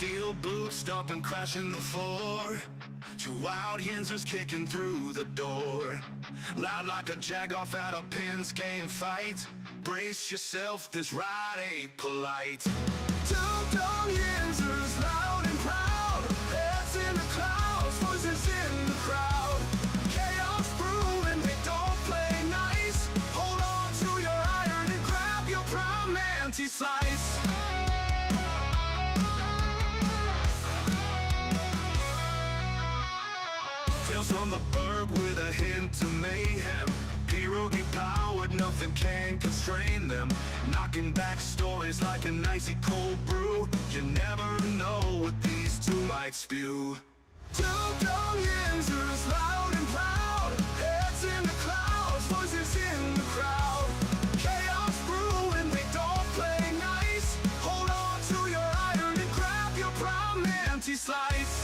Steel boots stomping, crashing the floor. Two wild Yinzers kicking through the door. Loud like a jag off at a pins game fight. Brace yourself, this ride ain't polite. Two Dum Yinzers, loud and proud. Heads in the clouds, voices in the crowd. Chaos brewing, they don't play nice. Hold on to your iron and grab your prime anti-slice. Tales from the burg with a hint of mayhem. Pierogi powered, nothing can constrain them. Knocking back stories like an icy cold brew. You never know what these two might spew. Two Dum Yinzers, loud and proud. Heads in the clouds, voices in the crowd. Chaos brewing, they don't play nice. Hold on to your iron and grab your prime anti-slice.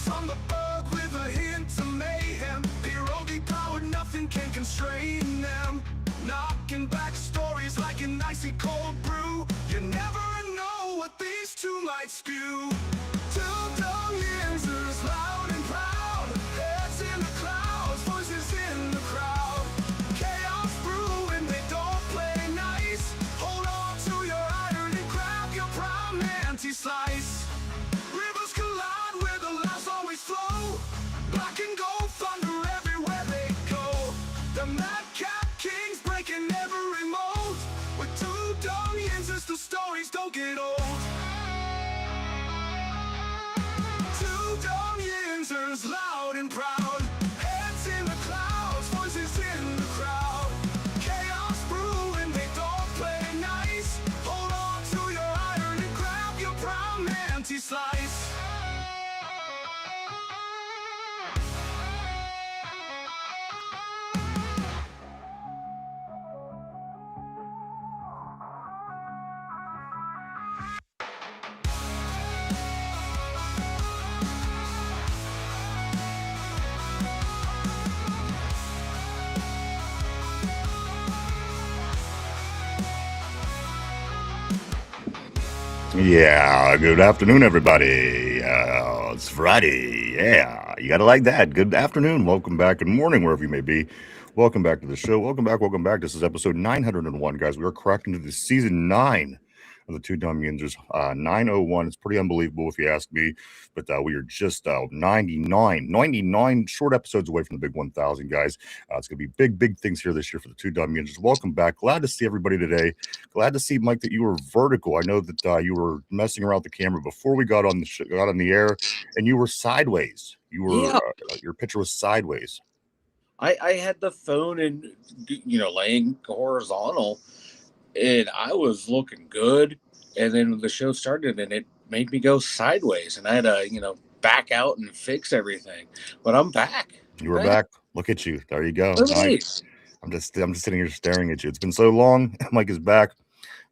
From the bug with a hint of mayhem. Pierogi powered, nothing can constrain them. Knocking back stories like an icy cold brew. You never know what these two might spew. Two Dum Yinzers, loud and proud. Heads in the clouds, voices in the crowd. Chaos brewing, they don't play nice. Hold on to your iron and grab your prime anti-slice. Rivers collide where the laughs always flow. Black and gold thunder everywhere they go. The madcap kings breaking every mold. With two Dum Yinzers, the stories don't get old. Two Dum Yinzers, loud and proud. Heads in the clouds, voices in the crowd. Chaos brewing, they don't play nice. Hold on to your iron and grab your prime anti-slice. Yeah, good afternoon, everybody. It's Friday. Yeah, you gotta like that. Good afternoon, welcome back, good morning, wherever you may be. Welcome back to the show. Welcome back. This is episode 901, guys. We are cracking into the season 9 of the Two Dum Yinzers. 901. It's pretty unbelievable if you ask me, but we are just 99 short episodes away from the big 1,000, guys. It's gonna be big things here this year for the Two Dum Yinzers. Welcome back. Glad to see everybody today. Glad to see, Mike, that you were vertical. I know that you were messing around with the camera before we got on the air, and you were sideways. You were your picture was sideways. I had the phone and laying horizontal, and I was looking good. And then the show started, and it made me go sideways, and I had to back out and fix everything. But I'm back. You were back. Look at you. There you go. Nice. I'm just sitting here staring at you. It's been so long. Mike is back.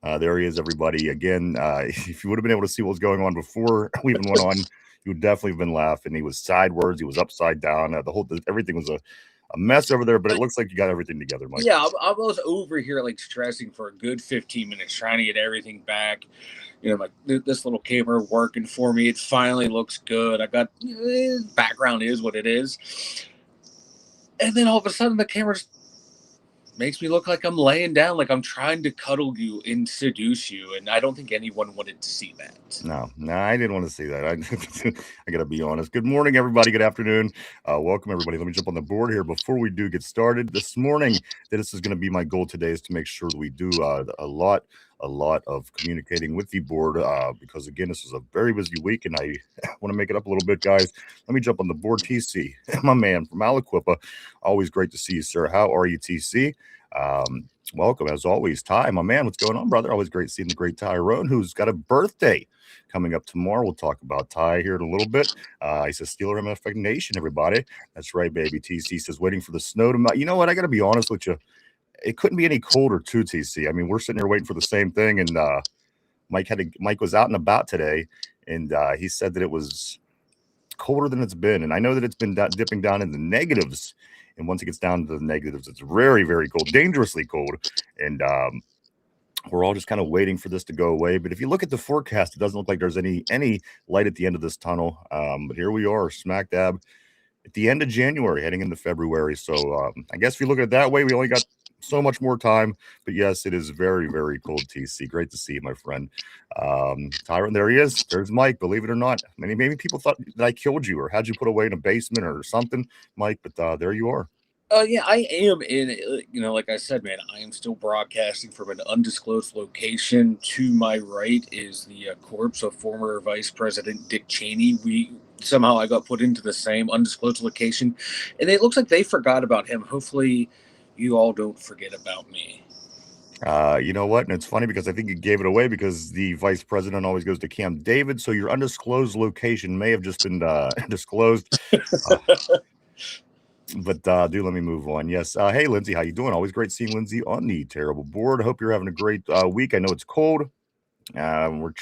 There he is, everybody. Again, if you would have been able to see what was going on before we even went on, you would definitely have been laughing. He was sideways. He was upside down. Everything was a mess over there, but it looks like you got everything together, Mike. Yeah, I was over here stressing for a good 15 minutes, trying to get everything back. This little camera working for me. It finally looks good. I got background is what it is. And then all of a sudden the camera just makes me look like I'm laying down, like I'm trying to cuddle you and seduce you. And I don't think anyone wanted to see that. No, I didn't want to see that. I got to be honest. Good morning, everybody. Good afternoon. Welcome, everybody. Let me jump on the board here before we do get started. This morning, this is going to be my goal today, is to make sure that we do a lot of communicating with the board because, again, this is a very busy week, and I want to make it up a little bit, guys. Let me jump on the board. TC, my man from Aliquippa. Always great to see you, sir. How are you, TC? Welcome, as always. Ty, my man, what's going on, brother? Always great seeing the great Tyrone, who's got a birthday coming up tomorrow. We'll talk about Ty here in a little bit. He says, Steeler MFX Nation, everybody. That's right, baby. TC says, waiting for the snow to melt. You know what? I got to be honest with you. It couldn't be any colder, too, TC. I mean, we're sitting here waiting for the same thing, and Mike was out and about today, and he said that it was colder than it's been. And I know that it's been dipping down in the negatives And once it gets down to the negatives, it's very, very cold, dangerously cold. And we're all just kind of waiting for this to go away. But if you look at the forecast, it doesn't look like there's any light at the end of this tunnel. But here we are, smack dab at the end of January, heading into February. So I guess if you look at it that way, we only got so much more time. But yes, it is very, very cold, TC. Great to see you, my friend. Tyron, there he is. There's Mike, believe it or not. Maybe people thought that I killed you or had you put away in a basement or something, Mike, but there you are. Yeah, I am in, like I said, man, I am still broadcasting from an undisclosed location. To my right is the corpse of former Vice President Dick Cheney. Somehow I got put into the same undisclosed location, and it looks like they forgot about him. Hopefully you all don't forget about me. You know what? And it's funny because I think you gave it away because the vice president always goes to Camp David. So your undisclosed location may have just been disclosed. But do let me move on. Yes. Hey, Lindsay, how you doing? Always great seeing Lindsay on the terrible board. Hope you're having a great week. I know it's cold. Everybody's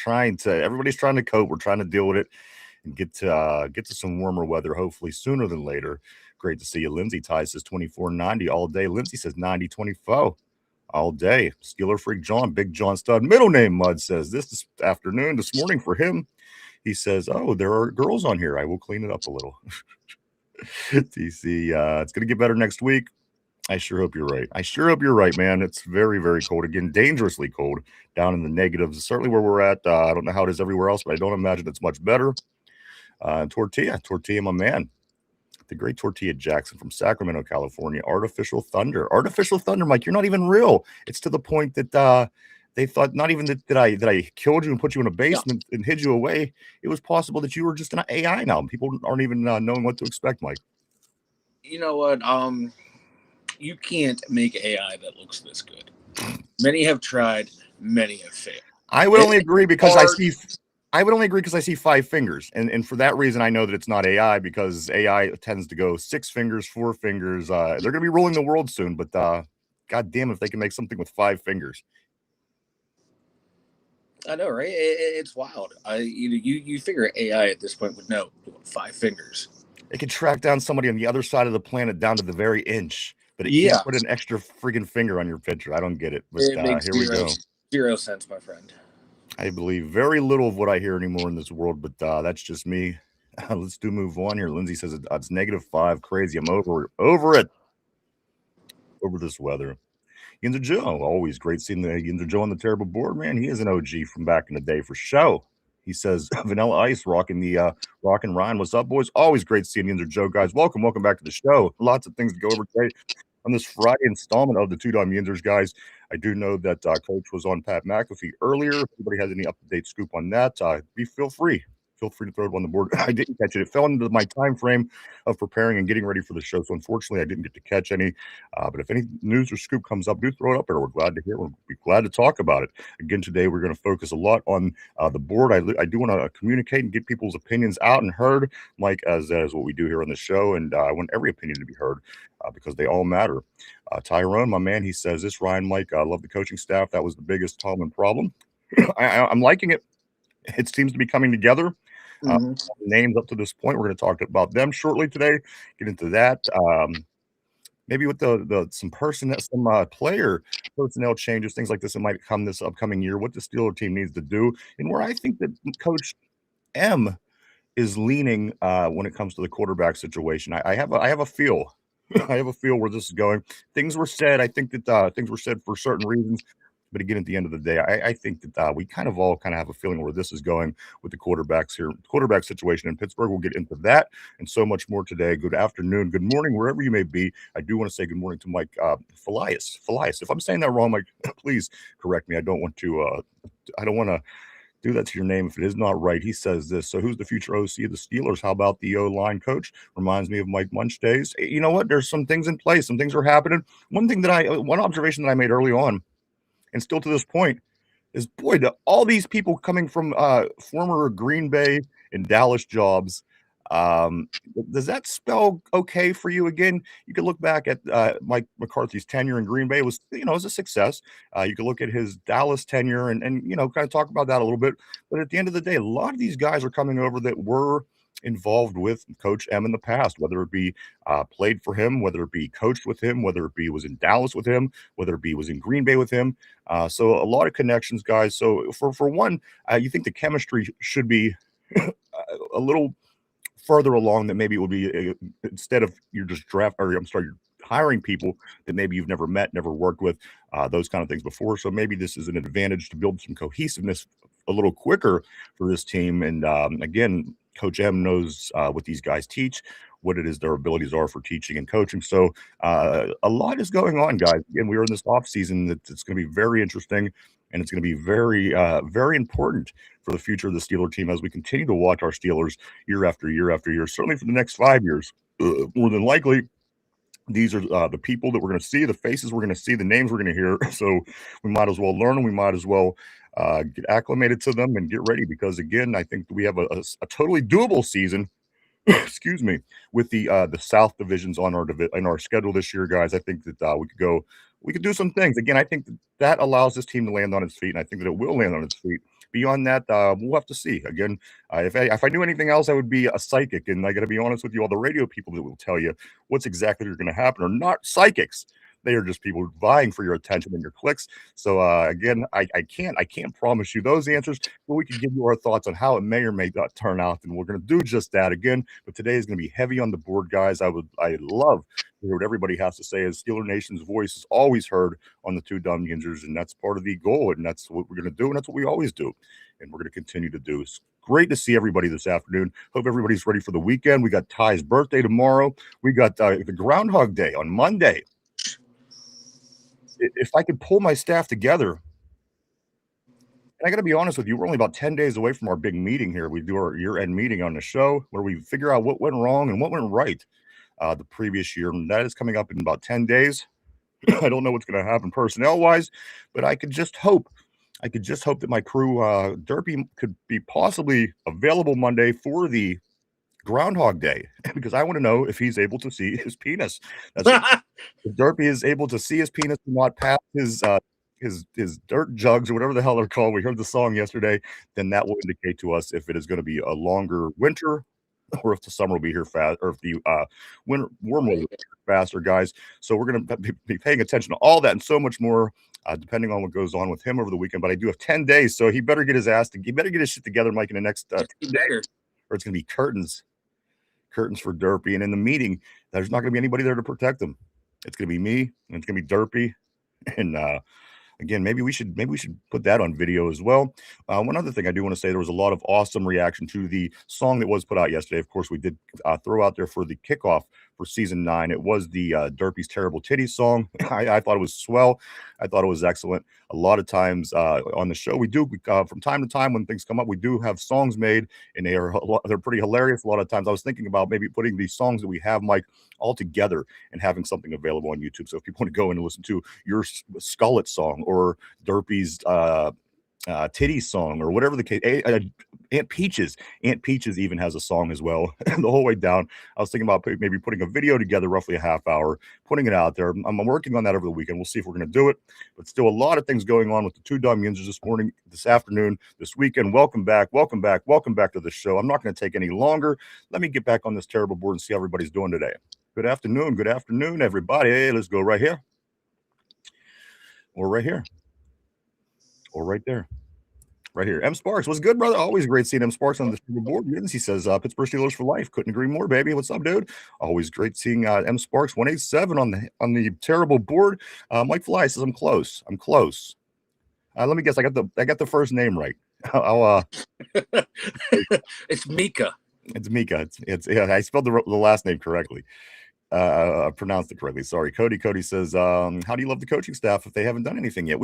trying to cope. We're trying to deal with it and get to some warmer weather, hopefully sooner than later. Great to see you. Lindsay Ty says 24.90 all day. Lindsay says 90.24 all day. Steeler Freak John, Big John Stud, middle name Mud says this morning for him. He says, oh, there are girls on here. I will clean it up a little. TC, it's going to get better next week. I sure hope you're right. Man. It's very, very cold. Again, dangerously cold down in the negatives. Certainly where we're at. I don't know how it is everywhere else, but I don't imagine it's much better. Tortilla, my man. The great Tortilla Jackson from Sacramento, California. Artificial Thunder, Mike. You're not even real. It's to the point that they thought not even that I killed you and put you in a basement and hid you away. It was possible that you were just an AI now. People aren't even knowing what to expect, Mike. You know what? You can't make AI that looks this good. Many have tried, many have failed. I would only agree because I see 5 fingers. And for that reason, I know that it's not AI because AI tends to go 6 fingers, 4 fingers. They're going to be ruling the world soon, but God damn if they can make something with 5 fingers. I know, right? It's wild. You figure AI at this point would know 5 fingers. It can track down somebody on the other side of the planet down to the very inch, but it can't put an extra friggin' finger on your picture. I don't get it. But it makes here we go. 0 sense, my friend. I believe very little of what I hear anymore in this world, but that's just me. Let's move on here. Lindsay says it's -5. Crazy. I'm over it. Over this weather. Yinzer Joe, always great seeing the Yinzer Joe on the terrible board, man. He is an OG from back in the day for show. He says Vanilla Ice rocking the rock and Ryan. What's up, boys? Always great seeing Yinzer Joe, guys. Welcome back to the show. Lots of things to go over today on this Friday installment of the Dum Yinzers, guys. I do know that Coach was on Pat McAfee earlier. If anybody has any up-to-date scoop on that, feel free to throw it on the board. I didn't catch it. It fell into my time frame of preparing and getting ready for the show. So unfortunately, I didn't get to catch any. But if any news or scoop comes up, do throw it up there. We're glad to hear. We'll be glad to talk about it. Again, today we're going to focus a lot on the board. I do want to communicate and get people's opinions out and heard, Mike, as what we do here on the show. And I want every opinion to be heard because they all matter. Tyrone, my man, he says this. Ryan, Mike, I love the coaching staff. That was the biggest Tallman problem. I'm liking it. It seems to be coming together. Names up to this point. We're going to talk about them shortly today. Get into that. Maybe with some player personnel changes, things like this that might come this upcoming year. What the Steeler team needs to do, and where I think that Coach M is leaning when it comes to the quarterback situation. I have a feel. I have a feel where this is going. Things were said. I think that things were said for certain reasons. But again, at the end of the day, I think that we all have a feeling where this is going with the quarterback situation in Pittsburgh. We'll get into that and so much more today. Good afternoon, good morning, wherever you may be. I do want to say good morning to Mike Felias. If I'm saying that wrong, Mike, please correct me. I don't want to do that to your name if it is not right. He says this. So who's the future OC of the Steelers? How about the O-line coach? Reminds me of Mike Munch days. You know what? There's some things in place. Some things are happening. One observation that I made early on, and still to this point, is all these people coming from former Green Bay and Dallas jobs. Does that spell okay for you? Again, you could look back at Mike McCarthy's tenure in Green Bay. It was a success. You could look at his Dallas tenure and kind of talk about that a little bit. But at the end of the day, a lot of these guys are coming over that were involved with Coach M in the past, whether it be played for him, whether it be coached with him, whether it be was in Dallas with him, whether it be was in Green Bay with him. So a lot of connections, guys. So for one, you think the chemistry should be a little further along, that maybe it would be instead of you're just you're hiring people that maybe you've never met, never worked with, those kind of things before. So maybe this is an advantage to build some cohesiveness a little quicker for this team. And again, Coach M knows what these guys teach, what it is their abilities are for teaching and coaching. So a lot is going on, guys. Again, we are in this off season that's going to be very interesting, and it's going to be very, very important for the future of the Steeler team as we continue to watch our Steelers year after year after year, certainly for the next 5 years. More than likely, these are the people that we're going to see, the faces we're going to see, the names we're going to hear. So we might as well learn, and we might as well get acclimated to them and get ready, because, again, I think we have a totally doable season. Excuse me, with the South divisions on our schedule this year, guys. I think that we could do some things. Again, I think that allows this team to land on its feet, and I think that it will land on its feet. Beyond that, we'll have to see. Again, if I knew anything else, I would be a psychic, and I got to be honest with you, all the radio people that will tell you what's exactly going to happen are not psychics. They are just people vying for your attention and your clicks. So again, I can't promise you those answers, but we can give you our thoughts on how it may or may not turn out, and we're going to do just that again. But today is going to be heavy on the board, guys. I love to hear what everybody has to say, as Steeler Nation's voice is always heard on the two Dum Yinzers, and that's part of the goal, and that's what we're going to do, and that's what we always do, and we're going to continue to do. It's great to see everybody this afternoon. Hope everybody's ready for the weekend. We got Ty's birthday tomorrow. We got the Groundhog Day on Monday. If I could pull my staff together, and I got to be honest with you, we're only about 10 days away from our big meeting here. We do our year-end meeting on the show where we figure out what went wrong and what went right the previous year. And that is coming up in about 10 days. I don't know what's going to happen personnel-wise, but I could just hope that my crew, Derpy, could be possibly available Monday for the Groundhog Day, because I want to know if he's able to see his penis. If Derpy is able to see his penis and not pass his dirt jugs or whatever the hell they're called. We heard the song yesterday. Then that will indicate to us if it is going to be a longer winter, or if the summer will be here fast, or if the winter warm will be here faster, guys. So we're going to be paying attention to all that and so much more, depending on what goes on with him over the weekend. But I do have 10 days, so he better get his shit together, Mike, in the next 10 days, or it's going to be curtains for Derpy. And in the meeting, there's not going to be anybody there to protect him. It's going to be me, and it's going to be Derpy. And again, maybe we should put that on video as well. One other thing I do want to say, there was a lot of awesome reaction to the song that was put out yesterday. Of course, we did throw out there for the kickoff for season 9. It was the Derpy's Terrible Titties song. I thought it was swell. I thought it was excellent. A lot of times on the show, we do from time to time when things come up, we do have songs made, and they're pretty hilarious. A lot of times, I was thinking about maybe putting these songs that we have, Mike, all together and having something available on YouTube. So if you want to go in and listen to your Skullet song or Derpy's Titty song or whatever the case, Aunt Peaches even has a song as well. The whole way down, I was thinking about maybe putting a video together, roughly a half hour, putting it out there. I'm working on that over the weekend. We'll see if we're going to do it, but still a lot of things going on with the two Dum Yinzers this morning, this afternoon, this weekend. Welcome back to the show. I'm not going to take any longer. Let me get back on this terrible board and see how everybody's doing today. Good afternoon, everybody. Let's go right here, or right here, or right there. Right here. M. Sparks, what's good, brother? Always great seeing M. Sparks on the board. He says, Pittsburgh Steelers for life. Couldn't agree more, baby. What's up, dude? Always great seeing M. Sparks 187 on the terrible board. Mike Fly says, I'm close. Let me guess. I got the first name right. It's Mika. It's Mika. Yeah, I spelled the last name correctly. I pronounced it correctly. Sorry. Cody says, how do you love the coaching staff if they haven't done anything yet?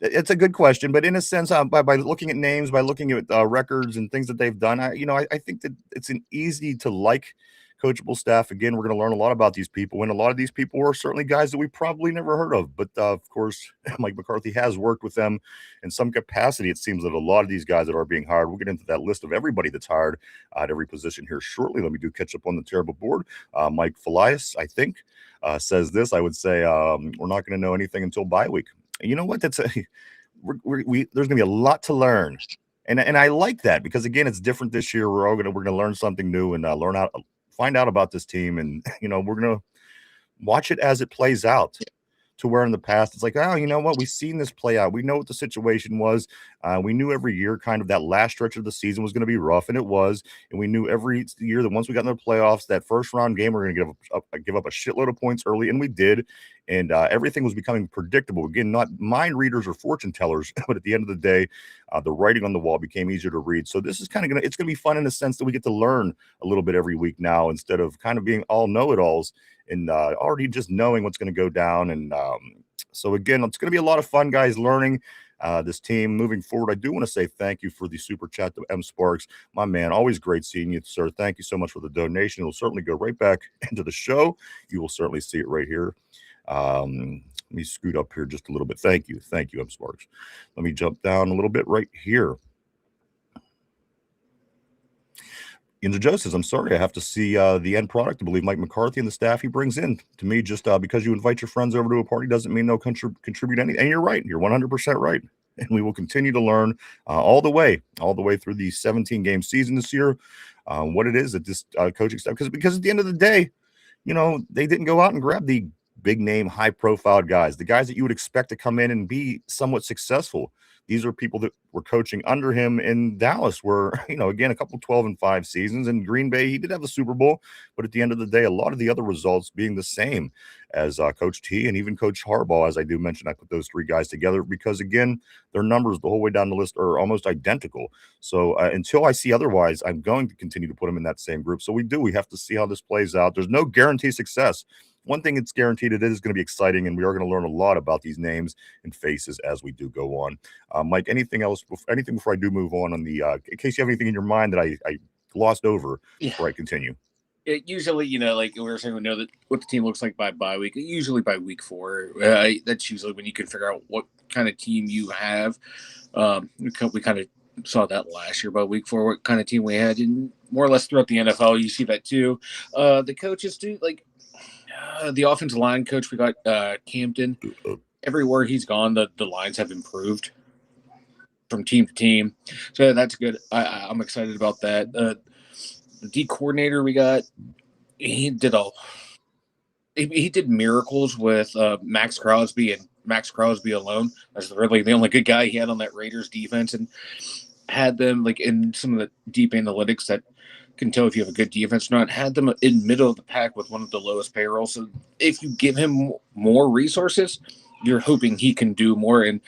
It's a good question, but in a sense, by looking at names, by looking at records and things that they've done, I think that it's an easy to like coachable staff. Again, we're going to learn a lot about these people, and a lot of these people are certainly guys that we probably never heard of. But of course, Mike McCarthy has worked with them in some capacity. It seems that a lot of these guys that are being hired, we'll get into that list of everybody that's hired at every position here shortly. Let me do catch up on the terrible board. Mike Felias, I think, says this. I would say we're not going to know anything until bye week. You know what? There's going to be a lot to learn. And I like that because again, it's different this year. We're gonna learn something new and find out about this team, and we're gonna watch it as it plays out. To where in the past it's like, oh, you know what? We've seen this play out. We know what the situation was. We knew every year kind of that last stretch of the season was going to be rough, and it was. And we knew every year that once we got in the playoffs, that first round game, we are going to give up a shitload of points early, and we did. And everything was becoming predictable. Again, not mind readers or fortune tellers, but at the end of the day, the writing on the wall became easier to read. So this is kind of it's going to be fun in the sense that we get to learn a little bit every week now instead of kind of being all know-it-alls and already just knowing what's going to go down. And so again, it's going to be a lot of fun, guys, learning this team moving forward. I do want to say thank you for the super chat to M Sparks, my man. Always great seeing you, sir. Thank you so much for the donation. It'll certainly go right back into the show. You will certainly see it right here. Let me scoot up here just a little bit. Thank you, M Sparks. Let me jump down a little bit right here. Joe says, I'm sorry, I have to see the end product. I believe Mike McCarthy and the staff he brings in. To me, just because you invite your friends over to a party doesn't mean they'll contribute anything. And you're right. You're 100% right. And we will continue to learn all the way through the 17-game season this year, what it is that this coaching staff, because at the end of the day, they didn't go out and grab the big name, high profile guys, the guys that you would expect to come in and be somewhat successful. These are people that were coaching under him in Dallas, where, again, a couple 12-5 seasons. In Green Bay, he did have a Super Bowl, but at the end of the day, a lot of the other results being the same as Coach T and even Coach Harbaugh. As I do mention, I put those three guys together because, again, their numbers the whole way down the list are almost identical. So until I see otherwise, I'm going to continue to put them in that same group. So we have to see how this plays out. There's no guarantee success. One thing it's guaranteed, it is going to be exciting, and we are going to learn a lot about these names and faces as we do go on. Mike, anything before I do move on the in case you have anything in your mind that I glossed over before I continue? It usually, like we were saying, we know that what the team looks like by bye week. Usually by week 4, that's usually when you can figure out what kind of team you have. We kind of saw that last year by week 4, what kind of team we had, and more or less throughout the NFL, you see that too. The coaches do the offensive line coach. We got Campton. Everywhere he's gone, the lines have improved from team to team, so that's good. I'm excited about that. The D coordinator we got, he did miracles with Max Crosby alone. That's really the only good guy he had on that Raiders defense, and had them in some of the deep analytics that can tell if you have a good defense or not. Had them in middle of the pack with one of the lowest payrolls. So if you give him more resources, you're hoping he can do more, and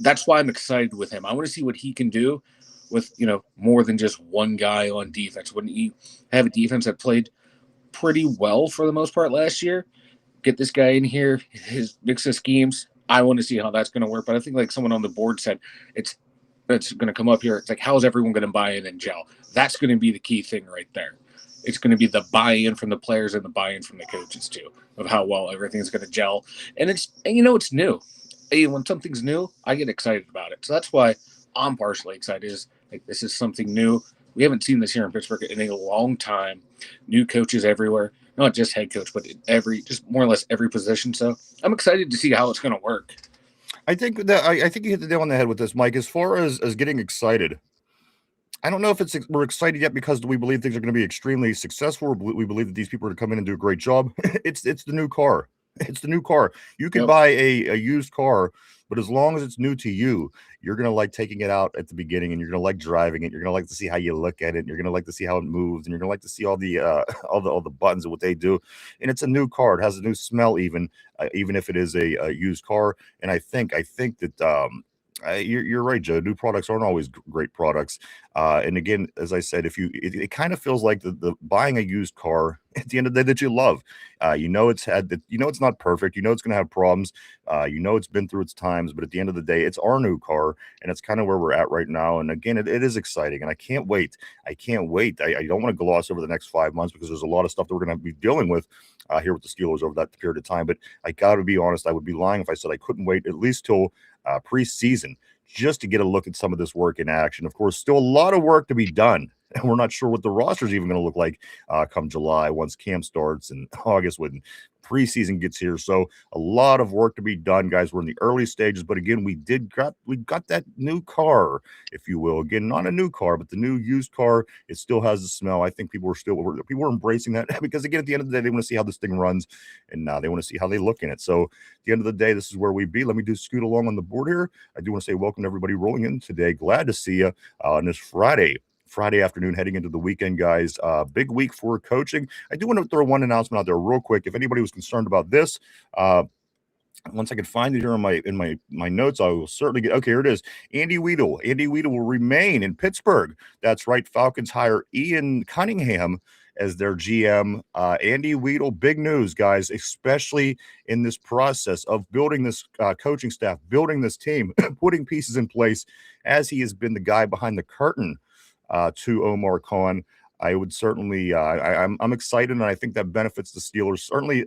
that's why I'm excited with him. I want to see what he can do with more than just one guy on defense. When you have a defense that played pretty well for the most part last year, get this guy in here, his mix of schemes. I want to see how that's going to work. But I think someone on the board said, it's going to come up here. It's how's everyone going to buy in and gel? That's going to be the key thing right there. It's going to be the buy-in from the players and the buy-in from the coaches too, of how well everything's going to gel. And it's new. When something's new, I get excited about it. So that's why I'm partially excited. This is something new. We haven't seen this here in Pittsburgh in a long time. New coaches everywhere, not just head coach, but just more or less every position. So I'm excited to see how it's going to work. I think you hit the nail on the head with this, Mike. As far as getting excited, I don't know if we're excited yet because we believe things are going to be extremely successful. We believe that these people are going to come in and do a great job. It's the new car. It's the new car. You can buy a used car, but as long as it's new to you, you're going to like taking it out at the beginning, and you're going to like driving it. You're going to like to see how you look at it. And you're going to like to see how it moves, and you're going to like to see all the all the buttons and what they do. And it's a new car. It has a new smell, even if it is a used car. And I think that you're right, Joe. New products aren't always great products. And again, as I said, it kind of feels like the buying a used car at the end of the day that you love. It's not perfect. It's going to have problems. It's been through its times, but at the end of the day, it's our new car, and it's kind of where we're at right now. And again, it is exciting, and I can't wait. I don't want to gloss over the next 5 months because there's a lot of stuff that we're going to be dealing with here with the Steelers over that period of time. But I got to be honest, I would be lying if I said I couldn't wait at least till preseason just to get a look at some of this work in action. Of course, still a lot of work to be done. And we're not sure what the roster is even going to look like come July once camp starts and August when preseason gets here. So a lot of work to be done, guys. We're in the early stages, but again, we got that new car, if you will. Again, not a new car, but the new used car. It still has the smell. I think people are embracing that because again, at the end of the day, they want to see how this thing runs, and they want to see how they look in it. So at the end of the day, this is where we be. Let me do scoot along on the board here. I do want to say welcome to everybody rolling in today. Glad to see you on this Friday afternoon heading into the weekend, guys. Big week for coaching. I do want to throw one announcement out there real quick. If anybody was concerned about this, once I can find it here in my notes, I will certainly get. Okay, here it is. Andy Weidel. Andy Weidel will remain in Pittsburgh. That's right. Falcons hire Ian Cunningham as their GM. Andy Weidel, big news, guys, especially in this process of building this coaching staff, building this team, putting pieces in place, as he has been the guy behind the curtain to Omar Khan. I would certainly, I'm excited, and I think that benefits the Steelers. Certainly,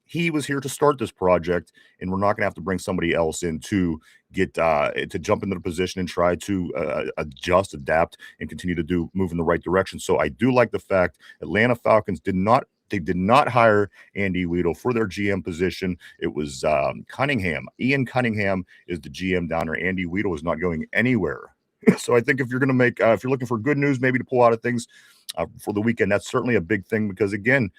he was here to start this project, and we're not going to have to bring somebody else in to get to jump into the position and try to adjust, adapt, and continue to move in the right direction. So I do like the fact Atlanta Falcons did not hire Andy Weidel for their GM position. It was Cunningham. Ian Cunningham is the GM down there. Andy Weidel is not going anywhere. So I think if you're going to make, if you're looking for good news, maybe to pull out of things for the weekend, that's certainly a big thing because, again,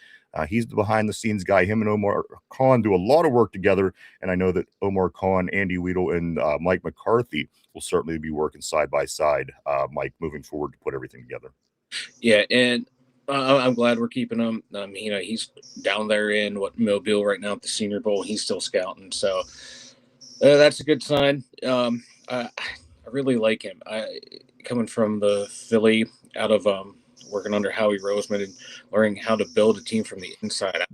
he's the behind-the-scenes guy. Him and Omar Khan do a lot of work together, and I know that Omar Khan, Andy Weidel, and Mike McCarthy will certainly be working side by side, Mike, moving forward to put everything together. Yeah, and I'm glad we're keeping him. He's down there in Mobile right now at the Senior Bowl. He's still scouting, so that's a good sign. I really like him. Coming from the Philly, out of working under Howie Roseman and learning how to build a team from the inside out.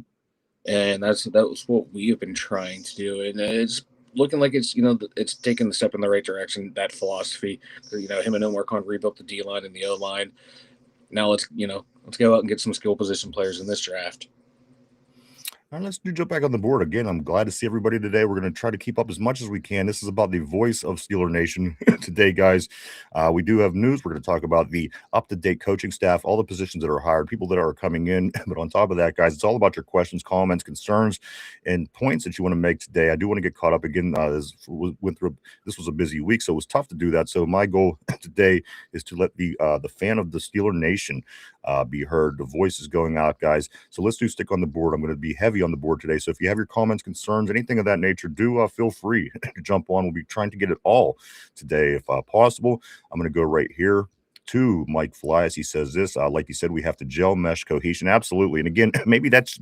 And that was what we have been trying to do. And it's looking like it's taking the step in the right direction, that philosophy. Him and Omar Khan rebuilt the D-line and the O-line. Now let's go out and get some skill position players in this draft. All right, let's jump back on the board again. I'm glad to see everybody today. We're going to try to keep up as much as we can. This is about the voice of Steeler Nation today, guys. We do have news. We're going to talk about the up-to-date coaching staff, all the positions that are hired, people that are coming in. But on top of that, guys, it's all about your questions, comments, concerns, and points that you want to make today. I do want to get caught up again. This was a busy week, so it was tough to do that. So my goal today is to let the fan of the Steeler Nation be heard. The voice is going out, guys. So let's stick on the board. I'm going to be heavy on the board today. So if you have your comments, concerns, anything of that nature, do feel free to jump on. We'll be trying to get it all today if possible. I'm going to go right here to Mike Flies. He says this, like you said, we have to gel, mesh, cohesion. Absolutely. And again, maybe that's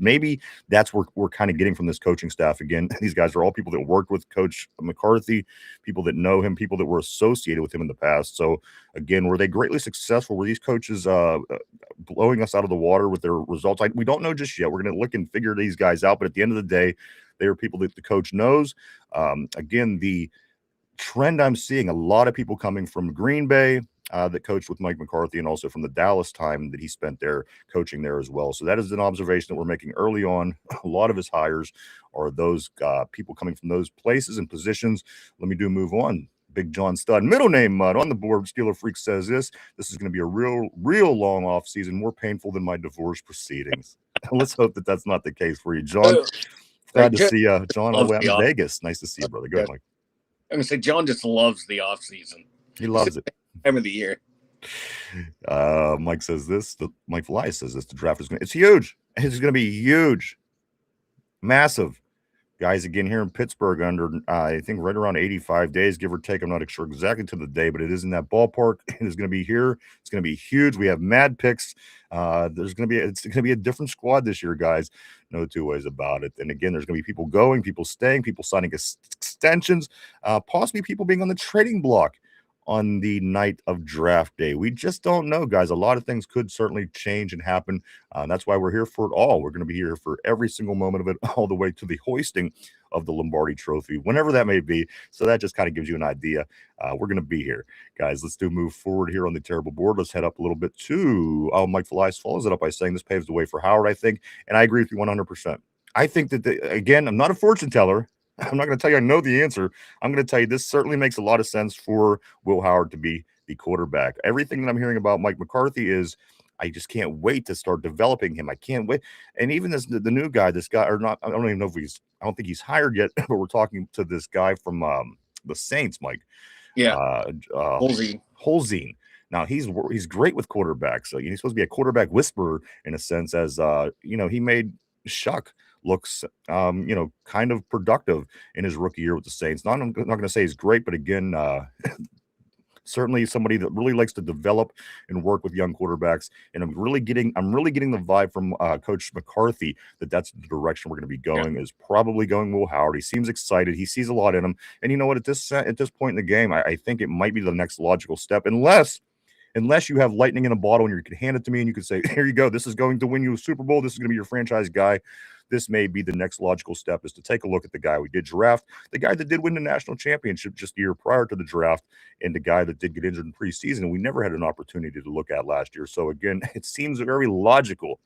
what we're kind of getting from this coaching staff. Again, these guys are all people that worked with Coach McCarthy, people that know him, people that were associated with him in the past. So again, were they greatly successful? Were these coaches blowing us out of the water with their results? We don't know just yet. We're going to look and figure these guys out. But at the end of the day, they are people that the coach knows. Again, the trend I'm seeing, a lot of people coming from Green Bay, that coached with Mike McCarthy, and also from the Dallas time that he spent there coaching there as well. So that is an observation that we're making early on. A lot of his hires are those people coming from those places and positions. Let me move on. Big John Stud, middle name Mud on the board. Steeler Freak says this is going to be a real long off season, more painful than my divorce proceedings. Let's hope that that's not the case for you, John. Glad to see you, John, all the way out in Vegas. Nice to see you, brother. Go ahead, Mike. I'm going to say John just loves the off season. He loves it. Time of the year. Mike says this. Mike Fly says this. The draft it's huge. It's going to be huge, massive, guys. Again, here in Pittsburgh, under I think right around 85 days, give or take. I'm not sure exactly to the day, but it is in that ballpark. It is going to be here. It's going to be huge. We have mad picks. It's going to be a different squad this year, guys. No two ways about it. And again, there's going to be people going, people staying, people signing extensions, possibly people being on the trading block on the night of draft day. We just don't know, guys. A lot of things could certainly change and happen. That's why we're here for it all. We're going to be here for every single moment of it, all the way to the hoisting of the Lombardi Trophy, whenever that may be. So that just kind of gives you an idea. We're going to be here, guys. Let's move forward here on the terrible board. Let's head up a little bit to Mike Felice follows it up by saying this paves the way for Howard, I think. And I agree with you 100%. I think that, again, I'm not a fortune teller. I'm not going to tell you I know the answer. I'm going to tell you this certainly makes a lot of sense for Will Howard to be the quarterback. Everything that I'm hearing about Mike McCarthy is I just can't wait to start developing him. I can't wait. And even the new guy, this guy, or not, I don't even know if I don't think he's hired yet, but we're talking to this guy from the Saints, Mike. Yeah, Uh, uh, Halsey. Holzine. Now he's great with quarterbacks. So he's supposed to be a quarterback whisperer in a sense, as he made Shuck looks kind of productive in his rookie year with the Saints. I'm not going to say he's great, but again, certainly somebody that really likes to develop and work with young quarterbacks. And I'm really getting the vibe from Coach McCarthy that that's the direction we're going to be going. Is probably going Will Howard. He seems excited. He sees a lot in him. And you know what? At this point in the game, I think it might be the next logical step, unless you have lightning in a bottle and you can hand it to me and you can say, here you go, this is going to win you a Super Bowl. This is going to be your franchise guy. This may be the next logical step, is to take a look at the guy we did draft, the guy that did win the national championship just a year prior to the draft, and the guy that did get injured in preseason. And we never had an opportunity to look at last year. So again, it seems very logical.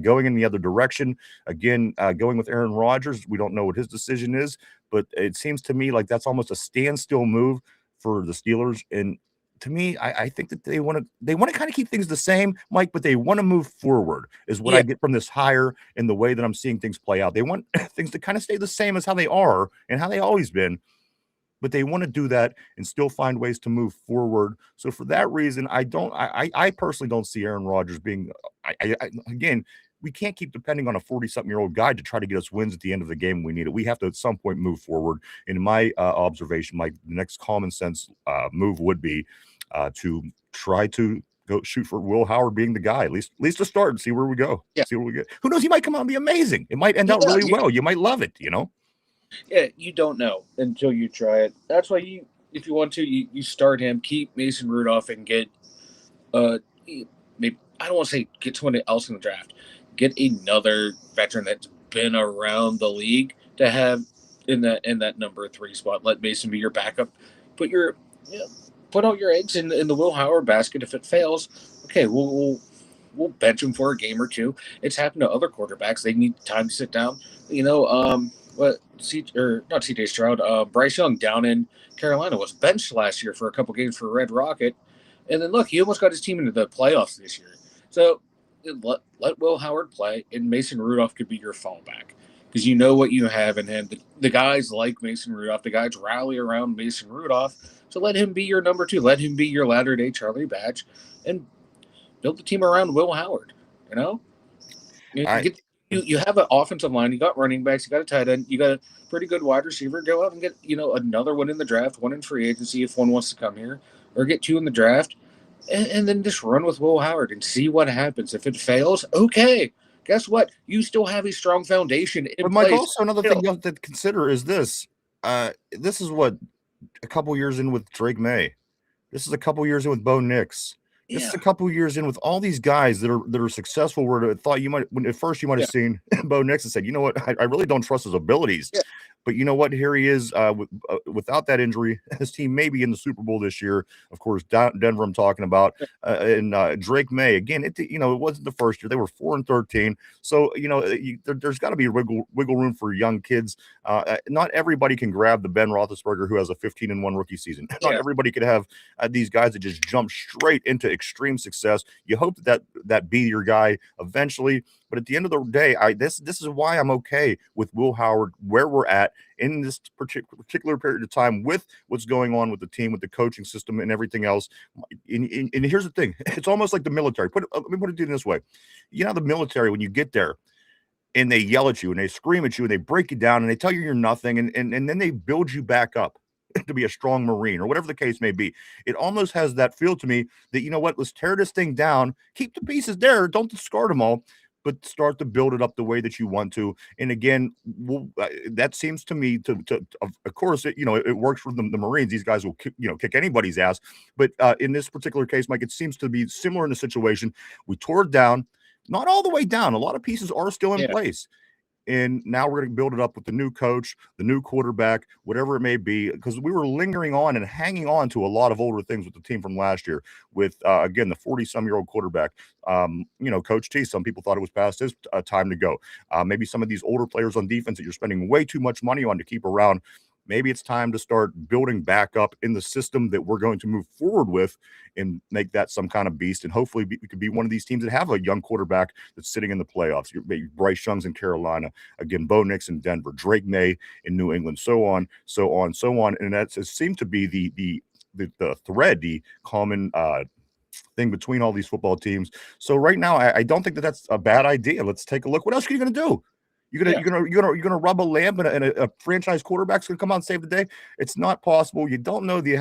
Going in the other direction, again, going with Aaron Rodgers, we don't know what his decision is, but it seems to me like that's almost a standstill move for the Steelers. And to me, I think that they want to kind of keep things the same, Mike, but they want to move forward, is what I get from this hire and the way that I'm seeing things play out. They want things to kind of stay the same as how they are and how they always been, but they want to do that and still find ways to move forward. So for that reason, I personally don't see Aaron Rodgers being, again, we can't keep depending on a 40-something-year-old guy to try to get us wins at the end of the game when we need it. We have to at some point move forward. In my observation, Mike, the next common sense move would be to try to go shoot for Will Howard being the guy, at least to start and see where we go. Yeah. See where we get. Who knows? He might come out and be amazing. It might end out really well. You might love it, Yeah, you don't know until you try it. That's why if you want to, you start him, keep Mason Rudolph, and get maybe, I don't want to say get someone else in the draft. Get another veteran that's been around the league to have in that number 3 spot. Let Mason be your backup. Put all your eggs in the Will Howard basket. If it fails, okay, we'll bench him for a game or two. It's happened to other quarterbacks. They need time to sit down. Not CJ Stroud, Bryce Young down in Carolina was benched last year for a couple games for Red Rocket, and then look, he almost got his team into the playoffs this year. So let Will Howard play, and Mason Rudolph could be your fallback because you know what you have in him. The guys like Mason Rudolph. The guys rally around Mason Rudolph. So let him be your number 2. Let him be your latter-day Charlie Batch, and build the team around Will Howard. You have an offensive line. You got running backs. You got a tight end. You got a pretty good wide receiver. Go out and get another one in the draft, one in free agency if one wants to come here, or get 2 in the draft, and then just run with Will Howard and see what happens. If it fails, okay. Guess what? You still have a strong foundation in but place. Mike, also another thing you have to consider is this. This is what a couple years in with Drake May. This is a couple years in with Bo Nix. This is a couple years in with all these guys that are successful. Where thought you might, when at first you might have seen Bo Nix and said, you know what, I really don't trust his abilities. Yeah. But you know what? Here he is without that injury. His team may be in the Super Bowl this year. Of course, Denver I'm talking about. And Drake May, again, it wasn't the first year. They were 4-13. So, there's got to be wiggle room for young kids. Not everybody can grab the Ben Roethlisberger who has a 15-1 rookie season. Not everybody could have these guys that just jump straight into extreme success. You hope that be your guy eventually. But at the end of the day, this is why I'm okay with Will Howard where we're at in this particular period of time with what's going on with the team, with the coaching system and everything else. And here's the thing. It's almost like the military. Let me put it this way. The military, when you get there and they yell at you and they scream at you and they break you down and they tell you you're nothing and then they build you back up to be a strong Marine or whatever the case may be. It almost has that feel to me that, you know what, let's tear this thing down, keep the pieces there, don't discard them all, but start to build it up the way that you want to. And again, that seems to me to of course, it works for the Marines. These guys will kick anybody's ass. But in this particular case, Mike, it seems to be similar in the situation. We tore it down, not all the way down. A lot of pieces are still in place. And now we're going to build it up with the new coach, the new quarterback, whatever it may be, because we were lingering on and hanging on to a lot of older things with the team from last year with, again, the 40-some-year-old quarterback. Coach T, some people thought it was past his time to go. Maybe some of these older players on defense that you're spending way too much money on to keep around. maybe it's time to start building back up in the system that we're going to move forward with and make that some kind of beast. And hopefully we could be one of these teams that have a young quarterback that's sitting in the playoffs. Maybe Bryce Young's in Carolina, again, Bo Nix in Denver, Drake May in New England, so on, so on, so on. And that seemed to be the thread, the common thing between all these football teams. So right now, I don't think that's a bad idea. Let's take a look. What else are you going to do? You're gonna rub a lamp and a franchise quarterback's gonna come out and save the day. It's not possible. You don't know the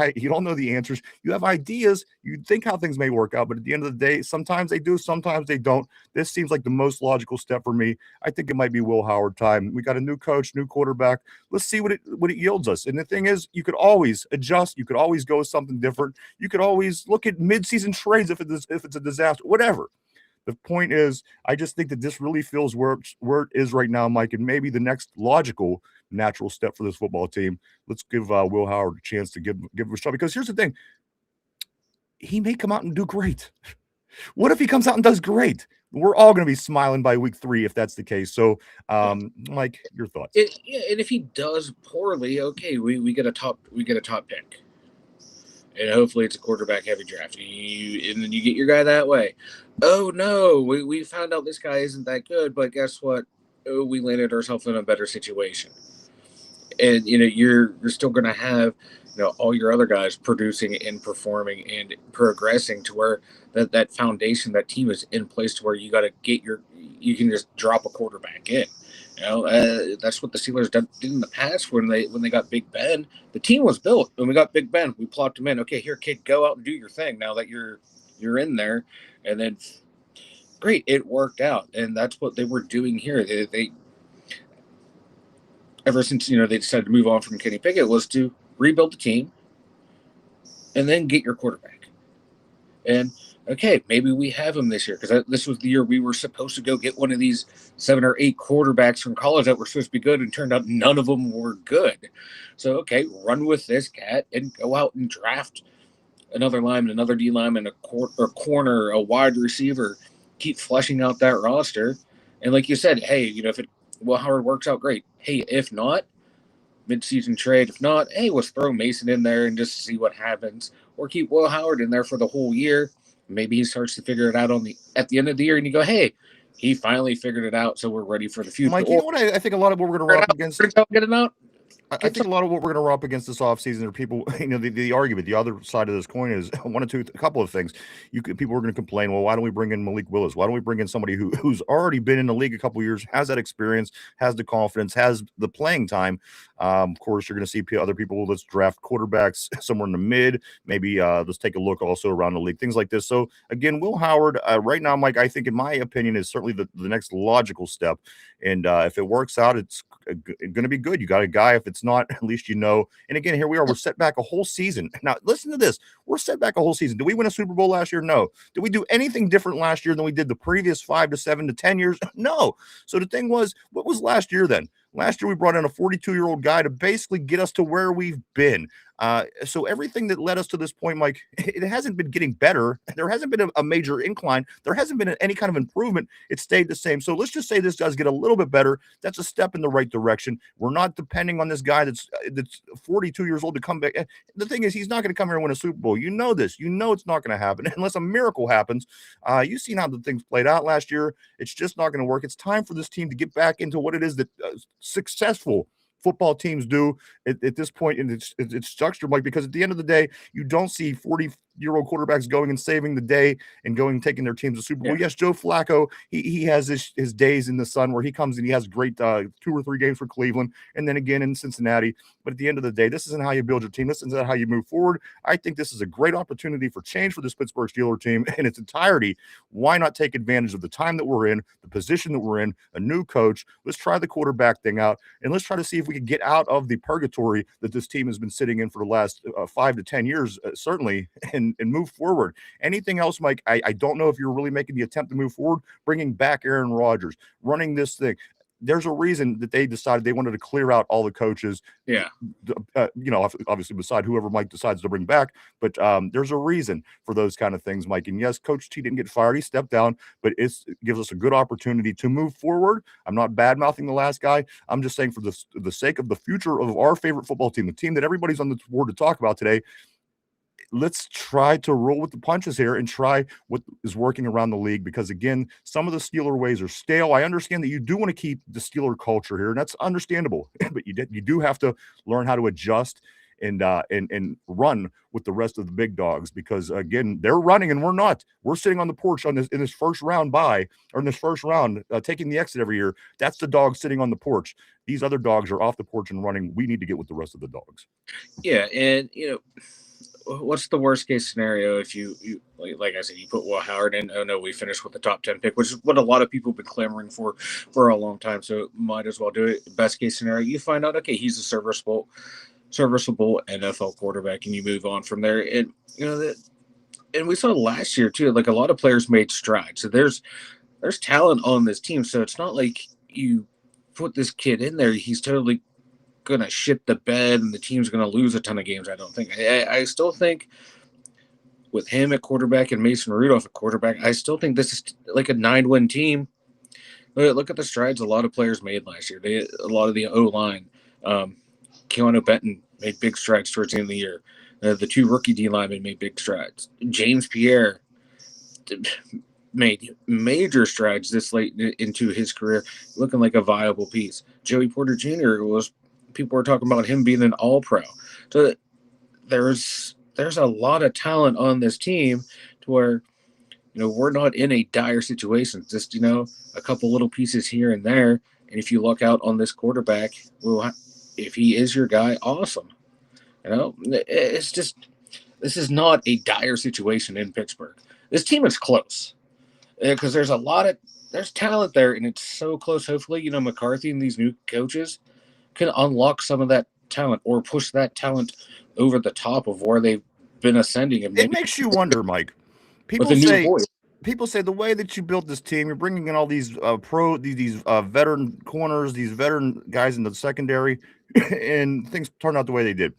answers. You have ideas. You think how things may work out, but at the end of the day, sometimes they do, sometimes they don't. This seems like the most logical step for me. I think it might be Will Howard time. We got a new coach, new quarterback. Let's see what it yields us. And the thing is, you could always adjust. You could always go with something different. You could always look at midseason trades if it's a disaster, whatever. The point is, I just think that this really feels where it is right now, Mike, and maybe the next logical, natural step for this football team. Let's give Will Howard a chance to give it a shot. Because here's the thing. He may come out and do great. What if he comes out and does great? We're all going to be smiling by week 3 if that's the case. So, Mike, your thoughts? And if he does poorly, okay, we get a top pick. And hopefully it's a quarterback-heavy draft. And then you get your guy that way. Oh, no, we found out this guy isn't that good, but guess what? Oh, we landed ourselves in a better situation. And, you're still going to have, all your other guys producing and performing and progressing to where that foundation, that team is in place to where you got to you can just drop a quarterback in. That's what the Steelers did in the past when they got Big Ben. The team was built when we got Big Ben. We plopped him in. Okay, here, kid, go out and do your thing. Now that you're in there, and then great, it worked out, and that's what they were doing here. They ever since they decided to move on from Kenny Pickett was to rebuild the team, and then get your quarterback. And okay, maybe we have him this year because this was the year we were supposed to go get one of these 7 or 8 quarterbacks from college that were supposed to be good, and turned out none of them were good. So, okay, run with this cat and go out and draft another lineman, another D lineman, a corner, a wide receiver. Keep fleshing out that roster. And like you said, hey, if Will Howard works out, great. Hey, if not, mid-season trade. If not, hey, let's throw Mason in there and just see what happens. Or keep Will Howard in there for the whole year. Maybe he starts to figure it out at the end of the year, and you go, hey, he finally figured it out, so we're ready for the future. Mike, you know what I think a lot of what we're going to run up against? Get it out? I think a lot of what we're going to run up against this offseason are people, the argument, the other side of this coin is a couple of things. People are going to complain, well, why don't we bring in Malik Willis? Why don't we bring in somebody who's already been in the league a couple of years, has that experience, has the confidence, has the playing time? Of course, you're going to see other people, let's draft quarterbacks somewhere in the mid. Maybe let's take a look also around the league, things like this. So, again, Will Howard, right now, Mike, I think, in my opinion, is certainly the next logical step. And if it works out, it's going to be good. You got a guy. If it's not, at least And again, here we are. We're set back a whole season. Now, listen to this. We're set back a whole season. Did we win a Super Bowl last year? No. Did we do anything different last year than we did the previous 5 to 7 to 10 years? No. So the thing was, what was last year then? Last year, we brought in a 42-year-old guy to basically get us to where we've been. So everything that led us to this point, Mike, it hasn't been getting better. There hasn't been a major incline. There hasn't been any kind of improvement. It stayed the same. So let's just say this does get a little bit better. That's a step in the right direction. We're not depending on this guy that's 42 years old to come back. The thing is, he's not going to come here and win a Super Bowl. You know this. You know it's not going to happen unless a miracle happens. You've seen how the things played out last year. It's just not going to work. It's time for this team to get back into what it is that successful football teams do at this point in its structure, Mike, because at the end of the day, you don't see 40-year-old quarterbacks going and saving the day and taking their teams to Super Bowl. Yeah. Yes, Joe Flacco, he has his days in the sun where he comes and he has great 2 or 3 games for Cleveland and then again in Cincinnati. But at the end of the day, this isn't how you build your team. This isn't how you move forward. I think this is a great opportunity for change for this Pittsburgh Steelers team in its entirety. Why not take advantage of the time that we're in, the position that we're in, a new coach? Let's try the quarterback thing out, and let's try to see if we can get out of the purgatory that this team has been sitting in for the last 5 to 10 years, certainly, and move forward. Anything else, Mike? I don't know if you're really making the attempt to move forward, bringing back Aaron Rodgers, running this thing. there's a reason that they decided they wanted to clear out all the coaches. Yeah. Obviously beside whoever Mike decides to bring back, but there's a reason for those kind of things, Mike. And yes, Coach T didn't get fired; he stepped down, but it gives us a good opportunity to move forward. I'm not bad mouthing the last guy. I'm just saying for the sake of the future of our favorite football team, the team that everybody's on the board to talk about today. Let's try to roll with the punches here and try what is working around the league, because again, some of the Steeler ways are stale. I understand that you do want to keep the Steeler culture here, and that's understandable, but you do have to learn how to adjust and run with the rest of the big dogs, because again, they're running and we're not. We're sitting on the porch in this first round taking the exit every year. That's the dog sitting on the porch. These other dogs are off the porch and running. We need to get with the rest of the dogs. Yeah, and what's the worst case scenario if you like I said, you put Will Howard in? Oh no, we finished with the top 10 pick, which is what a lot of people have been clamoring for a long time. So might as well do it. Best case scenario, you find out, okay, he's a serviceable NFL quarterback, and you move on from there. And and we saw last year too, like a lot of players made strides. So there's talent on this team. So it's not like you put this kid in there, he's totally gonna shit the bed and the team's gonna lose a ton of games. I don't think. I still think with him at quarterback and Mason Rudolph at quarterback, I still think this is like a 9-win team. Look at the strides a lot of players made last year. A lot of the O-line. Keanu Benton made big strides towards the end of the year. The two rookie D linemen made big strides. James Pierre made major strides this late into his career, looking like a viable piece. Joey Porter Jr. people were talking about him being an all-pro. So there's a lot of talent on this team to where, we're not in a dire situation. It's just, a couple little pieces here and there. And if you look out on this quarterback, well, if he is your guy, awesome. It's just, this is not a dire situation in Pittsburgh. This team is close because there's talent there, and it's so close. Hopefully, McCarthy and these new coaches can unlock some of that talent or push that talent over the top of where they've been ascending. And it makes you wonder, Mike. People say the way that you built this team, you're bringing in all these veteran corners, these veteran guys in the secondary, and things turn out the way they did.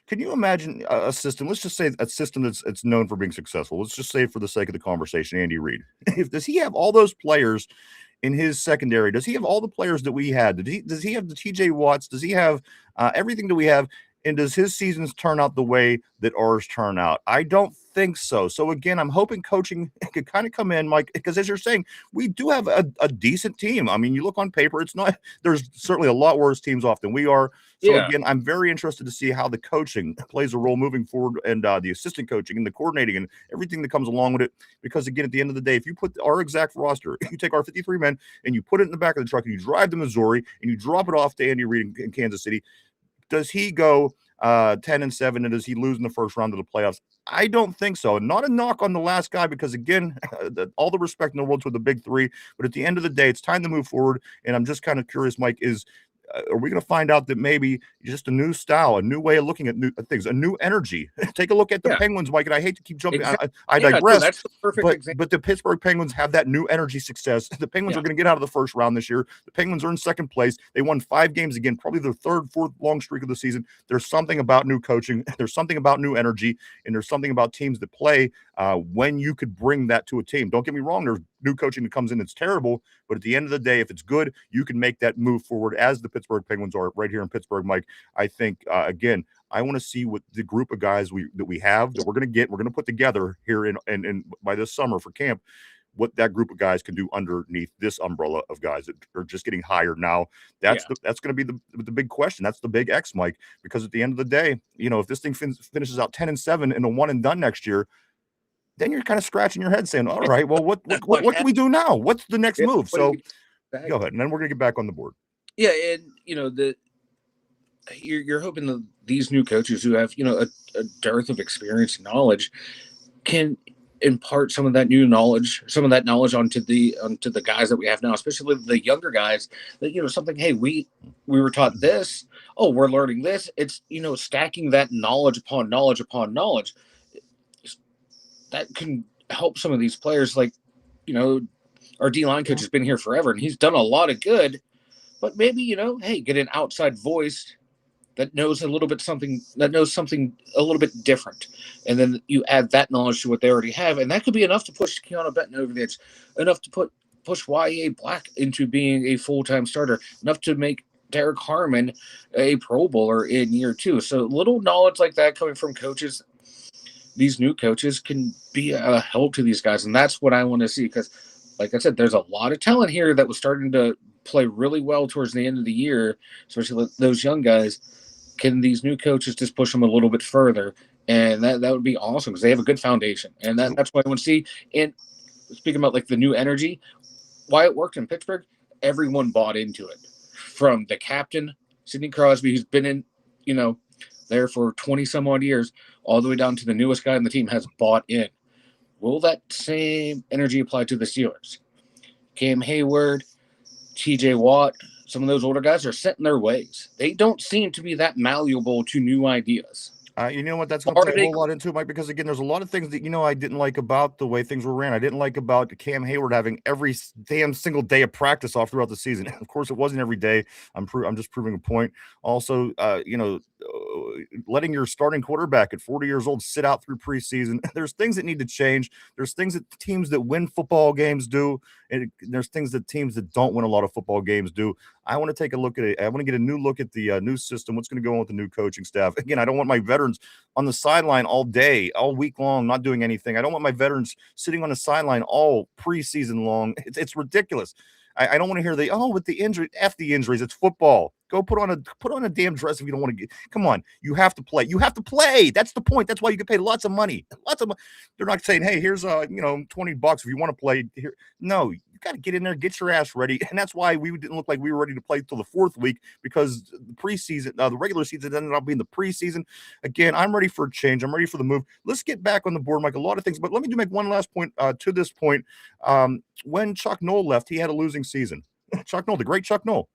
Can you imagine a system? Let's just say a system that's known for being successful. Let's just say, for the sake of the conversation, Andy Reid. Does he have all those players in his secondary? Does he have all the players that we had? Does he have the TJ Watts? Does he have everything that we have? And does his seasons turn out the way that ours turn out? I don't think so. So again, I'm hoping coaching could kind of come in, Mike, because as you're saying, we do have a decent team. I mean, you look on paper, there's certainly a lot worse teams off than we are. So again, I'm very interested to see how the coaching plays a role moving forward, and the assistant coaching and the coordinating and everything that comes along with it. Because again, at the end of the day, if you put our exact roster, you take our 53 men and you put it in the back of the truck and you drive to Missouri and you drop it off to Andy Reid in Kansas City, does he go 10-7, and does he lose in the first round of the playoffs? I don't think so. Not a knock on the last guy, because again, all the respect in the world to the big three, but at the end of the day, it's time to move forward. And I'm just kind of curious, Mike, are we going to find out that maybe just a new style, a new way of looking at new things, a new energy? Take a look at the Penguins, Mike, and I hate to keep jumping. Exactly. I digress. That's the perfect example. But the Pittsburgh Penguins have that new energy success. The Penguins are going to get out of the first round this year. The Penguins are in second place. They won 5 games again, probably their third, fourth long streak of the season. There's something about new coaching. There's something about new energy, and there's something about teams that play when you could bring that to a team. Don't get me wrong. There's new coaching that comes in that's terrible, but at the end of the day, if it's good, you can make that move forward, as the Pittsburgh Penguins are right here in Pittsburgh, Mike. I think, again, I want to see what the group of guys that we have that we're going to put together here in by this summer for camp, what that group of guys can do underneath this umbrella of guys that are just getting hired now. That's going to be the big question. That's the big X, Mike, because at the end of the day, if this thing finishes out 10-7 and a one and done next year, then you're kind of scratching your head saying, all right, well, what can we do now? What's the next move? So go ahead, and then we're going to get back on the board. Yeah, and, you're hoping that these new coaches who have, a dearth of experience and knowledge can impart some of that knowledge onto the guys that we have now, especially the younger guys, that, something, hey, we were taught this. Oh, we're learning this. It's, stacking that knowledge upon knowledge upon knowledge. That can help some of these players, like, our D-line coach has been here forever, and he's done a lot of good, but maybe, hey, get an outside voice that knows something a little bit different, and then you add that knowledge to what they already have, and that could be enough to push Keanu Benton over the edge, enough to push YA Black into being a full-time starter, enough to make Derek Harmon a Pro Bowler in year 2. So little knowledge like that coming from coaches, these new coaches, can be a help to these guys, and that's what I want to see, because, like I said, there's a lot of talent here that was starting to play really well towards the end of the year, especially those young guys. Can these new coaches just push them a little bit further? And that would be awesome, because they have a good foundation, and that's what I want to see. And speaking about like the new energy, why it worked in Pittsburgh, everyone bought into it, from the captain Sidney Crosby, who's been in, there for 20 some odd years, all the way down to the newest guy on the team has bought in. Will that same energy apply to the Steelers? Cam Hayward, TJ Watt, some of those older guys are set in their ways. They don't seem to be that malleable to new ideas. You know what? That's going to play a whole lot into it, Mike, because, again, there's a lot of things that, I didn't like about the way things were ran. I didn't like about Cam Hayward having every damn single day of practice off throughout the season. Of course, it wasn't every day. I'm just proving a point. Also, letting your starting quarterback at 40 years old sit out through preseason. There's things that need to change. There's things that teams that win football games do, and there's things that teams that don't win a lot of football games do. I want to take a look at it. I want to get a new look at the new system. What's going to go on with the new coaching staff? Again, I don't want my veterans on the sideline all day, all week long, not doing anything. I don't want my veterans sitting on the sideline all preseason long. It's ridiculous. I don't want to hear with the injury, F the injuries. It's football. Go put on a damn dress if you don't want to get. Come on, you have to play. You have to play. That's the point. That's why you get paid lots of money. They're not saying, hey, here's $20 if you want to play here. No, you got to get in there, get your ass ready, and that's why we didn't look like we were ready to play till the 4th week, because the preseason, the regular season ended up being the preseason. Again, I'm ready for a change. I'm ready for the move. Let's get back on the board, Mike. A lot of things, but let me make one last point to this point. When Chuck Noll left, he had a losing season. Chuck Noll, the great Chuck Noll.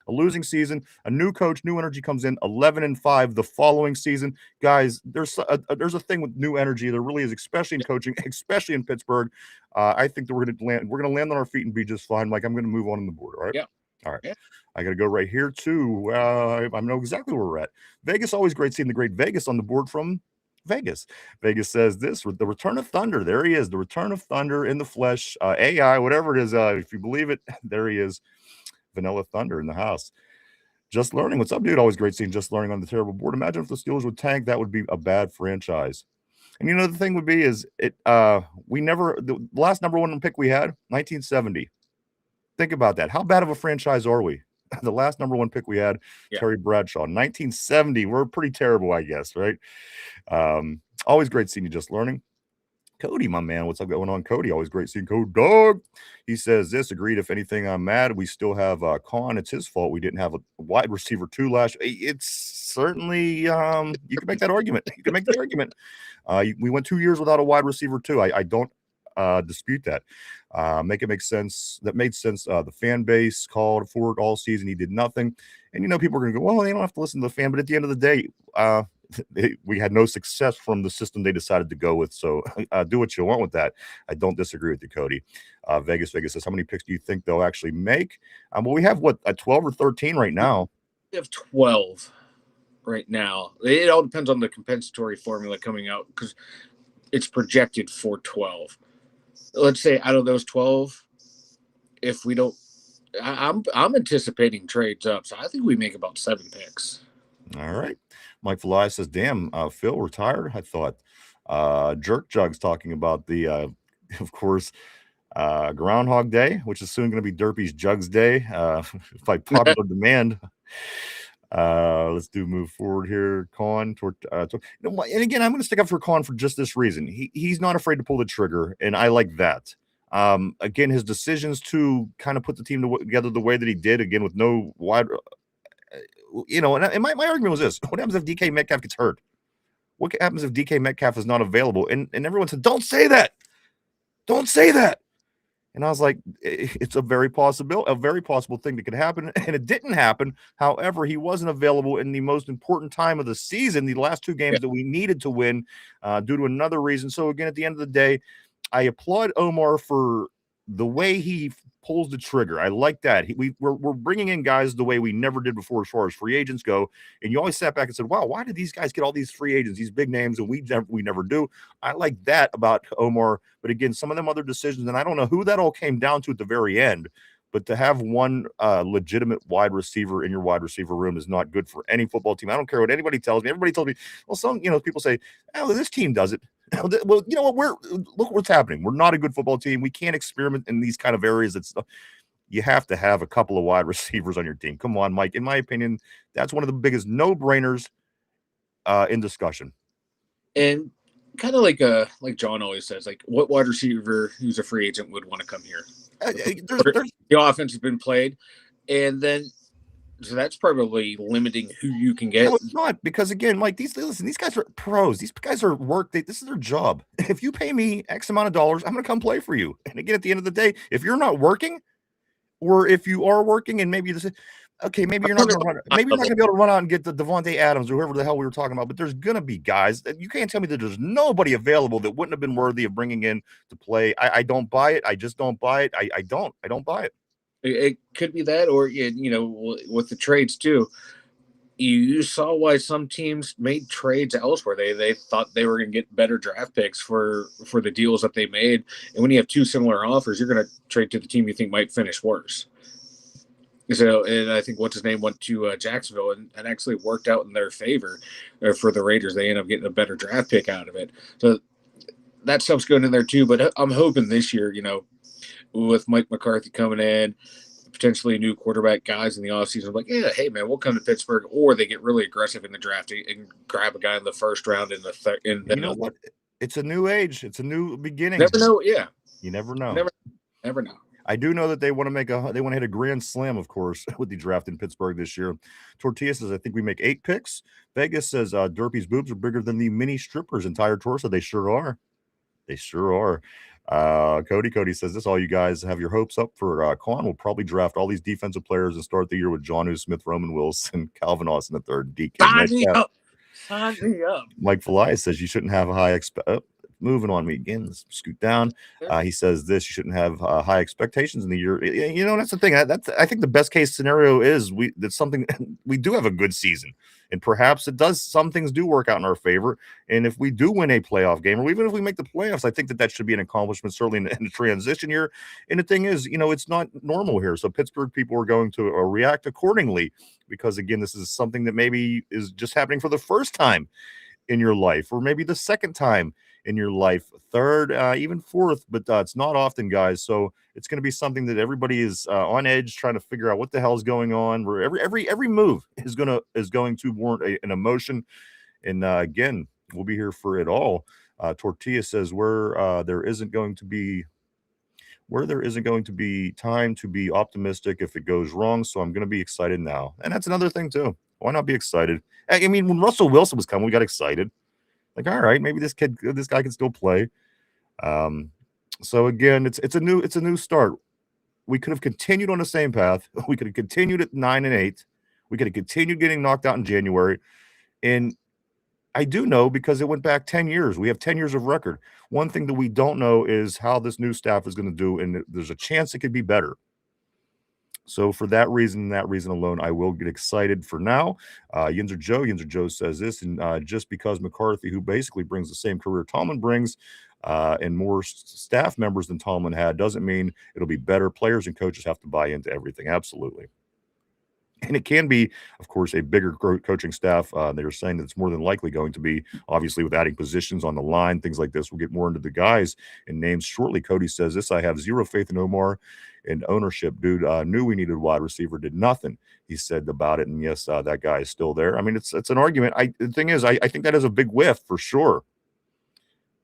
A losing season, a new coach, new energy comes in, 11-5 the following season. Guys, there's a thing with new energy. There really is, especially in coaching, especially in Pittsburgh. I think that we're going to land on our feet and be just fine. Like, I'm going to move on the board. All right. Yeah. All right. Yeah. I got to go right here too. I know exactly where we're at. Vegas, always great seeing the great Vegas on the board from Vegas. Vegas says this: the return of Thunder. There he is. The return of Thunder in the flesh. AI, whatever it is. If you believe it, there he is. Vanilla Thunder in the house. Just Learning. What's up, dude? Always great seeing Just Learning on the terrible board. Imagine if the Steelers would tank. That would be a bad franchise. And the thing would be is the last number 1 pick we had, 1970. Think about that. How bad of a franchise are we? The last number 1 pick we had, Terry Bradshaw, 1970. We're pretty terrible, I guess, right? Always great seeing you, Just Learning. Cody, my man, what's up going on, Cody? Always great seeing Code Dog. He says this: agreed. If anything, I'm mad. We still have Khan. It's his fault we didn't have a wide receiver 2 last. It's certainly you can make that argument. You can make the argument. We went 2 years without a wide receiver 2. I don't dispute that. Make it make sense. That made sense. The fan base called for it all season. He did nothing, and people are going to go, well, they don't have to listen to the fan. But at the end of the day, we had no success from the system they decided to go with. So do what you want with that. I don't disagree with you, Cody. Vegas says, how many picks do you think they'll actually make? Well, we have a 12 or 13 right now. We have 12 right now. It all depends on the compensatory formula coming out, because it's projected for 12. Let's say out of those 12, if we don't, I'm anticipating trades up. So I think we make about 7 picks. All right. Mike Felias says, damn, Phil retired. I thought Jerk Jug's talking about the, of course, Groundhog Day, which is soon going to be Derpy's Jugs Day by popular demand. Let's move forward here. Khan. And again, I'm going to stick up for Khan for just this reason. He's not afraid to pull the trigger, and I like that. Again, his decisions to kind of put the team together the way that he did, again, with no wide and my argument was this: what happens if DK Metcalf gets hurt? What happens if DK Metcalf is not available? And everyone said, don't say that. Don't say that. And I was like, it's a very possible thing that could happen. And it didn't happen. However, he wasn't available in the most important time of the season, the last 2 games that we needed to win due to another reason. So again, at the end of the day, I applaud Omar for the way he pulls the trigger. I like that. We're bringing in guys the way we never did before as far as free agents go. And you always sat back and said, wow, why did these guys get all these free agents, these big names, and we never do? I like that about Omar. But again, some of them other decisions, and I don't know who that all came down to at the very end, but to have one legitimate wide receiver in your wide receiver room is not good for any football team. I don't care what anybody tells me. Everybody tells me, well, some, people say, oh, this team does it. Well, you know what? Look what's happening. We're not a good football team. We can't experiment in these kind of areas. You have to have a couple of wide receivers on your team. Come on, Mike. In my opinion, that's one of the biggest no-brainers in discussion. And kind of like John always says, like, what wide receiver who's a free agent would want to come here? The offense has been played, and then so that's probably limiting who you can get. No, it's not, because again, Mike, these guys are pros. These guys are work. This is their job. If you pay me X amount of dollars, I'm going to come play for you. And again, at the end of the day, if you're not working, or if you are working, and maybe this, okay, maybe you're not going to run. Maybe you're not going to be able to run out and get the Devontae Adams or whoever the hell we were talking about. But there's going to be guys that you can't tell me that there's nobody available that wouldn't have been worthy of bringing in to play. I don't buy it. I just don't buy it. I don't buy it. It could be that, or with the trades too. You saw why some teams made trades elsewhere. They thought they were going to get better draft picks for the deals that they made. And when you have two similar offers, you're going to trade to the team you think might finish worse. So, and I think what's his name went to Jacksonville and actually worked out in their favor for the Raiders. They end up getting a better draft pick out of it. So that stuff's going in there too. But I'm hoping this year, with Mike McCarthy coming in, potentially new quarterback guys in the offseason, like, yeah, hey, man, we'll come to Pittsburgh. Or they get really aggressive in the draft and grab a guy in the first round in the third. You know what? It's a new age. It's a new beginning. Never know. Yeah. You never know. Never know. I do know that they want to hit a grand slam, of course, with the draft in Pittsburgh this year. Tortilla says, I think we make 8 picks. Vegas says Derpy's boobs are bigger than the mini stripper's entire torso. They sure are. They sure are. Cody says this, all you guys have your hopes up for Quan. We'll probably draft all these defensive players and start the year with Jonnu Smith, Roman Wilson, Calvin Austin III, DK. Sign me up. Mike Felias says you shouldn't have a high moving on me again. Let's scoot down. He says this, you shouldn't have high expectations in the year. That's the thing. I think the best case scenario is that's something we do have a good season, and perhaps some things do work out in our favor. And if we do win a playoff game, or even if we make the playoffs, I think that should be an accomplishment, certainly in the transition year. And the thing is, it's not normal here. So Pittsburgh people are going to react accordingly, because again, this is something that maybe is just happening for the first time in your life, or maybe the second time in your life, third, even fourth, but it's not often, guys. So it's going to be something that everybody is on edge, trying to figure out what the hell is going on. Where every move is going to warrant an emotion, and again, we'll be here for it all. Tortilla says where there isn't going to be time to be optimistic if it goes wrong. So I'm going to be excited now, and that's another thing too. Why not be excited? I mean, when Russell Wilson was coming, we got excited. Like, all right, maybe this guy can still play. So again, it's a new start. We could have continued on the same path. We could have continued at 9-8. We could have continued getting knocked out in January. And I do know, because it went back 10 years. We have 10 years of record. One thing that we don't know is how this new staff is going to do, and there's a chance it could be better. So for that reason alone, I will get excited for now. Yinzer Joe says this, and just because McCarthy, who basically brings the same career Tomlin brings, and more staff members than Tomlin had, doesn't mean it'll be better. Players and coaches have to buy into everything. Absolutely. And it can be, of course, a bigger coaching staff. They're saying that it's more than likely going to be, obviously, with adding positions on the line, things like this. We'll get more into the guys and names shortly. Cody says this, I have zero faith in Omar and ownership. Dude knew we needed a wide receiver, did nothing, he said about it. And yes, that guy is still there. I mean, it's an argument. The thing is, I think that is a big whiff for sure.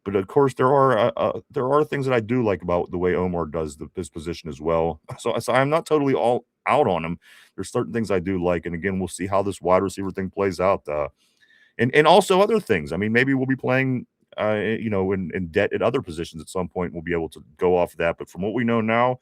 But of course, there are things that I do like about the way Omar does this position as well. So I'm not totally all out on him. There's certain things I do like, and again, we'll see how this wide receiver thing plays out, and also other things. I mean, maybe we'll be playing, in debt at other positions at some point. We'll be able to go off of that. But from what we know now,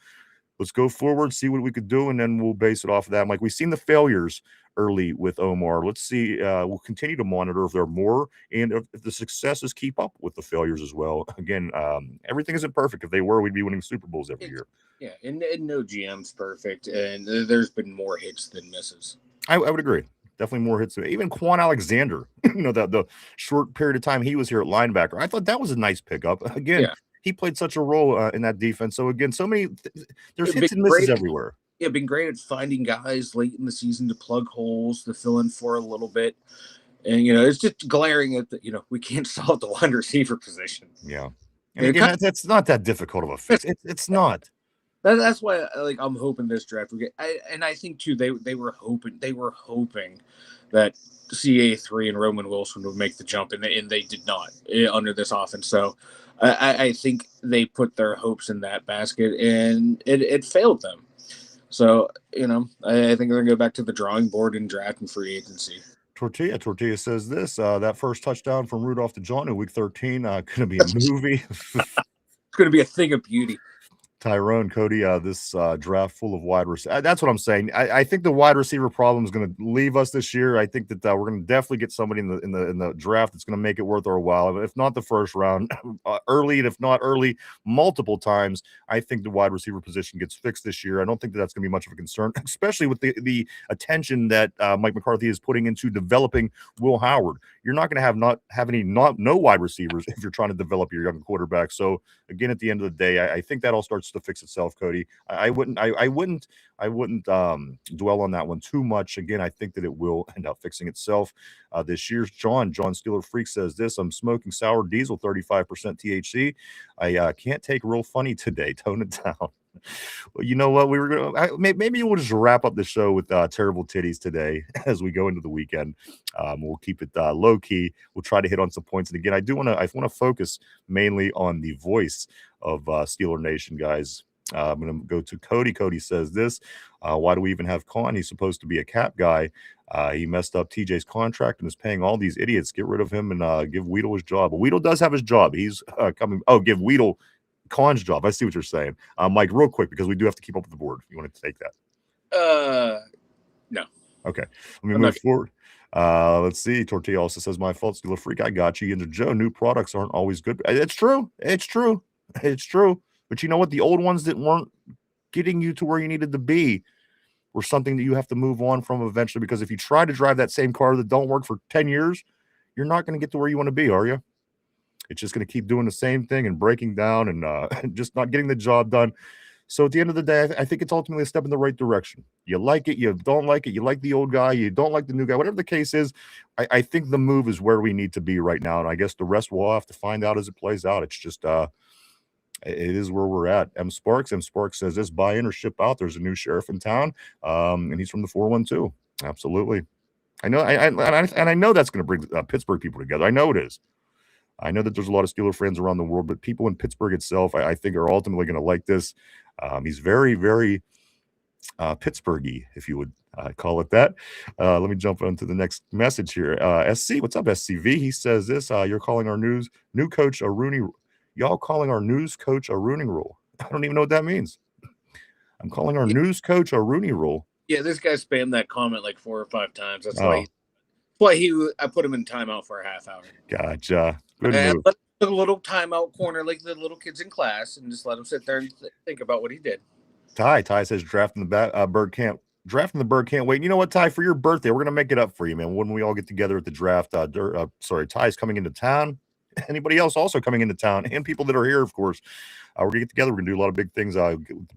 let's go forward, see what we could do, and then we'll base it off of that. Like, we've seen the failures early with Omar. Let's see. We'll continue to monitor if there are more and if the successes keep up with the failures as well. Again, everything isn't perfect. If they were, we'd be winning Super Bowls every year. Yeah, and no GM's perfect, and there's been more hits than misses. I would agree. Definitely more hits. Even Quan Alexander, the short period of time he was here at linebacker, I thought that was a nice pickup. Again, he played such a role in that defense. So again, so many there's hits and misses everywhere. Yeah, been great at finding guys late in the season to plug holes, to fill in for a little bit. And, it's just glaring at we can't solve the wide receiver position. Yeah. And again, that's not that difficult of a fix. It's not. That's why, I'm hoping this draft will get. I think too they were hoping that CA3 and Roman Wilson would make the jump, and they did not under this offense. So I think they put their hopes in that basket, and it failed them. So I think they're gonna go back to the drawing board and draft and free agency. Tortilla says this: that first touchdown from Rudolph to John in Week 13 gonna be a movie. It's gonna be a thing of beauty. Tyrone, Cody, this draft full of wide receivers. That's what I'm saying. I think the wide receiver problem is going to leave us this year. I think that we're going to definitely get somebody in the draft that's going to make it worth our while. If not the first round, early, and if not early, multiple times. I think the wide receiver position gets fixed this year. I don't think that's going to be much of a concern, especially with the attention that Mike McCarthy is putting into developing Will Howard. You're not going to have no wide receivers if you're trying to develop your young quarterback. So again, at the end of the day, I think that all starts to fix itself, Cody. I wouldn't dwell on that one too much. Again, I think that it will end up fixing itself this year. John Steeler Freak says this: I'm smoking sour diesel, 35% THC. I can't take real funny today. Tone it down. Well, you know what? We were gonna maybe we'll just wrap up the show with terrible titties today as we go into the weekend. We'll keep it low key. We'll try to hit on some points. And again, I want to focus mainly on the voice of Steeler Nation, guys. I'm going to go to Cody. Cody says this: why do we even have Con? He's supposed to be a cap guy. He messed up TJ's contract and is paying all these idiots. Get rid of him and give Weedle his job. But Weedle does have his job. He's coming. Oh, give Weedle Con's job. I see what you're saying. Mike, real quick, because we do have to keep up with the board. You want to take that? No. Okay. Let me move forward. Let's see. Tortilla also says, my fault, Steeler Freak. I got you. And Joe, new products aren't always good. It's true. But you know what? The old ones that weren't getting you to where you needed to be were something that you have to move on from eventually, because if you try to drive that same car that don't work for 10 years, you're not going to get to where you want to be, are you? It's just going to keep doing the same thing and breaking down and just not getting the job done. So at the end of the day, I think it's ultimately a step in the right direction. You like it, you don't like it, you like the old guy, you don't like the new guy, whatever the case is. I think the move is where we need to be right now. And I guess the rest we'll have to find out as it plays out. It's just it is where we're at. M Sparks says this: buy in or ship out. There's a new sheriff in town, and he's from the 412. Absolutely. I know, and I know that's going to bring Pittsburgh people together. I know it is. I know that there's a lot of Steeler fans around the world, but people in Pittsburgh itself, I think, are ultimately going to like this. He's very, very Pittsburghy, if you would call it that. Let me jump into the next message here. SC, what's up, SCV? He says this: you're calling our new coach a Rooney. Y'all calling our news coach a Rooney Rule. I don't even know what that means. I'm calling our news coach a Rooney Rule. Yeah, this guy spammed that comment like 4 or 5 times. That's why I put him in timeout for a half hour. Gotcha. Good move. Let a little timeout corner like the little kids in class, and just let him sit there and think about what he did. Ty says drafting the bird can't wait. And you know what, Ty? For your birthday, we're gonna make it up for you, man. When we all get together at the draft. Ty's coming into town. Anybody else also coming into town, and people that are here, of course. We're gonna get together. We're gonna do a lot of big things.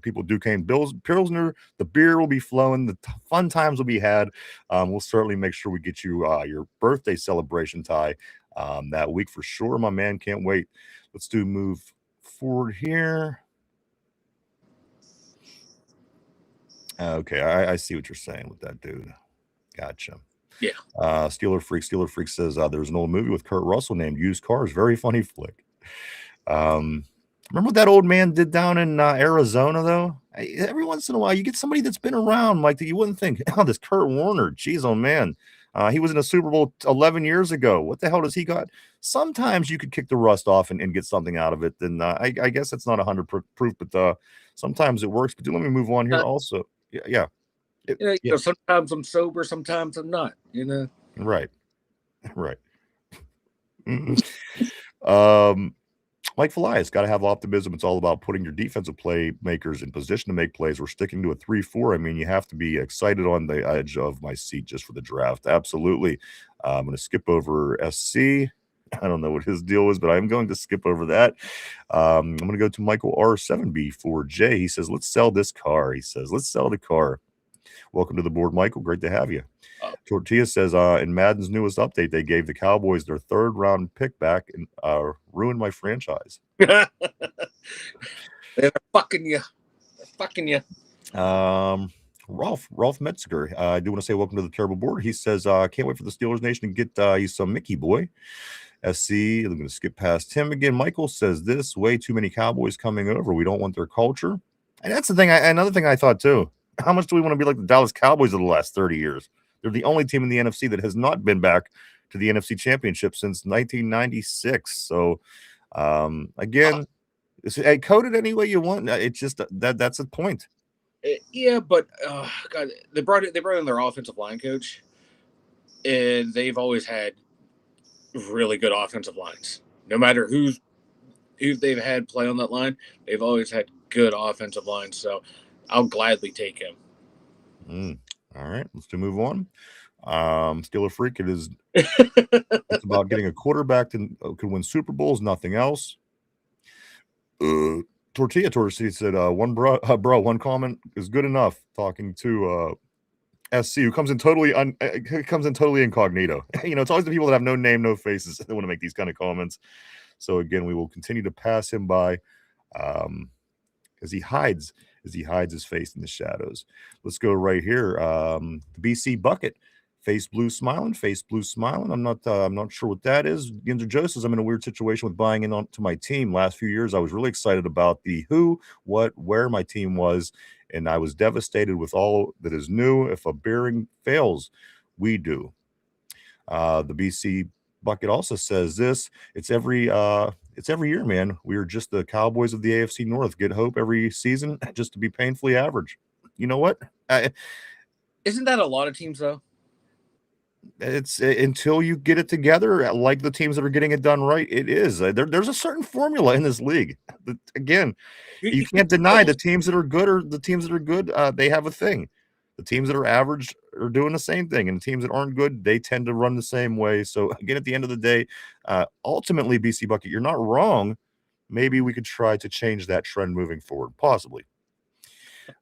People Duquesne Pilsner. The beer will be flowing. The fun times will be had. We'll certainly make sure we get you your birthday celebration, Ty, that week for sure, my man. Can't wait. Let's move forward here. Okay, I see what you're saying with that, dude. Gotcha. Yeah. Steeler Freak says there's an old movie with Kurt Russell named Used Cars. Very funny flick. Remember what that old man did down in Arizona, though? Every once in a while, you get somebody that's been around, Mike, that you wouldn't think. Oh, this Kurt Warner. Jeez, oh, man. He was in a Super Bowl 11 years ago. What the hell does he got? Sometimes you could kick the rust off and get something out of it. And I guess that's not 100% proof, but sometimes it works. But let me move on here also. Yeah. Yeah. Sometimes I'm sober, sometimes I'm not. Right. Right. Mike Felias, got to have optimism. It's all about putting your defensive playmakers in position to make plays. We're sticking to a 3-4. I mean, you have to be excited on the edge of my seat just for the draft. Absolutely. I'm going to skip over SC. I don't know what his deal is, but I'm going to skip over that. I'm going to go to Michael R7B4J. He says, let's sell this car. He says, let's sell the car. Welcome to the board, Michael. Great to have you. Tortilla says, in Madden's newest update, they gave the Cowboys their 3rd round pick back and ruined my franchise. They're fucking you. They're fucking you. Ralph Metzger. I do want to say welcome to the terrible board. He says, can't wait for the Steelers Nation to get you some Mickey boy. SC, I'm going to skip past him again. Michael says this, way too many Cowboys coming over. We don't want their culture. And that's the thing. Another thing I thought too. How much do we want to be like the Dallas Cowboys of the last 30 years? They're the only team in the NFC that has not been back to the NFC Championship since 1996. So, again, code it any way you want. It's just that's the point. Yeah, but God, they brought in their offensive line coach, and they've always had really good offensive lines. No matter who they've had play on that line, they've always had good offensive lines. So I'll gladly take him. All right, let's move on. Steeler Freak, it's about getting a quarterback that could win Super Bowls, nothing else. Tortilla said, one comment is good enough. Talking to SC, who comes in totally incognito. It's always the people that have no name, no faces that want to make these kind of comments. So again, we will continue to pass him by as he hides his face in the shadows. Let's go right here. The BC Bucket. Face blue smiling. I'm not sure what that is. Yinzer Joe says, I'm in a weird situation with buying in to my team. Last few years, I was really excited about the who, what, where my team was, and I was devastated with all that is new. If a bearing fails, we do. The BC Bucket also says this. It's every year, man. We are just the Cowboys of the AFC North. Get hope every season just to be painfully average. You know what? Isn't that a lot of teams, though? It's until you get it together, like the teams that are getting it done right. It is. There's a certain formula in this league. Again, you can't deny the teams that are good or the teams that are good. They have a thing. The teams that are average are doing the same thing, and the teams that aren't good, they tend to run the same way. So again, at the end of the day, ultimately, BC Bucket, you're not wrong. Maybe we could try to change that trend moving forward, possibly.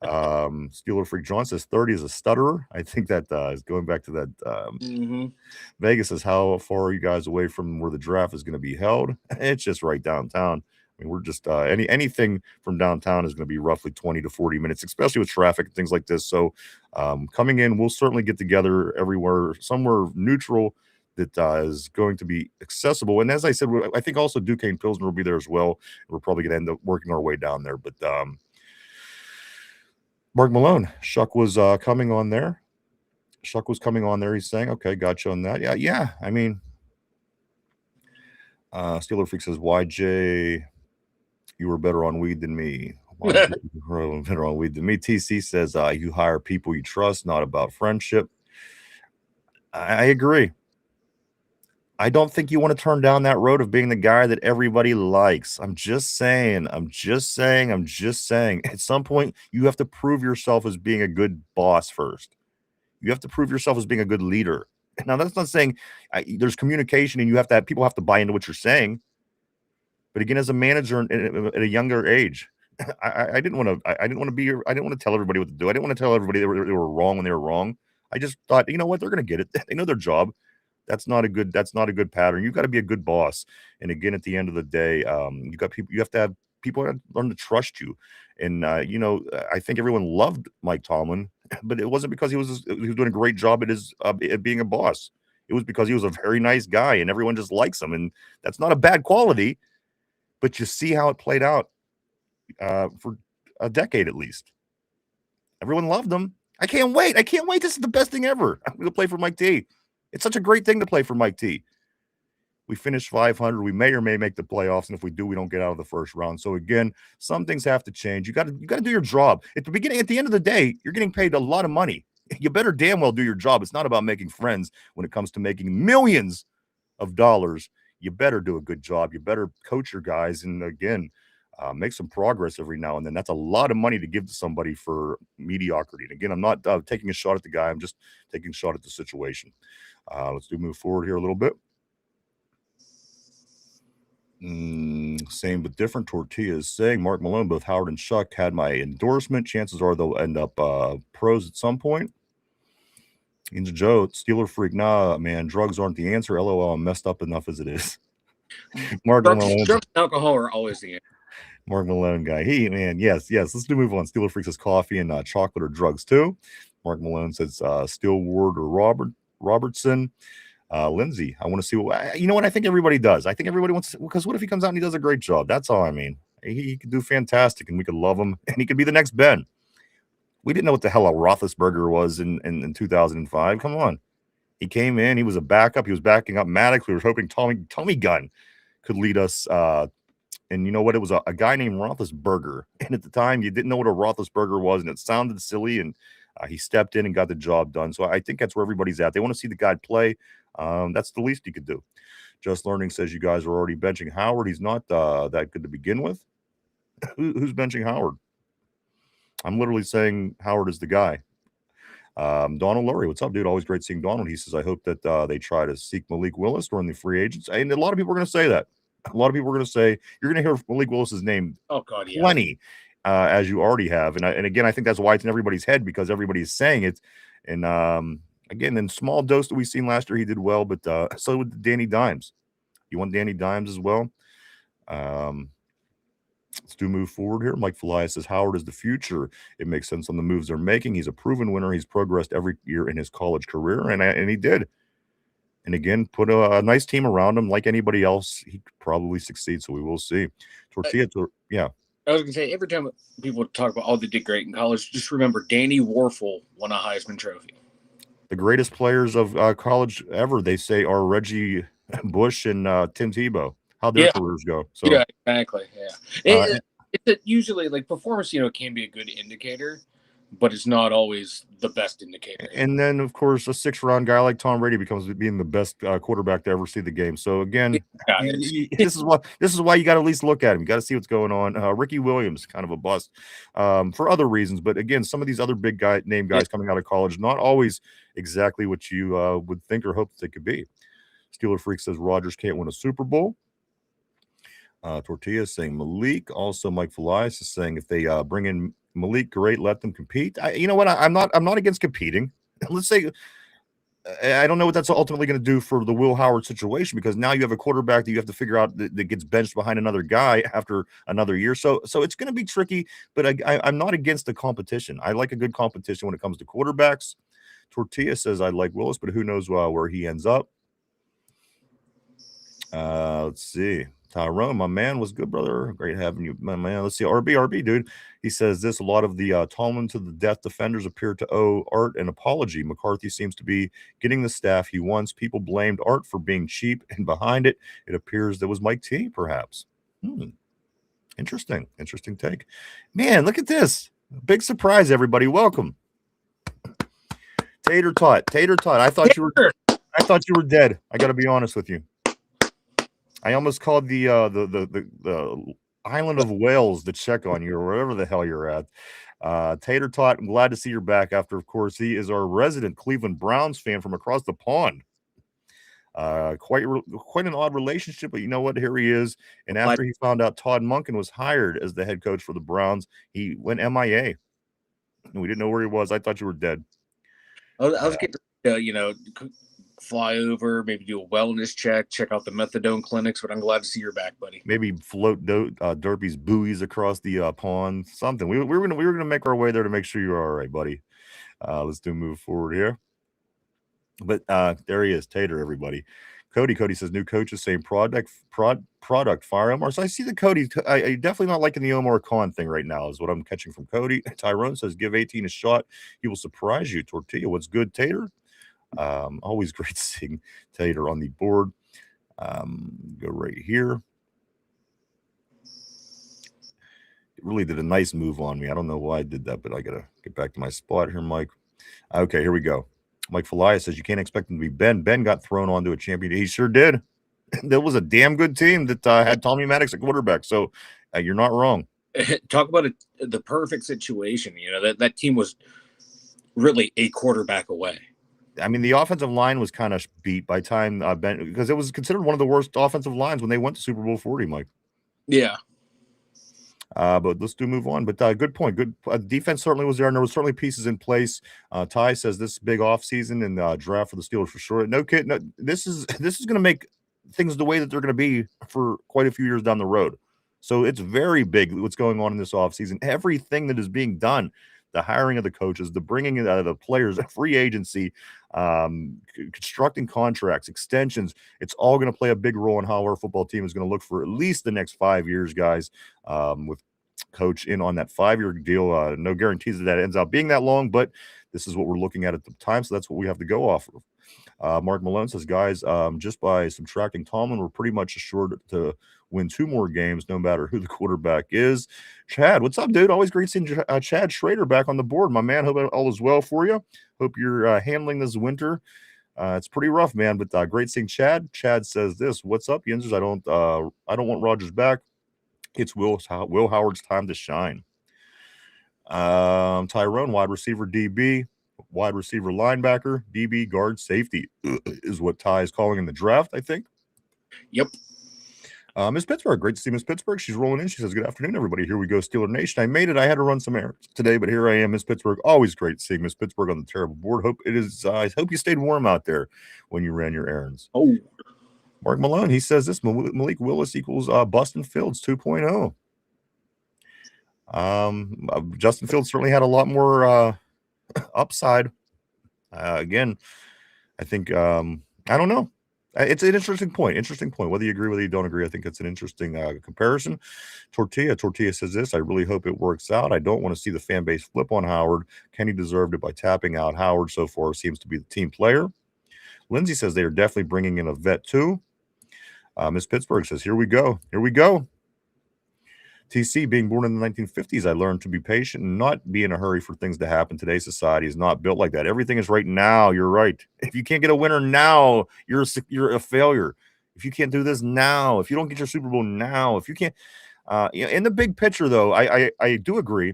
Steeler Freak John says 30 is a stutterer. I think that is going back to that. Vegas says, how far are you guys away from where the draft is going to be held? It's just right downtown. I mean, we're just anything from downtown is going to be roughly 20 to 40 minutes, especially with traffic and things like this. So coming in, we'll certainly get together everywhere, somewhere neutral that is going to be accessible. And as I said, I think also Duquesne Pilsner will be there as well. We're probably going to end up working our way down there. But Mark Malone, Shuck was coming on there. He's saying, okay, got you on that. Yeah. I mean, Steeler Freak says, YJ, you were better on weed than me. YJ, you were better on weed than me. TC says, you hire people you trust, not about friendship. I agree. I don't think you want to turn down that road of being the guy that everybody likes. I'm just saying. At some point, you have to prove yourself as being a good boss first. You have to prove yourself as being a good leader. Now, that's not saying there's communication and you have to have people have to buy into what you're saying. But again, as a manager at a younger age, I didn't want to tell everybody what to do. I didn't want to tell everybody they were wrong when they were wrong. I just thought, you know what, they're going to get it. They know their job. That's not a good pattern. You've got to be a good boss. And again, at the end of the day, you have to have people learn to trust you. And I think everyone loved Mike Tomlin, but it wasn't because he was doing a great job at being a boss. It was because he was a very nice guy and everyone just likes him. And that's not a bad quality, but you see how it played out for a decade at least. Everyone loved him. I can't wait. This is the best thing ever. I'm going to play for Mike T. It's such a great thing to play for Mike T. We finished 500. We may or may make the playoffs, and if we do, we don't get out of the first round. So again, some things have to change. You got to do your job. At the end of the day, you're getting paid a lot of money. you better damn well do your job. It's not about making friends when it comes to making millions of dollars. You better do a good job. You better coach your guys. And again, make some progress every now and then. That's a lot of money to give to somebody for mediocrity. And again, I'm not taking a shot at the guy. I'm just taking a shot at the situation. Let's move forward here a little bit. Same but different. Tortillas saying Mark Malone, both Howard and Chuck had my endorsement. Chances are they'll end up pros at some point. Ninja Joe, Steeler freak. Nah, man, drugs aren't the answer. LOL, I'm messed up enough as it is. Mark Malone. Drugs and alcohol are always the answer. Mark Malone guy. Yes. Let's move on. Steeler freak says coffee and chocolate or drugs too. Mark Malone says Steel Ward or Robertson. Lindsay, I want to see what, you know what I think everybody does. I think everybody wants to, because what if he comes out and he does a great job? That's all I mean. He could do fantastic and we could love him and he could be the next Ben. We didn't know what the hell a Roethlisberger was in 2005. Come on. He came in. He was a backup. He was backing up Maddox. We were hoping Tommy Gunn could lead us. And you know what? It was a guy named Roethlisberger. And at the time, you didn't know what a Roethlisberger was. And it sounded silly. And he stepped in and got the job done. So I think that's where everybody's at. They want to see the guy play. That's the least he could do. Just Learning says you guys are already benching Howard. He's not that good to begin with. Who's benching Howard? I'm literally saying Howard is the guy. Donald Lurie, what's up, dude? Always great seeing Donald. He says, I hope that they try to seek Malik Willis during the free agents. And a lot of people are going to say that. A lot of people are going to say, you're going to hear Malik Willis's name plenty, as you already have. And again, I think that's why it's in everybody's head, because everybody's saying it. And again, in small dose that we've seen last year, he did well, but so with Danny Dimes. You want Danny Dimes as well? Let's move forward here. Mike Felias says Howard is the future. It makes sense on the moves they're making. He's a proven winner. He's progressed every year in his college career, and he did. And again, put a nice team around him. Like anybody else, he could probably succeed. So we will see. Yeah. I was going to say, every time people talk about, they did great in college, just remember Danny Warfel won a Heisman Trophy. The greatest players of college ever, they say, are Reggie Bush and Tim Tebow. How their careers go. So yeah, exactly. Yeah. It's usually like performance, can be a good indicator, but it's not always the best indicator. And then, of course, a 6th-round guy like Tom Brady becomes being the best quarterback to ever see the game. So again, this is why you got to at least look at him. You got to see what's going on. Ricky Williams, kind of a bust for other reasons, but again, some of these other big name guys coming out of college, not always exactly what you would think or hope that they could be. Steeler Freak says Rodgers can't win a Super Bowl. Tortilla is saying Malik. Also, Mike Felias is saying if they bring in Malik, great, let them compete. You know what? I'm not against competing. Let's say I don't know what that's ultimately going to do for the Will Howard situation, because now you have a quarterback that you have to figure out that gets benched behind another guy after another year. So it's going to be tricky, but I'm not against the competition. I like a good competition when it comes to quarterbacks. Tortilla says I like Willis, but who knows where he ends up. Let's see. Tyrone, my man, was good, brother. Great having you, my man. Let's see. RB, dude. He says this. A lot of the Tomlin to the death defenders appear to owe Art an apology. McCarthy seems to be getting the staff he wants. People blamed Art for being cheap, and behind it appears there was Mike T, perhaps. Interesting take. Man, look at this. Big surprise, everybody. Welcome. Tater Tot. I thought you were dead. I got to be honest with you. I almost called the island of Wales to check on you, or wherever the hell you're at. Tater Tot, I'm glad to see you're back after, of course, he is our resident Cleveland Browns fan from across the pond. Quite an odd relationship, but you know what? Here he is. And after he found out Todd Monken was hired as the head coach for the Browns, he went MIA. We didn't know where he was. I thought you were dead. I was getting fly over, maybe do a wellness check out the methadone clinics, but I'm glad to see you're back, buddy. Maybe float Derpy's buoys across the pond, something. We were gonna make our way there to make sure you're all right, buddy. Let's move forward here. But there he is, Tater, everybody. Cody says new coaches, same product, fire Omar. So I see the Cody. I definitely not liking the Omar Khan thing right now, is what I'm catching from Cody. Tyrone says give 18 a shot. He will surprise you. Tortilla, what's good, Tater? Always great seeing Tater on the board. Go right here. It really did a nice move on me. I don't know why I did that, but I gotta get back to my spot here, Mike. Okay, here we go. Mike Falia says you can't expect him to be Ben. Ben got thrown onto a champion. He sure did. That was a damn good team that had Tommy Maddox at quarterback. So you're not wrong. Talk about the perfect situation. That team was really a quarterback away. I mean, the offensive line was kind of beat by time Ben, because it was considered one of the worst offensive lines when they went to Super Bowl 40, Mike. Yeah. But let's move on. But good point. Good defense certainly was there, and there was certainly pieces in place. Ty says this is big offseason and draft for the Steelers for sure. No kid, no, this is going to make things the way that they're going to be for quite a few years down the road. So it's very big what's going on in this offseason. Everything that is being done, the hiring of the coaches, the bringing in of the players, free agency, constructing contracts, extensions, it's all going to play a big role in how our football team is going to look for at least the next 5 years, guys. With coach in on that 5-year deal, no guarantees that ends up being that long, but this is what we're looking at the time, so that's what we have to go off of. Mark Malone says, guys, just by subtracting Tomlin, we're pretty much assured to win 2 more games, no matter who the quarterback is. Chad, what's up, dude? Always great seeing Chad Schrader back on the board, my man. Hope all is well for you. Hope you're handling this winter. It's pretty rough, man, but great seeing Chad. Chad says this: what's up, Yinzers? I don't want Rodgers back. It's Will Howard's time to shine. Tyrone, wide receiver, DB, wide receiver, linebacker, DB, guard, safety is what Ty is calling in the draft, I think. Yep. Miss Pittsburgh, great to see Miss Pittsburgh. She's rolling in. She says, good afternoon, everybody. Here we go, Steeler Nation. I made it. I had to run some errands today, but here I am, Miss Pittsburgh. Always great seeing Miss Pittsburgh on the terrible board. I hope you stayed warm out there when you ran your errands. Oh, Mark Malone, he says this: Malik Willis equals Bustin Fields 2.0. Justin Fields certainly had a lot more upside. Again, I think I don't know. It's an interesting point. Whether you agree, whether you don't agree, I think it's an interesting comparison. Tortilla says this: I really hope it works out. I don't want to see the fan base flip on Howard. Kenny deserved it by tapping out Howard. So far, seems to be the team player. Lindsay says they are definitely bringing in a vet too. Miss Pittsburgh says, here we go. TC, being born in the 1950s, I learned to be patient and not be in a hurry for things to happen. Today's society is not built like that. Everything is right now. You're right. If you can't get a winner now, you're a failure. If you can't do this now, if you don't get your Super Bowl now, if you can't, in the big picture, though, I do agree.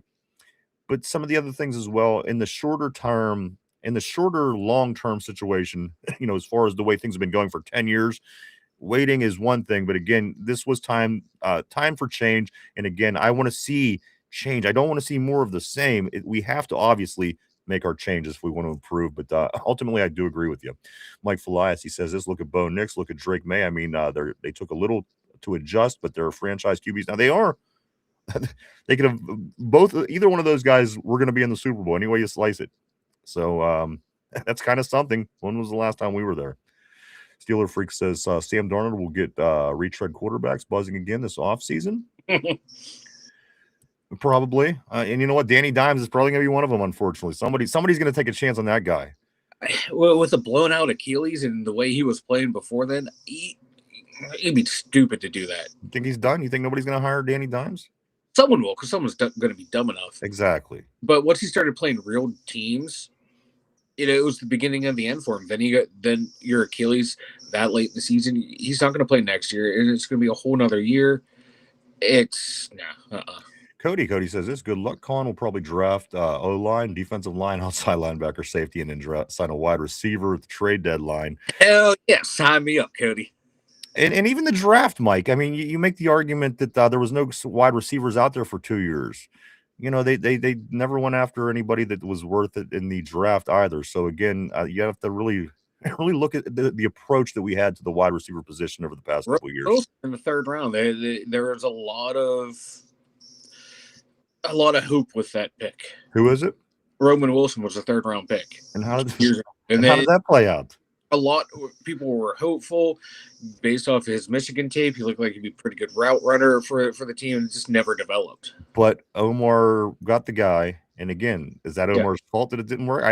But some of the other things as well, in the shorter term, long-term situation, as far as the way things have been going for 10 years, waiting is one thing, but again, this was time for change. And again, I want to see change. I don't want to see more of the same. We have to obviously make our changes if we want to improve. But ultimately, I do agree with you. Mike Felias, he says this: look at Bo Nix, look at Drake May. I mean, they took a little to adjust, but they're franchise QBs now. They are. They could have either one of those guys were going to be in the Super Bowl any way you slice it. So that's kind of something. When was the last time we were there? Steeler Freak says Sam Darnold will get retread quarterbacks buzzing again this offseason. Probably. And you know what? Danny Dimes is probably going to be one of them, unfortunately. Somebody's going to take a chance on that guy. Well, with the blown out Achilles and the way he was playing before then, he'd be stupid to do that. You think he's done? You think nobody's going to hire Danny Dimes? Someone will, because someone's going to be dumb enough. Exactly. But once he started playing real teams, it was the beginning of the end for him. Then your Achilles that late in the season, he's not going to play next year, and it's going to be a whole nother year. It's Cody says this: good luck. Con will probably draft O-line, defensive line, outside linebacker, safety, and then sign a wide receiver at the trade deadline. Hell yeah, sign me up, Cody. And even the draft, Mike. I mean, you make the argument that there was no wide receivers out there for 2 years. They never went after anybody that was worth it in the draft either. So again, you have to really look at the approach that we had to the wide receiver position over the past couple of years. In the third round, there was a lot of hoop with that pick. Who is it? Roman Wilson was a third round pick. And how did how did that play out? A lot of people were hopeful based off his Michigan tape. He looked like he'd be a pretty good route runner for the team, and it just never developed. But Omar got the guy, and again, is that Omar's fault that it didn't work?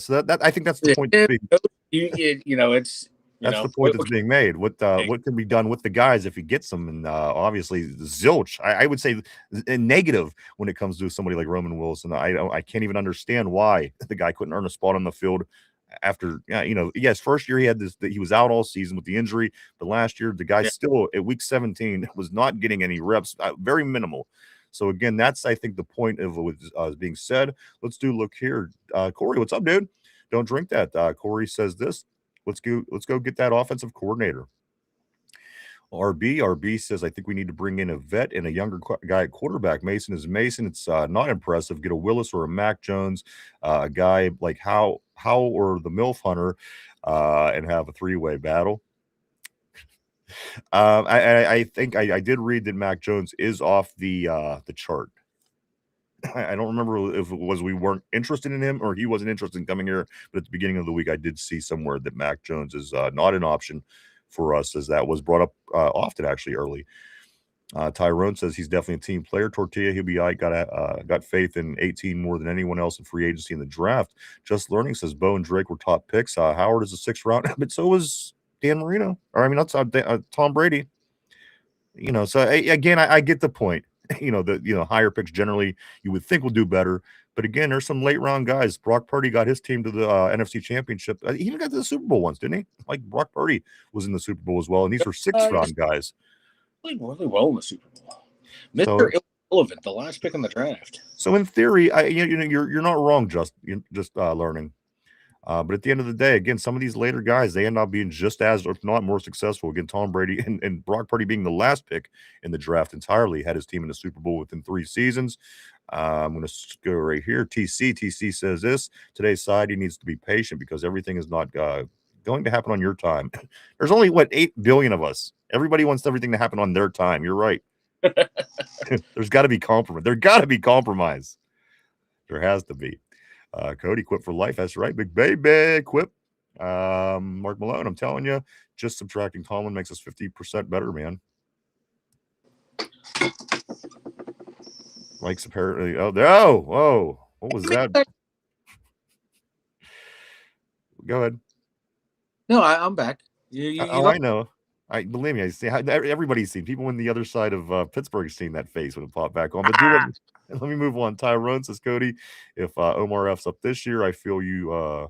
So that I think that's the point. It's That's the point that's being made. What can be done with the guys if he gets them? And obviously, zilch. I would say negative when it comes to somebody like Roman Wilson. I can't even understand why the guy couldn't earn a spot on the field after. Yes, first year he had this. He was out all season with the injury, but last year the guy still at week 17 was not getting any reps, very minimal. So again, that's I think the point of what is being said. Let's look here. Corey, what's up, dude? Don't drink that. Corey says this. Let's go get that offensive coordinator. RB says, I think we need to bring in a vet and a younger guy at quarterback. Mason is Mason. It's not impressive. Get a Willis or a Mac Jones, a guy like How or the MILF Hunter, and have a three-way battle. I think I did read that Mac Jones is off the chart. I don't remember if it was we weren't interested in him or he wasn't interested in coming here. But at the beginning of the week, I did see somewhere that Mac Jones is not an option for us, as that was brought up often, actually, early. Tyrone says he's definitely a team player. Tortilla, he'll be got faith in 18 more than anyone else in free agency in the draft. Just Learning says Bo and Drake were top picks. Howard is a 6th round, but so was Dan Marino. Or I mean, that's Tom Brady. So again, I get the point. Higher picks generally you would think will do better. But again, there's some late round guys. Brock Purdy got his team to the NFC Championship. He even got to the Super Bowl once, didn't he? Like Brock Purdy was in the Super Bowl as well. And these were 6th round guys. Played really well in the Super Bowl. Mr. Irrelevant, the last pick in the draft. So in theory, you're not wrong, just learning. But at the end of the day, again, some of these later guys, they end up being just as, if not more successful. Again, Tom Brady and Brock Purdy being the last pick in the draft entirely, had his team in the Super Bowl within 3 seasons. I'm going to go right here. TC says this. Today's side, he needs to be patient because everything is not going to happen on your time. There's only, 8 billion of us. Everybody wants everything to happen on their time. You're right. There's got to be compromise. There has to be. Cody, quip for life. That's right, big baby. Quip. Mark Malone, I'm telling you, just subtracting Tomlin makes us 50% better, man. Mike's apparently. Whoa. What was that? Go ahead. No, I'm back. I know. Believe me, I see how everybody's seen. People on the other side of Pittsburgh seen that face when it popped back on. But let me move on. Tyrone says, Cody, if Omar F's up this year, I feel you.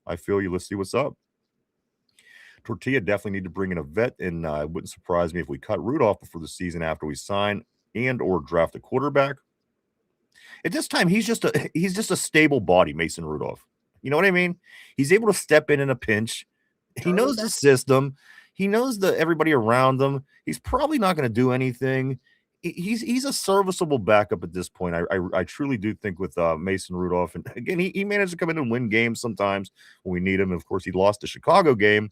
Let's see what's up. Tortilla definitely need to bring in a vet, and it wouldn't surprise me if we cut Rudolph before the season after we sign and or draft a quarterback. At this time, he's just a stable body, Mason Rudolph. You know what I mean? He's able to step in a pinch. He knows the system. He knows everybody around him. He's probably not going to do anything. He's a serviceable backup at this point. I truly do think with Mason Rudolph. And again, he managed to come in and win games sometimes when we need him. And of course, he lost the Chicago game,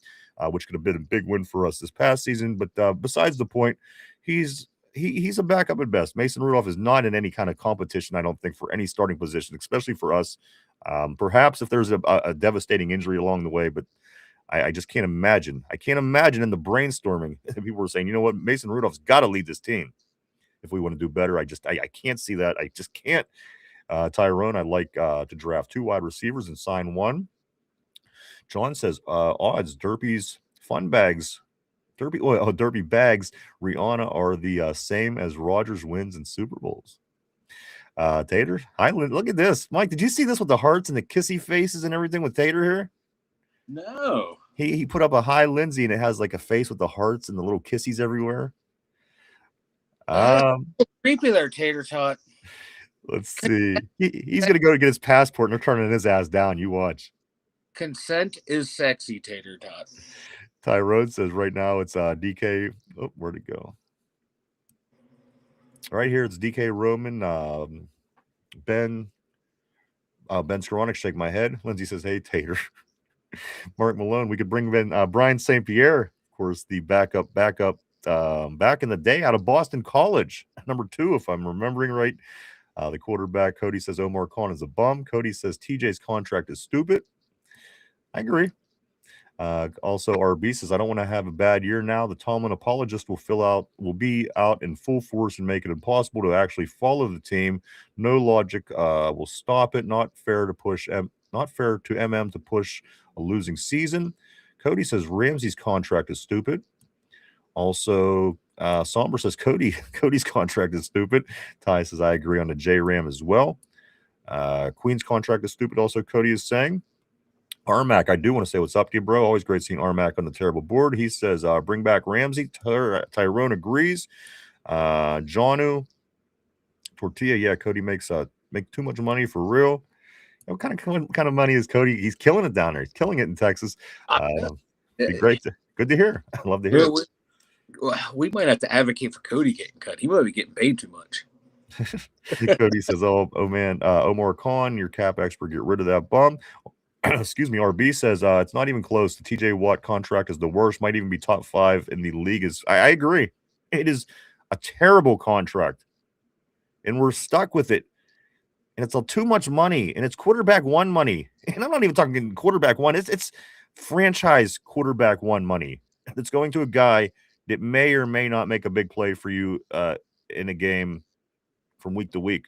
which could have been a big win for us this past season. But besides the point, he's a backup at best. Mason Rudolph is not in any kind of competition, I don't think, for any starting position, especially for us. Perhaps if there's a devastating injury along the way, but I just can't imagine. I can't imagine in the brainstorming people were saying, you know what, Mason Rudolph's got to lead this team if we want to do better. I can't see that. I just can't. Tyrone, I'd like to draft 2 wide receivers and sign 1. John says, odds, Derpy's fun bags. Derpy bags, Rihanna are the same as Rodgers wins in Super Bowls. Tater, Highland, look at this. Mike, did you see this with the hearts and the kissy faces and everything with Tater here? No. He put up a high Lindsay and it has like a face with the hearts and the little kissies everywhere. Creepy there, Tater Tot. Let's see. He's gonna go to get his passport and they're turning his ass down. You watch. Consent is sexy, Tater Tot. Tyrone says right now it's DK. Oh, where'd it go? Right here it's DK Roman. Ben Skoranek, shake my head. Lindsay says, hey, Tater. Mark Malone, we could bring in Brian St. Pierre, of course, the backup back in the day out of Boston College, number 2, if I'm remembering right. The quarterback, Cody says Omar Khan is a bum. Cody says TJ's contract is stupid. I agree. Also, RB says, I don't want to have a bad year now. The Tomlin apologist will be out in full force and make it impossible to actually follow the team. No logic will stop it. Not fair to MM to push a losing season. Cody says Ramsey's contract is stupid. Also, Somber says Cody's contract is stupid. Ty says I agree on the J Ram as well. Queen's contract is stupid. Also, Cody is saying. Armac, I do want to say what's up to you, bro. Always great seeing Armac on the terrible board. He says, bring back Ramsey. Tyrone agrees. Jonu, Tortilla, yeah, Cody makes make too much money for real. What kind of money is Cody? He's killing it down there. He's killing it in Texas. Be great. Good to hear. I love to hear it. We might have to advocate for Cody getting cut. He might be getting paid too much. Cody says, oh man, Omar Khan, your cap expert, get rid of that bum. Excuse me. RB says it's not even close. The TJ Watt contract is the worst. Might even be top 5 in the league. I agree. It is a terrible contract, and we're stuck with it. And it's too much money, and it's quarterback one money. And I'm not even talking quarterback one. It's franchise quarterback one money. It's going to a guy that may or may not make a big play for you in a game from week to week.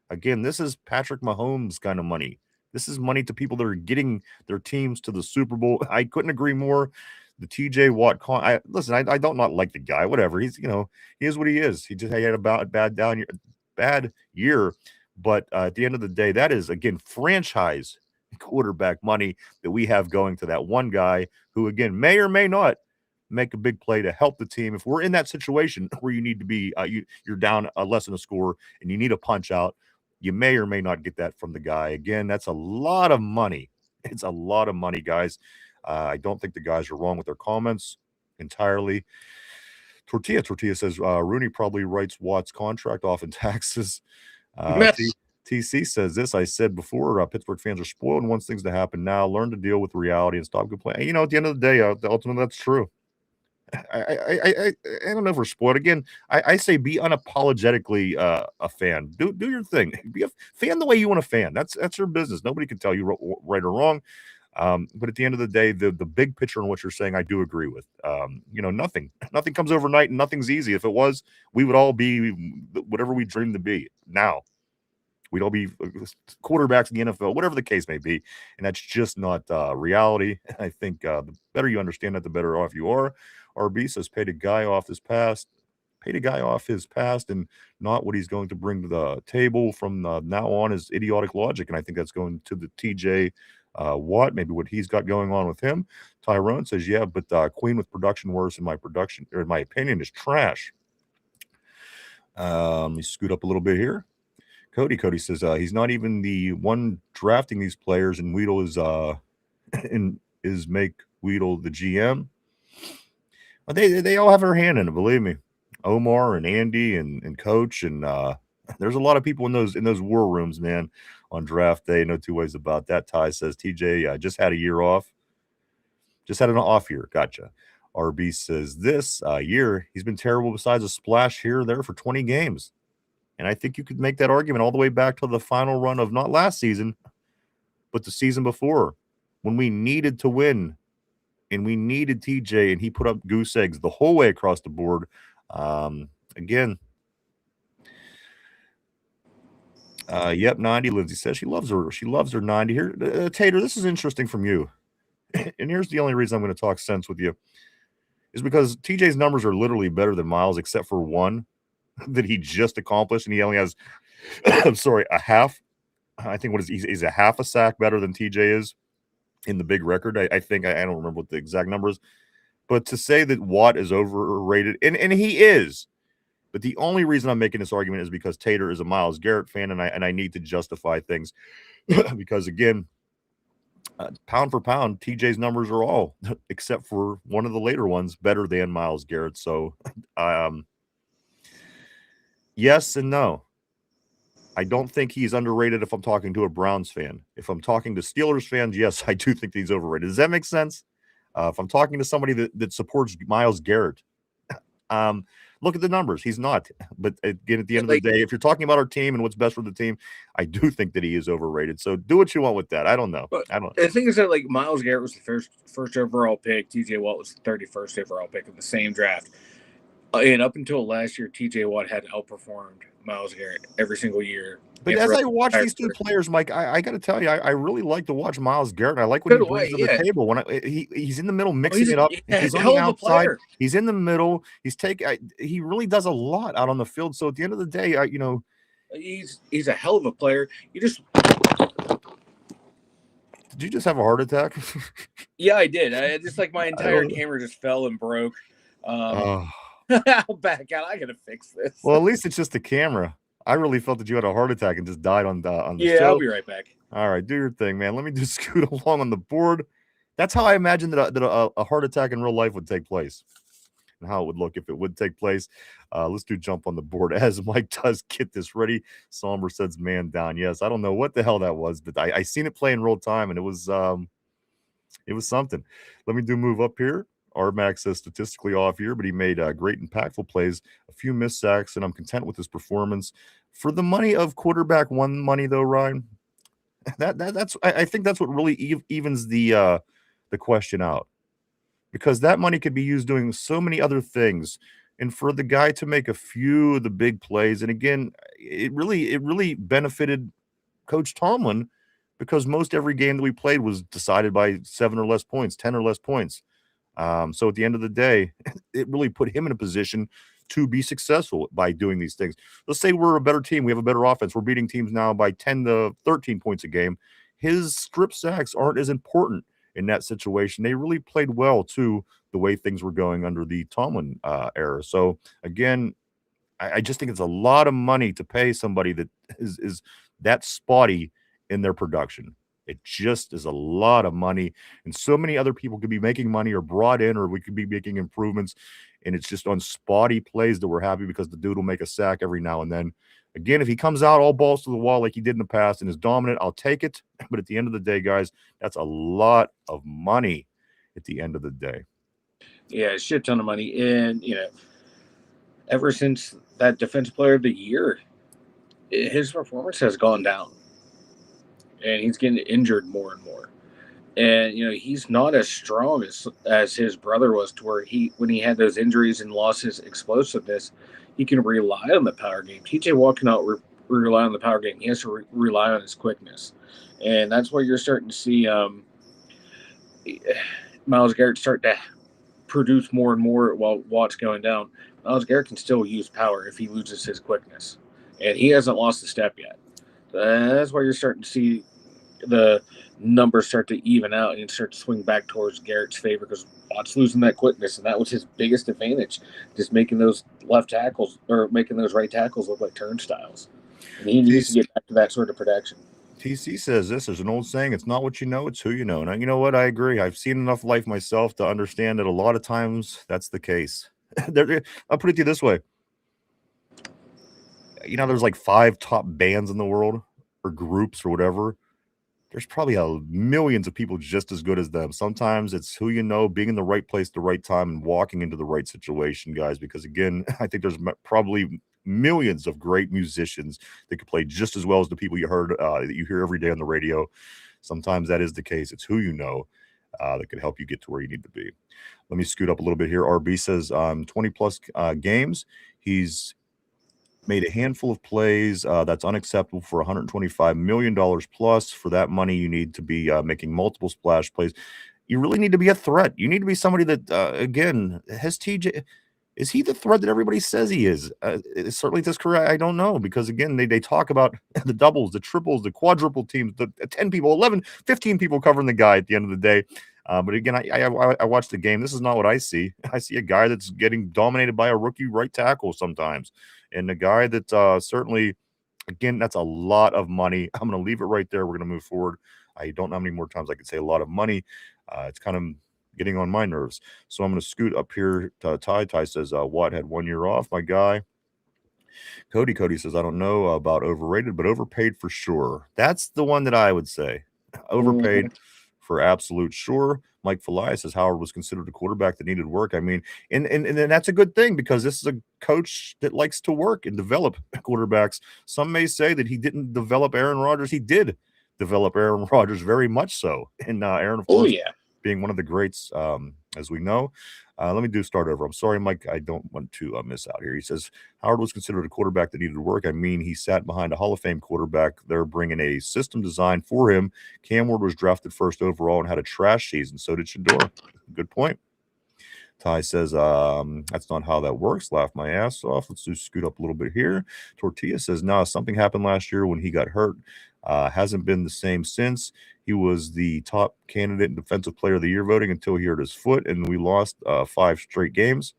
Again, this is Patrick Mahomes kind of money. This is money to people that are getting their teams to the Super Bowl. I couldn't agree more. The TJ Watt listen, I don't not like the guy. Whatever. He's, he is what he is. He had a bad year. But at the end of the day, that is, again, franchise quarterback money that we have going to that one guy who, again, may or may not make a big play to help the team. If we're in that situation where you need to be, you're down less than a score and you need a punch out, you may or may not get that from the guy. Again, that's a lot of money. It's a lot of money, guys. I don't think the guys are wrong with their comments entirely. Tortilla says Rooney probably writes Watt's contract off in taxes. TC says this. I said before, Pittsburgh fans are spoiled and wants things to happen now. Learn to deal with reality and stop complaining. At the end of the day, ultimately, that's true. I don't know if we're spoiled. Again, I say be unapologetically a fan. Do your thing. Be a fan the way you want to fan. That's your business. Nobody can tell you right or wrong. But at the end of the day, the big picture in what you're saying, I do agree with. Nothing comes overnight and nothing's easy. If it was, we would all be whatever we dream to be now. We'd all be quarterbacks in the NFL, whatever the case may be. And that's just not reality. I think the better you understand that, the better off you are. RB says paid a guy off his past and not what he's going to bring to the table from now on is idiotic logic. And I think that's going to the TJ Watt, maybe what he's got going on with him. Tyrone says, yeah, but Queen with production worse in my opinion is trash. Let me scoot up a little bit here. Cody says he's not even the one drafting these players, and Weedle is make Weedle the GM. But they all have their hand in it, believe me. Omar and Andy and Coach, and there's a lot of people in those war rooms, man, on draft day. No two ways about that. Ty says TJ just had a year off. Just had an off year. Gotcha. RB says this year he's been terrible besides a splash here or there for 20 games. And I think you could make that argument all the way back to the final run of not last season, but the season before when we needed to win and we needed TJ and he put up goose eggs the whole way across the board. Again, yep, 90. Lindsay says she loves her 90 here. Tater, this is interesting from you. And here's the only reason I'm going to talk sense with you is because TJ's numbers are literally better than Miles, except for one that he just accomplished, and he only has, a half. I think he's a half a sack better than TJ is in the big record. I think I don't remember what the exact number is, but to say that Watt is overrated, and he is, but the only reason I'm making this argument is because Tater is a Myles Garrett fan, and I need to justify things because again, pound for pound, TJ's numbers are all, except for one of the later ones, better than Myles Garrett. So, yes and no. I don't think he's underrated if I'm talking to a Browns fan. If I'm talking to Steelers fans, yes, I do think he's overrated. Does that make sense? If I'm talking to somebody that supports Myles Garrett, look at the numbers. He's not. But again, at the end of the day, if you're talking about our team and what's best for the team, I do think that he is overrated. So do what you want with that. I don't know. The thing is that Myles Garrett was the first overall pick. TJ Watt was the 31st overall pick in the same draft. And up until last year, TJ Watt had outperformed Myles Garrett every single year. But as I watch these two players, Mike, I got to tell you, I really like to watch Myles Garrett. I like what he brings to the table. When he's in the middle, mixing it up. He's on the outside. He's in the middle. He really does a lot out on the field. So at the end of the day, he's a hell of a player. Did you just have a heart attack? Yeah, I did. Just like my entire camera just fell and broke. I'll back out. I gotta fix this. Well, at least it's just the camera. I really felt that you had a heart attack and just died on the show. Yeah, I'll be right back. All right, do your thing, man. Let me just scoot along on the board. That's how I imagined that a heart attack in real life would take place and how it would look if it would take place. Let's do jump on the board as Mike does get this ready. Somber says man down. Yes, I don't know what the hell that was, but I seen it play in real time, and it was something. Let me do move up here. Max says statistically off here, but he made great impactful plays, a few missed sacks, and I'm content with his performance. For the money of quarterback one money, though, Ryan, I think that's what really evens the question out, because that money could be used doing so many other things, and for the guy to make a few of the big plays, and again, it really benefited Coach Tomlin, because most every game that we played was decided by 7 or less points, 10 or less points. So at the end of the day, it really put him in a position to be successful by doing these things. Let's say we're a better team. We have a better offense. We're beating teams now by 10 to 13 points a game. His strip sacks aren't as important in that situation. They really played well to the way things were going under the Tomlin era. So again, I just think it's a lot of money to pay somebody that is that spotty in their production. It just is a lot of money, and so many other people could be making money or brought in, or we could be making improvements, and it's just on spotty plays that we're happy because the dude will make a sack every now and then. Again, if he comes out all balls to the wall like he did in the past and is dominant, I'll take it. But at the end of the day, guys, that's a lot of money at the end of the day. Yeah, a shit ton of money. And, ever since that Defensive Player of the Year, his performance has gone down. And he's getting injured more and more. And, he's not as strong as his brother was, to where when he had those injuries and lost his explosiveness, he can rely on the power game. TJ Watt cannot rely on the power game. He has to rely on his quickness. And that's where you're starting to see Myles Garrett start to produce more and more while Watt's going down. Myles Garrett can still use power if he loses his quickness. And he hasn't lost a step yet. That's why you're starting to see the numbers start to even out and start to swing back towards Garrett's favor, because Watt's losing that quickness, and that was his biggest advantage, just making those left tackles or making those right tackles look like turnstiles. And he needs to get back to that sort of production. TC says this. There's an old saying, it's not what you know, it's who you know. And you know what? I agree. I've seen enough life myself to understand that a lot of times that's the case. I'll put it to you this way. There's like 5 top bands in the world, or groups or whatever. There's probably millions of people just as good as them. Sometimes it's who you know, being in the right place at the right time, and walking into the right situation, guys. Because again, I think there's probably millions of great musicians that could play just as well as the people you heard that you hear every day on the radio. Sometimes that is the case. It's who you know that could help you get to where you need to be. Let me scoot up a little bit here. RB says 20 plus games. He's made a handful of plays that's unacceptable for $125 million plus. For that money, you need to be making multiple splash plays. You really need to be a threat. You need to be somebody that, again, has TJ. Is he the threat that everybody says he is? Certainly this career, I don't know, because, again, they talk about the doubles, the triples, the quadruple teams, the 10 people, 11, 15 people covering the guy at the end of the day. But again, I watched the game. This is not what I see. I see a guy that's getting dominated by a rookie right tackle sometimes. And a guy that certainly, again, that's a lot of money. I'm going to leave it right there. We're going to move forward. I don't know how many more times I could say a lot of money. It's kind of getting on my nerves. So I'm going to scoot up here to Ty. Ty says, Watt had 1 year off, my guy. Cody says, I don't know about overrated, but overpaid for sure. That's the one that I would say. Overpaid for absolute sure. Mike Felias says Howard was considered a quarterback that needed work. I mean, and that's a good thing, because this is a coach that likes to work and develop quarterbacks. Some may say that he didn't develop Aaron Rodgers. He did develop Aaron Rodgers very much so. And Aaron, of course, being one of the greats, as we know. Let me start over. I'm sorry, Mike. I don't want to miss out here. He says Howard was considered a quarterback that needed work. I mean, he sat behind a Hall of Fame quarterback. They're bringing a system designed for him. Cam Ward was drafted first overall and had a trash season. So did Shador. Good point. Ty says, that's not how that works. Laugh my ass off. Let's just scoot up a little bit here. Tortilla says, no, something happened last year when he got hurt. Hasn't been the same since. He was the top candidate in Defensive Player of the Year voting until he hurt his foot, and we lost 5 straight games.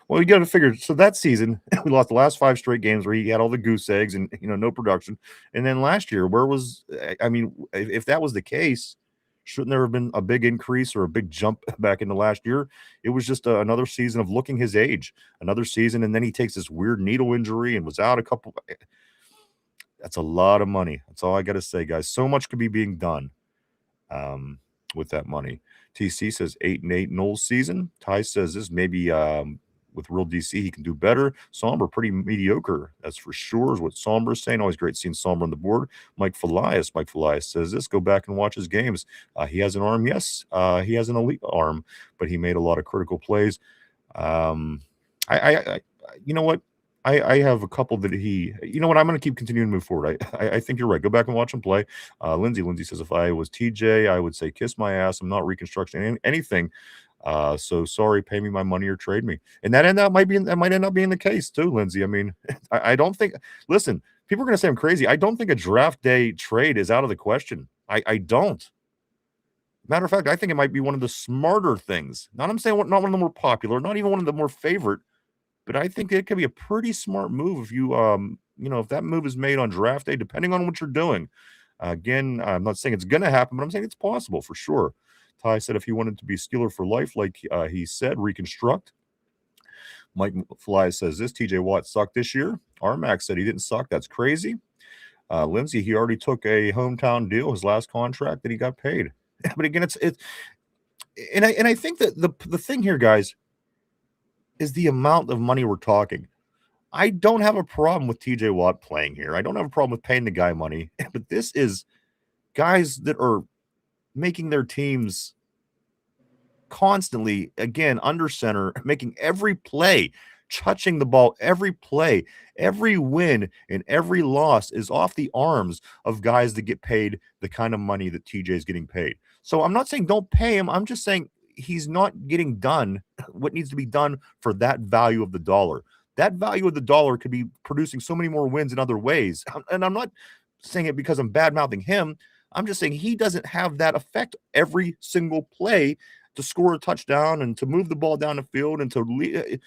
Well, you got to figure. So that season, we lost the last 5 straight games where he had all the goose eggs and no production. And then last year, where was? I mean, if that was the case, shouldn't there have been a big increase or a big jump back into last year? It was just another season of looking his age, another season, and then he takes this weird needle injury and was out a couple. That's a lot of money. That's all I got to say, guys. So much could be being done with that money. TC says 8-8 Knowles season. Ty says this maybe with real DC he can do better. Somber pretty mediocre, that's for sure, is what Somber is saying. Always great seeing Somber on the board. Mike Felias says this. Go back and watch his games. He has an arm. Yes, he has an elite arm, but he made a lot of critical plays. I you know what? I have a couple that he, you know what, I'm going to keep continuing to move forward. I think you're right. Go back and watch him play. Lindsay says, if I was TJ, I would say, kiss my ass. I'm not reconstructing anything. So sorry, pay me my money or trade me. And that might end up being the case too, Lindsay. I mean, I don't think, listen, people are going to say I'm crazy. I don't think a draft day trade is out of the question. I don't. Matter of fact, I think it might be one of the smarter things. I'm saying not one of the more popular, not even one of the more favorite, but I think it could be a pretty smart move if you, if that move is made on draft day, depending on what you're doing. Again, I'm not saying it's going to happen, but I'm saying it's possible for sure. Ty said if he wanted to be Steeler for life, like he said, reconstruct. Mike Fly says this. TJ Watt sucked this year. Armax said he didn't suck. That's crazy. Lindsay, he already took a hometown deal, his last contract that he got paid. But again, I think that the thing here, guys, is the amount of money we're talking. I don't have a problem with TJ Watt playing here. I don't have a problem with paying the guy money, but this is guys that are making their teams constantly, again, under center, making every play, touching the ball, every play, every win and every loss is off the arms of guys that get paid the kind of money that TJ is getting paid. So I'm not saying don't pay him. I'm just saying he's not getting done what needs to be done for that value of the dollar. That value of the dollar could be producing so many more wins in other ways. And I'm not saying it because I'm bad-mouthing him. I'm just saying he doesn't have that effect every single play to score a touchdown and to move the ball down the field and to lead.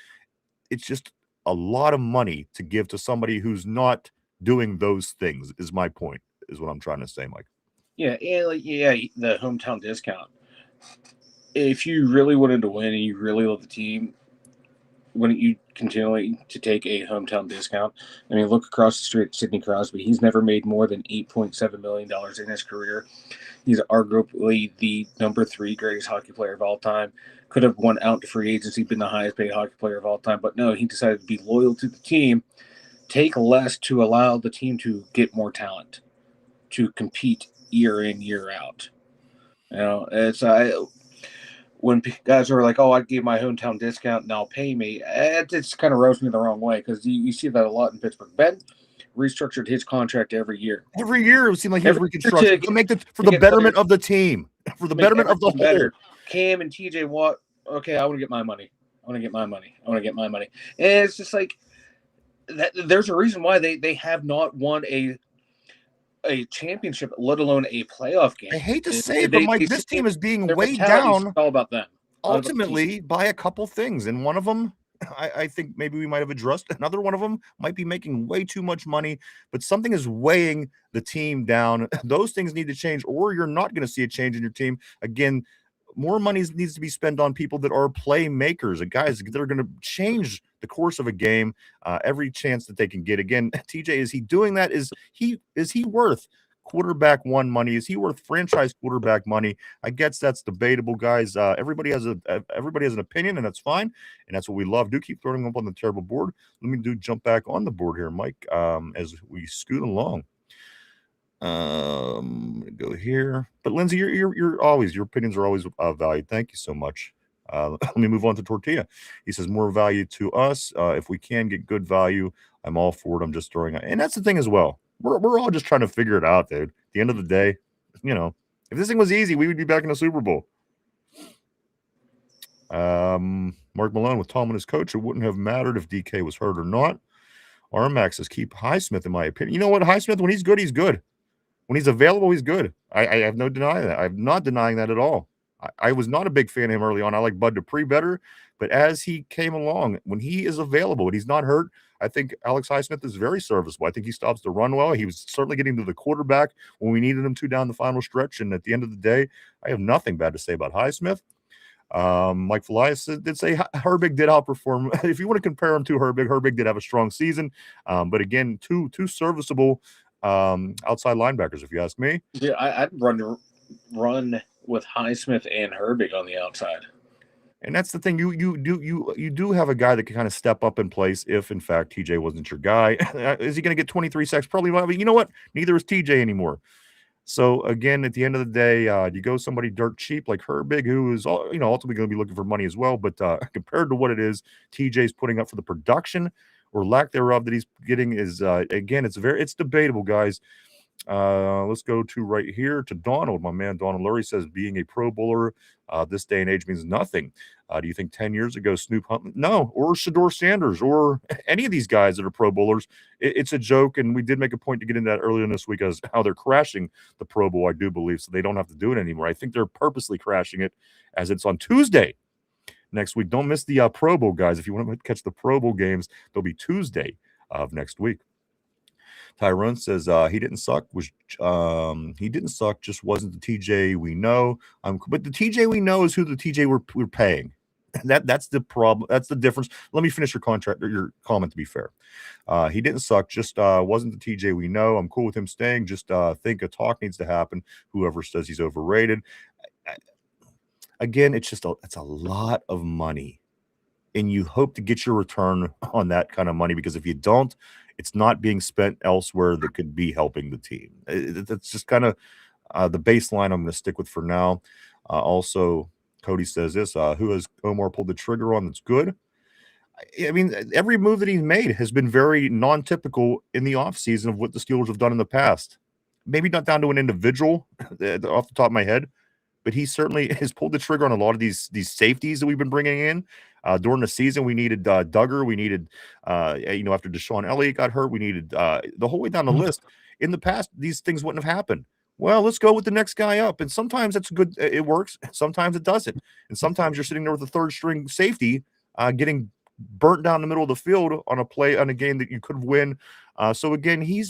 It's just a lot of money to give to somebody who's not doing those things, is my point, is what I'm trying to say, Mike. Yeah, and the hometown discount. If you really wanted to win and you really love the team, wouldn't you continually to take a hometown discount? I mean, look across the street at Sidney Crosby. He's never made more than $8.7 million in his career. He's arguably the number 3 greatest hockey player of all time. Could have won out to free agency, been the highest paid hockey player of all time. But no, he decided to be loyal to the team, take less to allow the team to get more talent, to compete year in, year out. It's when guys are like, oh, I give my hometown discount and I'll pay me, it's kind of rubs me the wrong way because you see that a lot in Pittsburgh. Ben restructured his contract every year. Every year it would seem like he was reconstructed to make for the betterment of the team, for the betterment of the whole. Better. Cam and TJ Watt, okay, I want to get my money. And it's just like that. There's a reason why they have not won a championship, let alone a playoff game. I hate to say it, but Mike, this team is being weighed down all about them. Ultimately by a couple things. And one of them, I think maybe we might have addressed. Another one of them might be making way too much money, but something is weighing the team down. Those things need to change, or you're not going to see a change in your team. Again, more money needs to be spent on people that are playmakers, guys that are going to change the course of a game every chance that they can get. Again, TJ, is he doing that? Is he worth quarterback one money? Is he worth franchise quarterback money? I guess that's debatable, guys. Everybody has an opinion, and that's fine, and that's what we love. Do keep throwing them up on the terrible board. Let me jump back on the board here, Mike, as we scoot along. Go here. But Lindsay, you're always, your opinions are always valued. Thank you so much. Let me move on to Tortilla. He says more value to us. If we can get good value, I'm all for it. I'm just throwing out. And that's the thing as well. We're all just trying to figure it out, dude. At the end of the day, if this thing was easy, we would be back in the Super Bowl. Mark Malone with Tomlin as coach, it wouldn't have mattered if DK was hurt or not. Armax says keep Highsmith, in my opinion. You know what? Highsmith, when he's good, he's good. When he's available, he's good. I have no denying that. I'm not denying that at all. I was not a big fan of him early on. I like Bud Dupree better, but as he came along, when he is available, when he's not hurt, I think Alex Highsmith is very serviceable. I think he stops the run well. He was certainly getting to the quarterback when we needed him to down the final stretch. And at the end of the day, I have nothing bad to say about Highsmith. Mike Felias did say Herbig did outperform. If you want to compare him to Herbig did have a strong season. But again, two serviceable outside linebackers, if you ask me. Yeah, I'd run with Highsmith and Herbig on the outside. And that's the thing. You do have a guy that can kind of step up in place if, in fact, TJ wasn't your guy. Is he going to get 23 sacks? Probably not. But you know what? Neither is TJ anymore. So again, at the end of the day, you go somebody dirt cheap like Herbig, who is ultimately going to be looking for money as well. But compared to what it is, TJ's putting up for the production or lack thereof that he's getting is again, it's debatable, guys. Let's go to right here to Donald. My man Donald Lurie says being a Pro Bowler this day and age means nothing. Do you think 10 years ago Snoop Hunt? No, or Shador Sanders or any of these guys that are Pro Bowlers? It's a joke, and we did make a point to get into that earlier in this week as how they're crashing the Pro Bowl, I do believe, so they don't have to do it anymore. I think they're purposely crashing it as it's on Tuesday next week. Don't miss the Pro Bowl, guys. If you want to catch the Pro Bowl games, they'll be Tuesday of next week. Tyrone says he didn't suck. He didn't suck, just wasn't the TJ we know. But the TJ we know is who the TJ we're paying. That's the problem. That's the difference. Let me finish your comment to be fair. He didn't suck, just wasn't the TJ we know. I'm cool with him staying. Just think a talk needs to happen. Whoever says he's overrated. Again, it's a lot of money. And you hope to get your return on that kind of money, because if you don't, it's not being spent elsewhere that could be helping the team. That's just kind of the baseline I'm going to stick with for now. Also, Cody says this, who has Omar pulled the trigger on that's good? I mean, every move that he's made has been very non-typical in the offseason of what the Steelers have done in the past. Maybe not down to an individual off the top of my head, but he certainly has pulled the trigger on a lot of these safeties that we've been bringing in. During the season, we needed Duggar. We needed, after Deshaun Elliott got hurt, we needed the whole way down the list. In the past, these things wouldn't have happened. Well, let's go with the next guy up. And sometimes that's good. It works. Sometimes it doesn't. And sometimes you're sitting there with a third string safety getting burnt down the middle of the field on a game that you could win. So again, he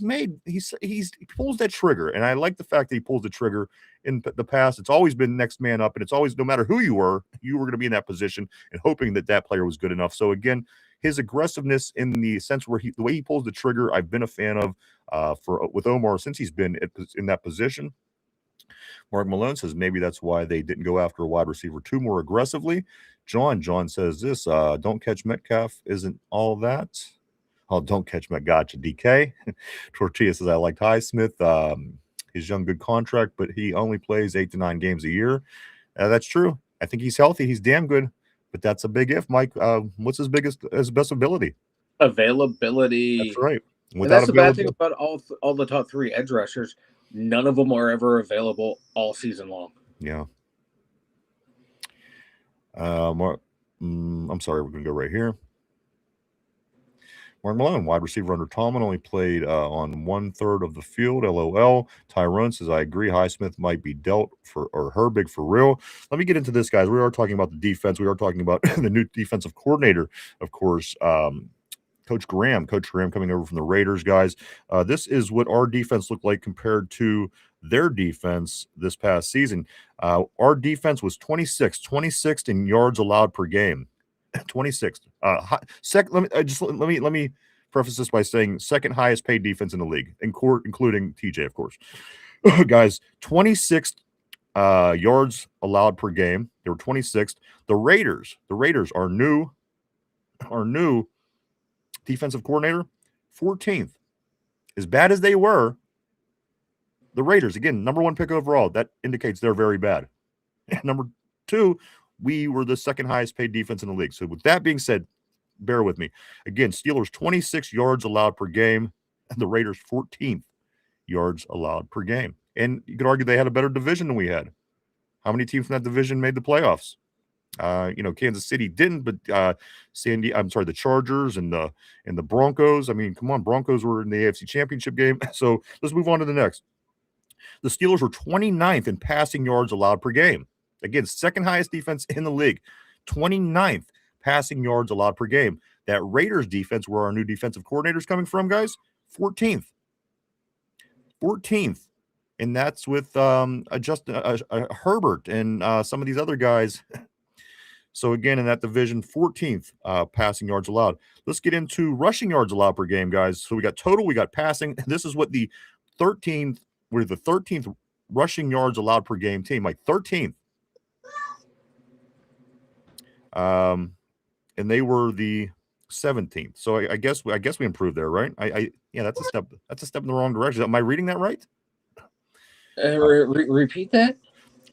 pulls that trigger, and I like the fact that he pulls the trigger. In the past, it's always been next man up, and it's always, no matter who you were going to be in that position and hoping that player was good enough. So again, his aggressiveness in the sense where the way he pulls the trigger, I've been a fan of with Omar since he's been in that position. Mark Malone says maybe that's why they didn't go after a wide receiver 2 more aggressively. John says this, don't catch Metcalf isn't all that. Oh, don't catch Metcalf. Gotcha, DK. Tortilla says I liked Highsmith. His young, good contract, but he only plays 8 to 9 games a year. That's true. I think he's healthy. He's damn good, but that's a big if, Mike. What's his best ability? Availability. That's right. And that's the bad thing about all the top 3 edge rushers. None of them are ever available all season long. Yeah. I'm sorry. We're going to go right here. Mark Malone, wide receiver under Tomlin, only played on 1/3 of the field. LOL. Tyrone says, I agree. Highsmith might be dealt or Herbig for real. Let me get into this, guys. We are talking about the defense. We are talking about the new defensive coordinator, of course, Coach Graham coming over from the Raiders, guys. This is what our defense looked like compared to their defense this past season. Our defense was 26th in yards allowed per game. 26th. Let me preface this by saying second highest paid defense in the league, including TJ, of course. Guys, 26th yards allowed per game. They were 26th. The Raiders, our new defensive coordinator, 14th. As bad as they were, The Raiders, again, number 1 pick overall. That indicates they're very bad. Number 2, we were the second highest paid defense in the league. So with that being said, bear with me. Again, Steelers 26 yards allowed per game, and the Raiders 14th yards allowed per game. And you could argue they had a better division than we had. How many teams from that division made the playoffs? Kansas City didn't, but the Chargers and the Broncos. I mean, come on, Broncos were in the AFC Championship game. So let's move on to the next. The Steelers were 29th in passing yards allowed per game. Again, second highest defense in the league. 29th passing yards allowed per game. That Raiders defense, where our new defensive coordinator's coming from, guys, 14th. 14th. And that's with Herbert and some of these other guys. So again, in that division, 14th passing yards allowed. Let's get into rushing yards allowed per game, guys. So we got total, we got passing. This is what we're the 13th rushing yards allowed per game team, like 13th. And they were the 17th. So I guess we improved there, right? That's a step in the wrong direction. Am I reading that right? Repeat that.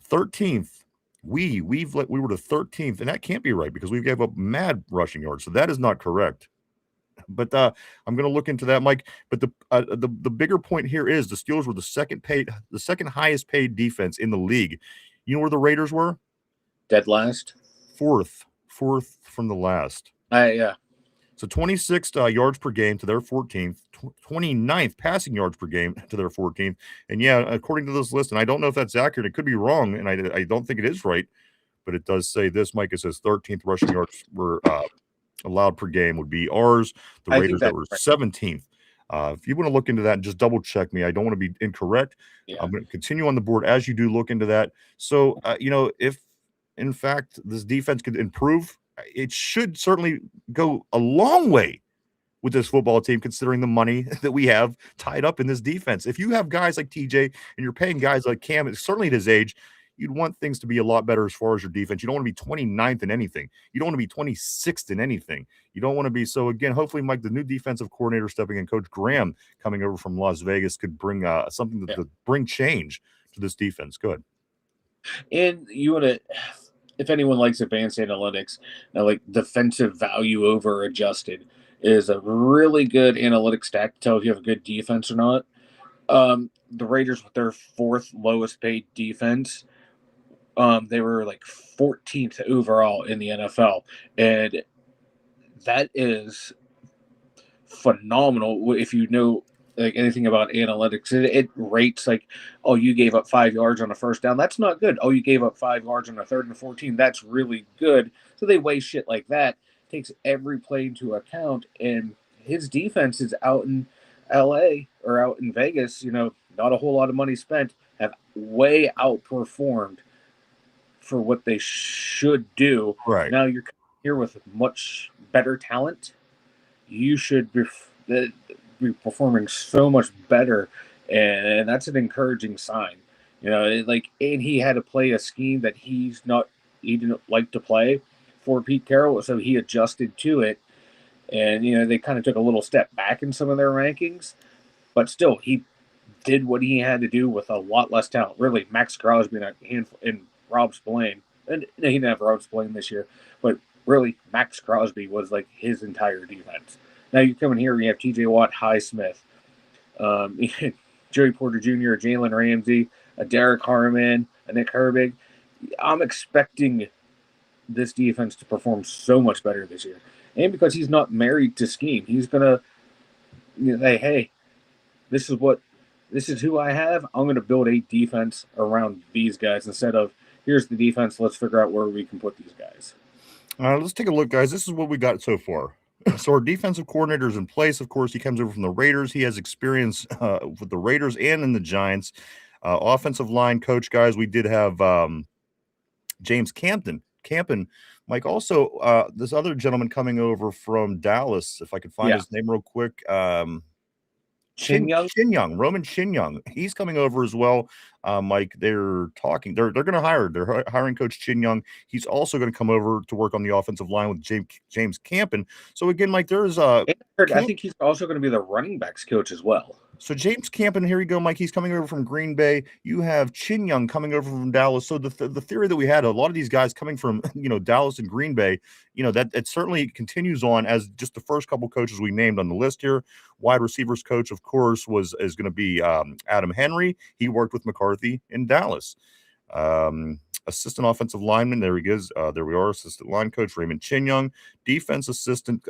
13th. We were the 13th, and that can't be right because we gave up mad rushing yards. So that is not correct. But I'm going to look into that, Mike. But the bigger point here is the Steelers were the second highest paid defense in the league. You know where the Raiders were? Dead last. Fourth from the last. Yeah. So 26th yards per game to their 14th, 29th passing yards per game to their 14th. And yeah, according to this list, and I don't know if that's accurate, it could be wrong, and I don't think it is right, but it does say this, Mike. It says 13th rushing yards were allowed per game would be ours. The Raiders that were 17th. If you want to look into that and just double check me, I don't want to be incorrect. Yeah. I'm going to continue on the board as you do look into that. So, if in fact this defense could improve, it should certainly go a long way with this football team, considering the money that we have tied up in this defense. If you have guys like TJ and you're paying guys like Cam, certainly at his age, you'd want things to be a lot better as far as your defense. You don't want to be 29th in anything. You don't want to be 26th in anything. You don't want to be. So again, hopefully, Mike, the new defensive coordinator stepping in, Coach Graham coming over from Las Vegas, could bring something to bring change to this defense. Good. And you want to, if anyone likes advanced analytics, like defensive value over adjusted is a really good analytic stack to tell if you have a good defense or not. The Raiders, with their 4th lowest paid defense, they were like 14th overall in the NFL. And that is phenomenal if you know like anything about analytics. It rates like, oh, you gave up 5 yards on a first down. That's not good. Oh, you gave up 5 yards on a 3rd and 14. That's really good. So they weigh shit like that. Takes every play into account. And his defense is out in LA or out in Vegas, not a whole lot of money spent, have way outperformed for what they should do. Right. Now you're here with much better talent. You should be performing so much better, and that's an encouraging sign. And he had to play a scheme that he didn't like to play for Pete Carroll, so he adjusted to it. And they kind of took a little step back in some of their rankings, but still he did what he had to do with a lot less talent. Really, Max Crosby and Rob Spillane, and he didn't have Rob Spillane this year, but really Max Crosby was like his entire defense. Now you come in here, you have T.J. Watt, Highsmith, Joey Porter Jr., Jalen Ramsey, a Derek Harmon, a Nick Herbig. I'm expecting this defense to perform so much better this year. And because he's not married to scheme, he's going to say, hey, this is who I have. I'm going to build a defense around these guys instead of, here's the defense, let's figure out where we can put these guys. Let's take a look, guys. This is what we got so far. So our defensive coordinator is in place. Of course, he comes over from the Raiders. He has experience with the Raiders and in the Giants. Offensive line coach, guys, we did have James Campen, Mike. Also, this other gentleman coming over from Dallas, if I could find his name real quick. Roman Chinyoung. He's coming over as well. Mike, they're going to hire. They're hiring Coach Chinyoung. He's also going to come over to work on the offensive line with James Campen. So again, Mike, there's I think he's also going to be the running backs coach as well. So James Campen, here you go, Mike. He's coming over from Green Bay. You have Chin Young coming over from Dallas. So the theory that we had, a lot of these guys coming from Dallas and Green Bay, that it certainly continues on as just the first couple coaches we named on the list here. Wide receivers coach, of course, is going to be Adam Henry. He worked with McCarthy in Dallas. Assistant offensive lineman, there he is. There we are. Assistant line coach Raymond Chin Young. Defense assistant.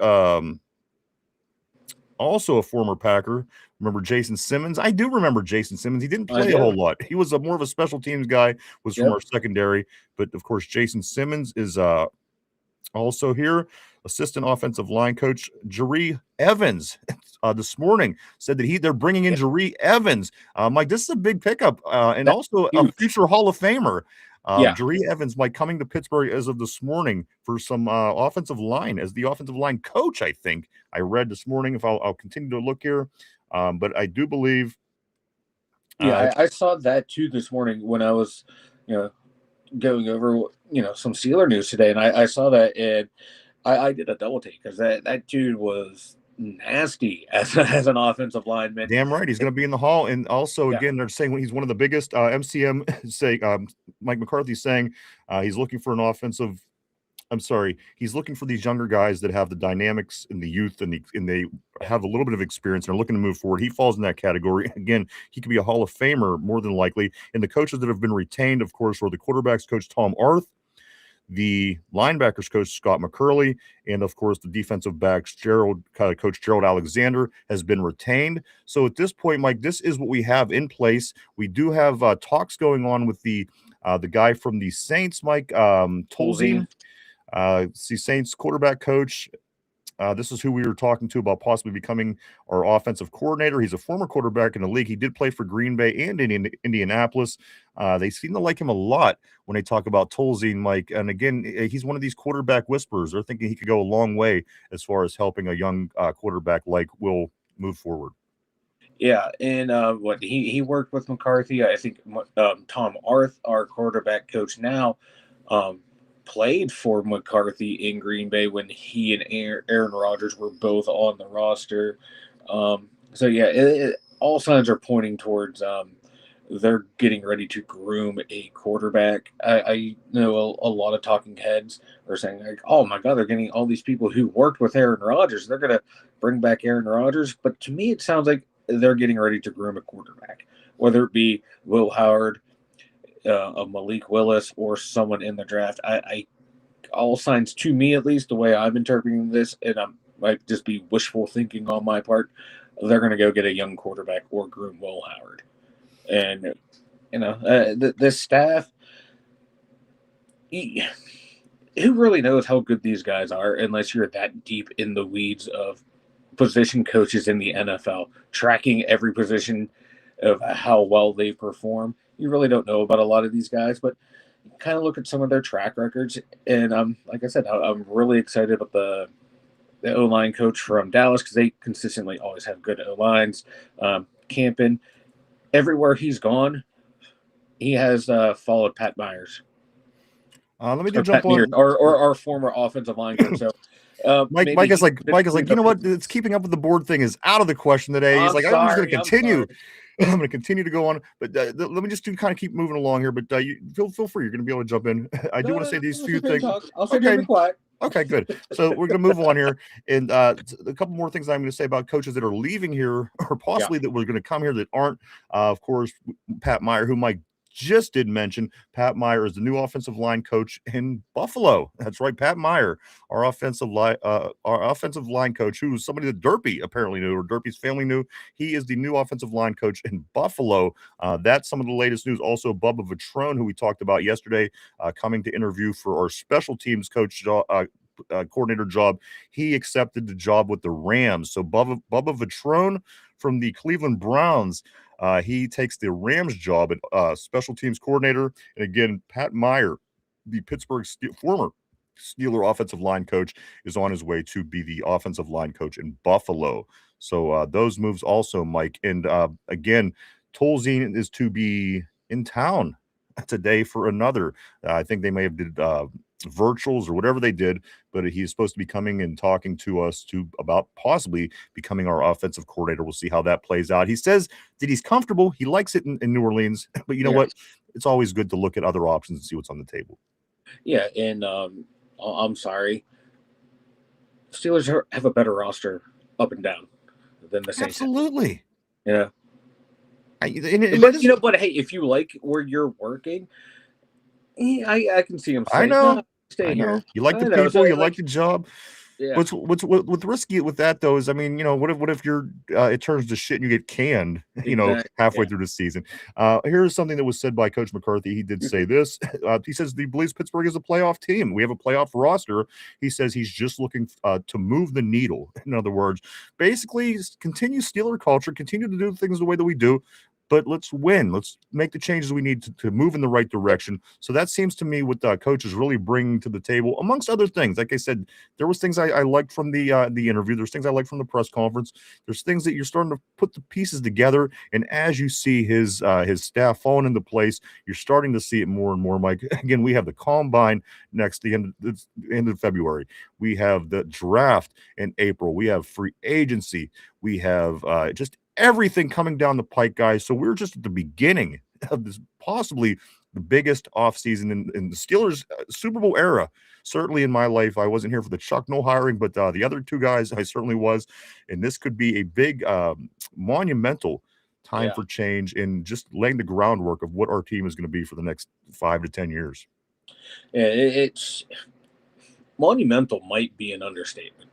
Also a former Packer. Remember Jason Simmons? I do remember Jason Simmons. He didn't play a whole lot. He was more of a special teams guy, was from our secondary. But, of course, Jason Simmons is also here. Assistant offensive line coach Jerry Evans this morning said that they're bringing in Jerry Evans. Mike, this is a big pickup and also a future Hall of Famer. Jerry Evans, Mike, coming to Pittsburgh as of this morning for some offensive line as the offensive line coach, I think. I read this morning. If I'll continue to look here. But I do believe. I saw that too this morning when I was, going over, some Steeler news today. And I saw that and I did a double take because that dude was nasty as an offensive lineman. Damn right. He's going to be in the Hall. And also, again, they're saying he's one of the biggest. MCM saying, Mike McCarthy's saying he's looking for an offensive. I'm sorry. He's looking for these younger guys that have the dynamics and the youth and they have a little bit of experience and are looking to move forward. He falls in that category. Again, he could be a Hall of Famer more than likely. And the coaches that have been retained, of course, were the quarterbacks coach Tom Arth, the linebackers coach Scott McCurley, and of course the defensive backs coach Gerald Alexander has been retained. So at this point, Mike, this is what we have in place. We do have talks going on with the guy from the Saints, Mike Tolzien. Saints quarterback coach. This is who we were talking to about possibly becoming our offensive coordinator. He's a former quarterback in the league. He did play for Green Bay and in Indianapolis. They seem to like him a lot when they talk about Tolzien, Mike. And again, he's one of these quarterback whisperers. They're thinking he could go a long way as far as helping a young quarterback like Will move forward. Yeah, and he worked with McCarthy. I think Tom Arth, our quarterback coach now, played for McCarthy in Green Bay when he and Aaron Rodgers were both on the roster. All signs are pointing towards they're getting ready to groom a quarterback. I know a lot of talking heads are saying, like, oh my God, they're getting all these people who worked with Aaron Rodgers. They're going to bring back Aaron Rodgers. But to me, it sounds like they're getting ready to groom a quarterback, whether it be Will Howard, a Malik Willis, or someone in the draft. I all signs, to me at least, the way I'm interpreting this, and I might just be wishful thinking on my part, they're going to go get a young quarterback or groom Will Howard. And this staff, who really knows how good these guys are unless you're that deep in the weeds of position coaches in the NFL, tracking every position of how well they perform. You really don't know about a lot of these guys, but kind of look at some of their track records. And like I said, I'm really excited about the O-line coach from Dallas because they consistently always have good O-lines. Campen, everywhere he's gone, he has followed Pat Myers. Let me jump on or our former offensive line coach. So Mike is like, you know what? It's keeping up with the board thing is out of the question today. He's like, I'm just going to continue. I'm going to continue to go on, but let me just kind of keep moving along here. But you feel free. You're going to be able to jump in. I do want to say these few things. I'll say be quiet. Okay, good. So we're going to move on here. And a couple more things I'm going to say about coaches that are leaving here or possibly that we're going to come here that aren't, of course, Pat Meyer, who Mike just did mention. Pat Meyer is the new offensive line coach in Buffalo. That's right, Pat Meyer, our offensive line coach, who was somebody that Derpy apparently knew, or Derpy's family knew. He is the new offensive line coach in Buffalo. That's some of the latest news. Also, Bubba Vitrone, who we talked about yesterday, coming to interview for our special teams coach coordinator job. He accepted the job with the Rams. So Bubba Vitrone from the Cleveland Browns, he takes the Rams job at special teams coordinator. And again, Pat Meyer, the former Steeler offensive line coach, is on his way to be the offensive line coach in Buffalo. So those moves also, Mike. And again, Tolzien is to be in town today for another. I think they may have did virtuals or whatever they did, but he's supposed to be coming and talking to us about possibly becoming our offensive coordinator. We'll see how that plays out. He says that he's comfortable. He likes it in New Orleans, but you know what? It's always good to look at other options and see what's on the table. Yeah, and I'm sorry, Steelers have a better roster up and down than the Saints. Absolutely. Yeah. But hey, if you like where you're working, I can see him saying, I know. No, stay here. You like the people, you like the job. Yeah. What's risky with that though is, I mean, what if you're it turns to shit and you get canned, halfway through the season. Here's something that was said by Coach McCarthy. He did say this. He says he believes Pittsburgh is a playoff team. We have a playoff roster. He says he's just looking to move the needle. In other words, basically continue Steeler culture, continue to do things the way that we do. But let's win. Let's make the changes we need to move in the right direction. So that seems to me what Coach is really bringing to the table, amongst other things. Like I said, there was things I liked from the interview. There's things I liked from the press conference. There's things that you're starting to put the pieces together. And as you see his staff falling into place, you're starting to see it more and more, Mike. Again, we have the combine the end of February. We have the draft in April. We have free agency. We have just everything coming down the pike, guys. So we're just at the beginning of this, possibly the biggest offseason in the Steelers Super Bowl era. Certainly in my life, I wasn't here for the Chuck Noll hiring, but the other two guys, I certainly was. And this could be a big, monumental time for change and just laying the groundwork of what our team is going to be for the next 5 to 10 years. Yeah, it's monumental might be an understatement.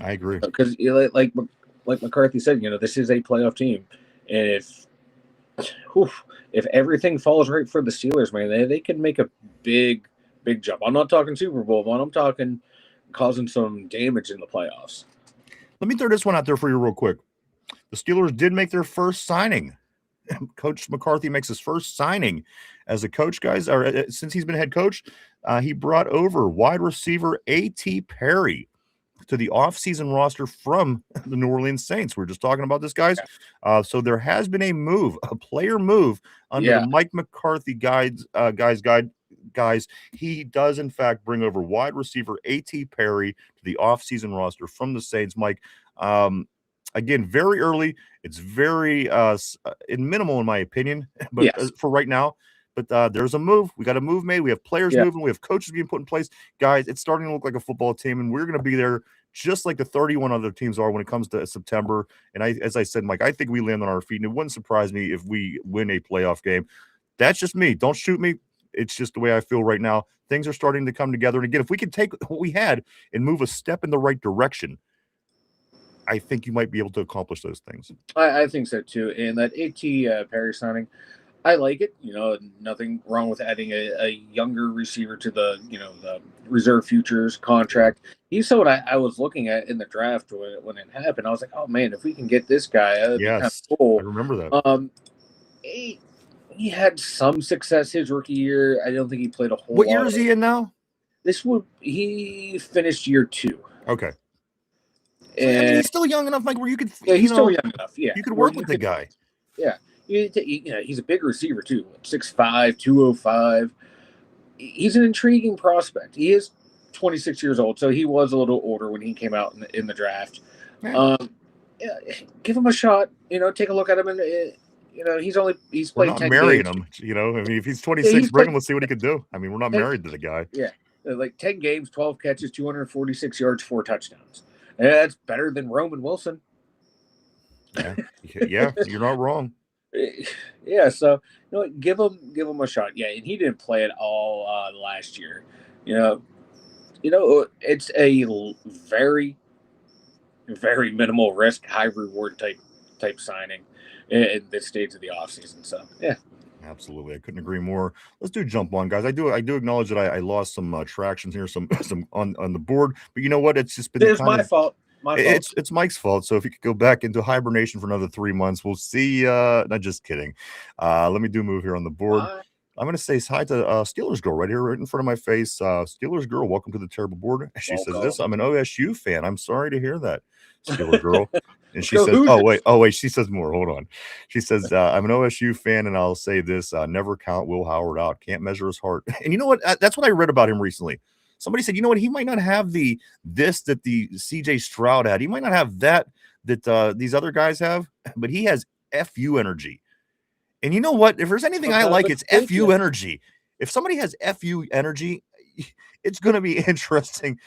I agree. Because like McCarthy said, this is a playoff team, and if everything falls right for the Steelers, man, they can make a big jump. I'm not talking Super Bowl, but I'm talking causing some damage in the playoffs. Let me throw this one out there for you real quick. The Steelers did make their first signing. Coach McCarthy makes his first signing as a coach, guys. Or since he's been head coach, he brought over wide receiver A.T. Perry to the offseason roster from the New Orleans Saints. We're just talking about this, guys. So there has been a player move under the Mike McCarthy guys. He does in fact bring over wide receiver A.T. Perry to the offseason roster from the Saints. Mike, again, very early. It's very minimal in my opinion, but for right now. But there's a move. We got a move made. We have players moving. We have coaches being put in place. Guys, it's starting to look like a football team, and we're going to be there just like the 31 other teams are when it comes to September. And as I said, Mike, I think we land on our feet, and it wouldn't surprise me if we win a playoff game. That's just me. Don't shoot me. It's just the way I feel right now. Things are starting to come together. And again, if we can take what we had and move a step in the right direction, I think you might be able to accomplish those things. I think so too. And that A.T. Perry signing, I like it. Nothing wrong with adding a younger receiver to the reserve futures contract. He's someone I was looking at in the draft when it happened. I was like, oh man, if we can get this guy, that'd be kind of cool. I remember that. He had some success his rookie year. I don't think he played a whole lot. What year is he in now? He finished year 2. Okay. And he's still young enough, Mike, where you could. Yeah, he's still young enough. Yeah, you could work with the guy. Yeah. He's a big receiver too, 6'5", 205. He's an intriguing prospect. He is 26 years old, so he was a little older when he came out in the draft. Give him a shot. Take a look at him, and he's we're played not 10 marrying games. him. I mean, if he's 26, bring him. Let's see what he could do. I mean, we're not married to the guy. Yeah, like 10 games, 12 catches, 246 yards, 4 touchdowns. That's better than Roman Wilson. Yeah, you're not wrong. Yeah, so give him a shot. Yeah, and he didn't play at all last year. It's a very, very minimal risk, high reward type signing in this stage of the offseason. So yeah. Absolutely, I couldn't agree more. Let's do jump on, guys. I do acknowledge that I lost some traction here, some on the board, but you know what? It's just been. It's my fault. It's Mike's fault. So if you could go back into hibernation for another 3 months, we'll see. Not just kidding. Let me move here on the board. I'm going to say hi to Steelers Girl right here, right in front of my face. Steelers Girl, welcome to the terrible board. She says this. I'm an OSU fan. I'm sorry to hear that, Steelers Girl. And she says, oh wait, she says more. Hold on. She says, I'm an OSU fan, and I'll say this: never count Will Howard out. Can't measure his heart. And you know what? That's what I read about him recently. Somebody said, you know what? He might not have this that the CJ Stroud had. He might not have that these other guys have, but he has FU energy. And you know what? If there's anything I like, it's FU energy. If somebody has FU energy, it's going to be interesting,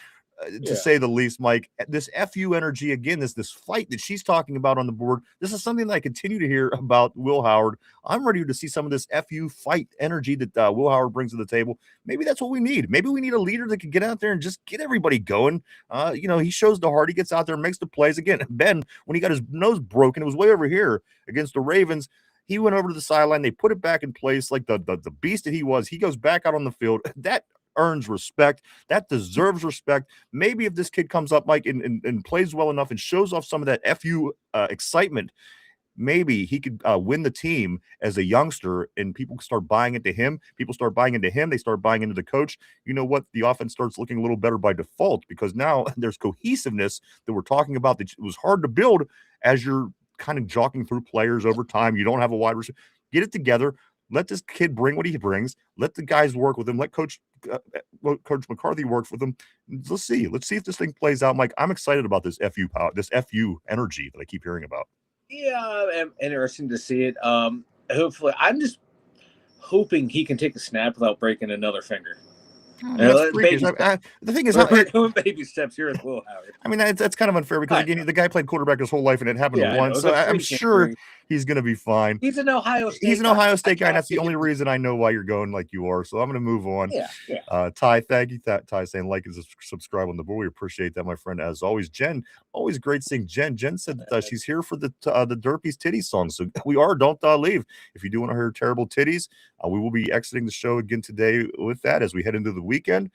to say the least, Mike. This FU energy, again, this fight that she's talking about on the board, this is something that I continue to hear about Will Howard. I'm ready to see some of this FU fight energy that Will Howard brings to the table. Maybe that's what we need. Maybe we need a leader that can get out there and just get everybody going. He shows the heart. He gets out there and makes the plays. Again, Ben, when he got his nose broken, it was way over here against the Ravens. He went over to the sideline. They put it back in place like the beast that he was. He goes back out on the field. That earns respect. That deserves respect. Maybe if this kid comes up, Mike, and plays well enough and shows off some of that FU excitement, maybe he could win the team as a youngster, and people start buying into him. People start buying into him. They start buying into the coach. You know what? The offense starts looking a little better by default because now there's cohesiveness that we're talking about that it was hard to build as you're kind of jockeying through players over time. You don't have a wide receiver. Get it together. Let this kid bring what he brings. Let the guys work with him. Let Coach McCarthy work with him. Let's see. Let's see if this thing plays out, Mike. I'm excited about this FU power, this FU energy that I keep hearing about. Yeah, I'm interesting to see it. Hopefully, I'm just hoping he can take a snap without breaking another finger. The thing is, we're doing baby steps here at Will Howard. I mean, that's kind of unfair because again, the guy played quarterback his whole life and it happened once. So I'm sure he's going to be fine. He's an Ohio State. He's an Ohio State guy. And that's the only reason I know why you're going like you are. So I'm going to move on. Yeah. Ty, thank you. Ty saying like and subscribe on the board. We appreciate that, my friend. As always, Jen, always great seeing Jen. Jen said that she's here for the Derpies Titties song. So we are. Don't leave. If you do want to hear terrible titties, we will be exiting the show again today with that as we head into the weekend.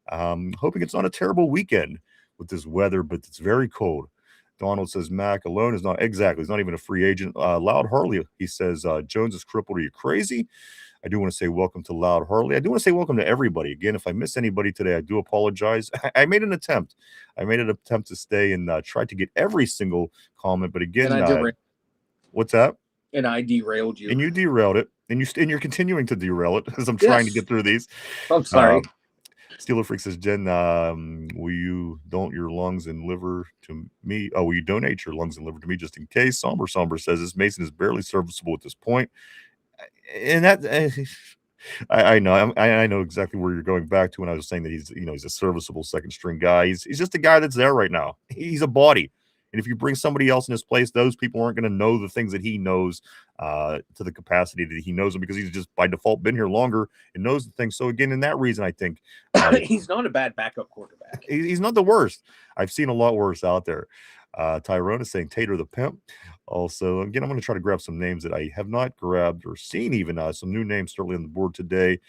Hoping it's not a terrible weekend with this weather, but it's very cold. Donald says Mac alone is not exactly. He's not even a free agent. Loud Harley, he says Jones is crippled. Are you crazy? I do want to say welcome to Loud Harley. I do want to say welcome to everybody. Again, if I miss anybody today, I do apologize. I made an attempt. To stay and try to get every single comment. But again, what's that? And I derailed you. And you derailed it. And you're continuing to derail it as I'm trying to get through these. I'm sorry. Steeler Freak says, Jen, will you donate your lungs and liver to me? Oh, will you donate your lungs and liver to me just in case? Somber says this Mason is barely serviceable at this point. And that I know exactly where you're going back to when I was saying that he's a serviceable second string guy. He's just a guy that's there right now. He's a body. And if you bring somebody else in his place, those people aren't going to know the things that he knows to the capacity that he knows them because he's just by default been here longer and knows the things. So again, in that reason, I think he's not a bad backup quarterback. He's not the worst. I've seen a lot worse out there. Tyrone is saying Tater the Pimp. Also, again, I'm going to try to grab some names that I have not grabbed or seen even. Some new names certainly on the board today.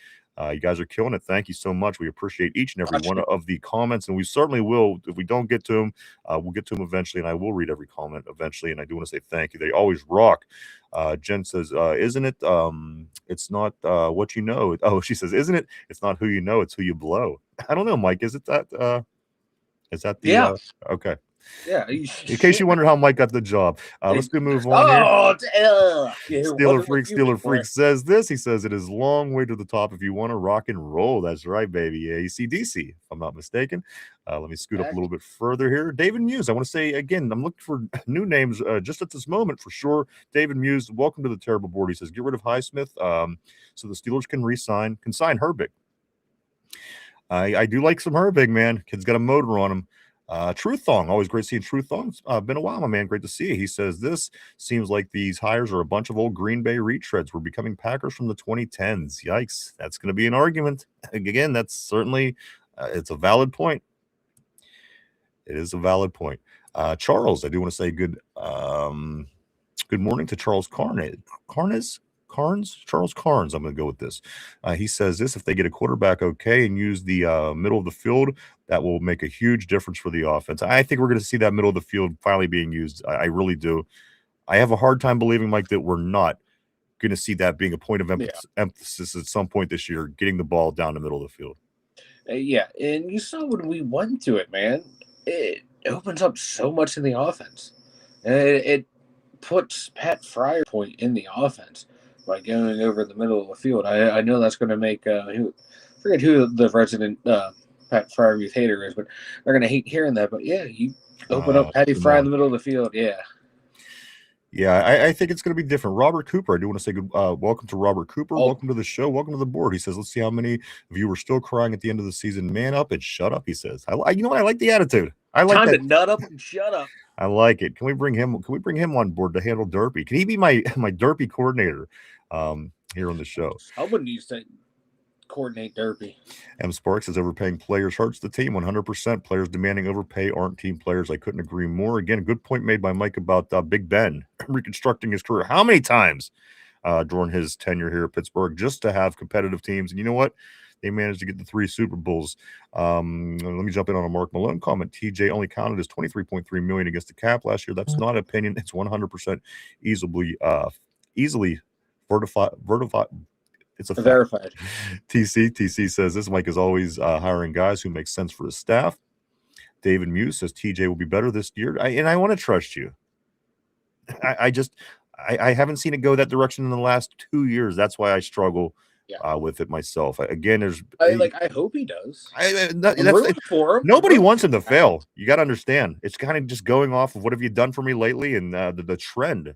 You guys are killing it. Thank you so much. We appreciate each and every one of the comments, and we certainly will. If we don't get to them, we'll get to them eventually, and I will read every comment eventually. And I do want to say thank you. They always rock. Jen says, "Isn't it? It's not what you know." Oh, she says, "Isn't it? It's not who you know. It's who you blow." I don't know, Mike. Is it that? Is that the? Yeah. Okay. Yeah. In case you wonder how Mike got the job, let's move on here. Steeler Freak says this. He says it is a long way to the top if you want to rock and roll. That's right, baby. AC/DC, if I'm not mistaken. Let me scoot up a little bit further here. David Muse. I want to say again, I'm looking for new names just at this moment for sure. David Muse, welcome to the terrible board. He says get rid of Highsmith so the Steelers can sign Herbig. I do like some Herbig, man. Kid's got a motor on him. Truth Thong, always great seeing Truth Thong. Been a while, my man. Great to see you. He says this seems like these hires are a bunch of old Green Bay retreads. We're becoming Packers from the 2010s. Yikes! That's going to be an argument. Again, that's certainly it's a valid point. It is a valid point. Charles, I do want to say good morning to Charles Charles Carnes, I'm going to go with this. He says this, if they get a quarterback okay and use the middle of the field, that will make a huge difference for the offense. I think we're going to see that middle of the field finally being used. I really do. I have a hard time believing, Mike, that we're not going to see that being a point of emphasis at some point this year, getting the ball down the middle of the field. Yeah, and you saw when we went to it, man, it opens up so much in the offense. It puts Pat Fryer point in the offense by going over the middle of the field. I know that's going to make I forget who the resident Pat Fryermuth haters, but they're gonna hate hearing that. But yeah, you open up Patty come Fry in on. the middle of the field. Yeah. Yeah, I think it's going to be different. Robert Cooper, I do want to say good. Welcome to Robert Cooper. Oh. Welcome to the show. Welcome to the board. He says, "Let's see how many of you were still crying at the end of the season. Man up and shut up." He says, you know what? I like the attitude. I like Time that. to nut up and shut up. I like it. Can we bring him? Can we bring him on board to handle Derpy? Can he be my Derpy coordinator here on the show? I wouldn't use that. Coordinate Derpy. M. Sparks says overpaying players hurts the team 100%. Players demanding overpay aren't team players. I couldn't agree more. Again, a good point made by Mike about Big Ben reconstructing his career. How many times during his tenure here at Pittsburgh just to have competitive teams? And you know what? They managed to get the 3 Super Bowls. Let me jump in on a Mark Malone comment. TJ only counted as $23.3 million against the cap last year. That's not an opinion. It's 100% easily verified. It's a verified. TC says this Mike is always hiring guys who make sense for his staff. David Muse says TJ will be better this year, and I want to trust you. I haven't seen it go that direction in the last 2 years. That's why I struggle with it myself. Again, I hope he does. I'm rooting for him. Nobody wants him to fail. You got to understand. It's kind of just going off of what have you done for me lately, and the trend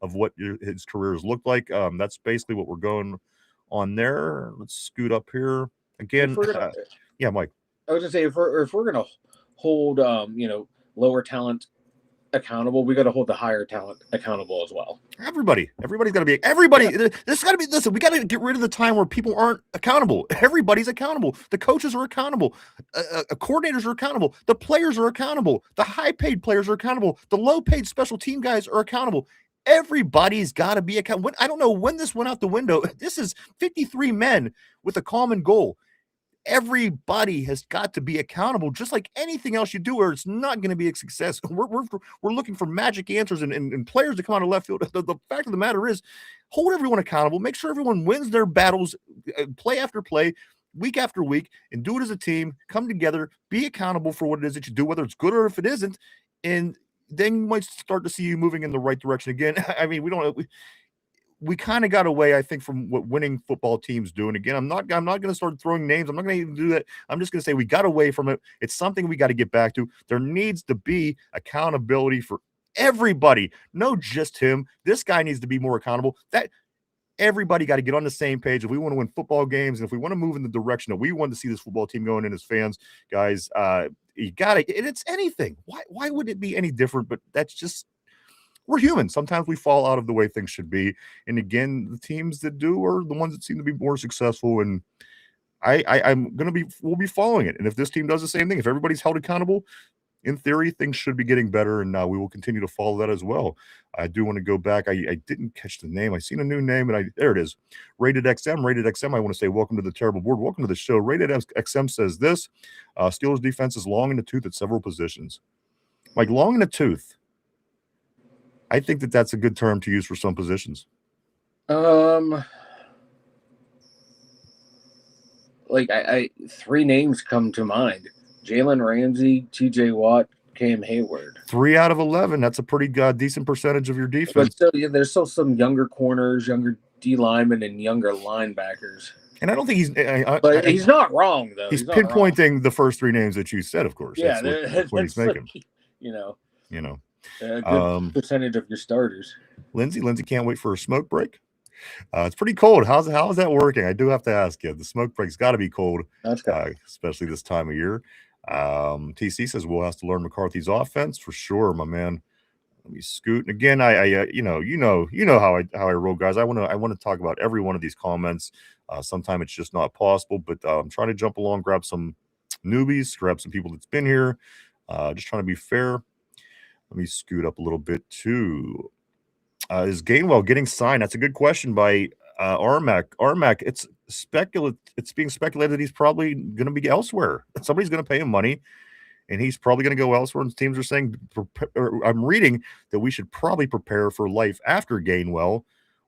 of what his career has looked like. That's basically what we're going on there. Let's scoot up here again. Yeah, Mike. I was gonna say if we're gonna hold lower talent accountable, we got to hold the higher talent accountable as well. Everybody's got to be This got to be. Listen, we got to get rid of the time where people aren't accountable. Everybody's accountable. The coaches are accountable. Coordinators are accountable. The players are accountable. The high-paid players are accountable. The low-paid special team guys are accountable. Everybody's got to be accountable. I don't know when this went out the window. This is 53 men with a common goal. Everybody has got to be accountable, just like anything else you do, or it's not going to be a success. We're looking for magic answers and players to come out of left field. The fact of the matter is, hold everyone accountable. Make sure everyone wins their battles, play after play, week after week, and do it as a team. Come together, be accountable for what it is that you do, whether it's good or if it isn't, and then you might start to see you moving in the right direction again. I mean, we kind of got away, I think, from what winning football teams do. And again, I'm not going to start throwing names. I'm not going to even do that. I'm just going to say we got away from it. It's something we got to get back to. There needs to be accountability for everybody, no just him. This guy needs to be more accountable. That everybody got to get on the same page if we want to win football games and if we want to move in the direction that we want to see this football team going in as fans, guys. You got to, and it's anything. Why would it be any different? But that's just. We're human. Sometimes we fall out of the way things should be. And again, the teams that do are the ones that seem to be more successful. And we'll be following it. And if this team does the same thing, if everybody's held accountable, in theory, things should be getting better. And we will continue to follow that as well. I do want to go back. I didn't catch the name. I seen a new name and there it is. Rated XM. I want to say welcome to the terrible board. Welcome to the show. Rated XM says this, Steelers defense is long in the tooth at several positions. Like long in the tooth. I think that's a good term to use for some positions. Three names come to mind: Jalen Ramsey, T.J. Watt, Cam Hayward. 3 out of 11. That's a pretty decent percentage of your defense. But still, there's still some younger corners, younger D linemen, and younger linebackers. And I don't think he's not wrong though. He's pinpointing the first 3 names that you said, of course. Yeah, that's what he's making. A good percentage of your starters. Lindsay can't wait for a smoke break. It's pretty cold. How is that working? I do have to ask you. The smoke break's got to be cold, especially this time of year. TC says we'll have to learn McCarthy's offense for sure, my man. Let me scoot. And again, you know how I roll, guys. I want to talk about every one of these comments. Sometimes it's just not possible, but I'm trying to jump along, grab some newbies, grab some people that's been here. Just trying to be fair. Let me scoot up a little bit too. Is Gainwell getting signed? That's a good question by Armac. Armac, it's being speculated that he's probably going to be elsewhere. Somebody's going to pay him money, and he's probably going to go elsewhere. And teams are saying, I'm reading that we should probably prepare for life after Gainwell,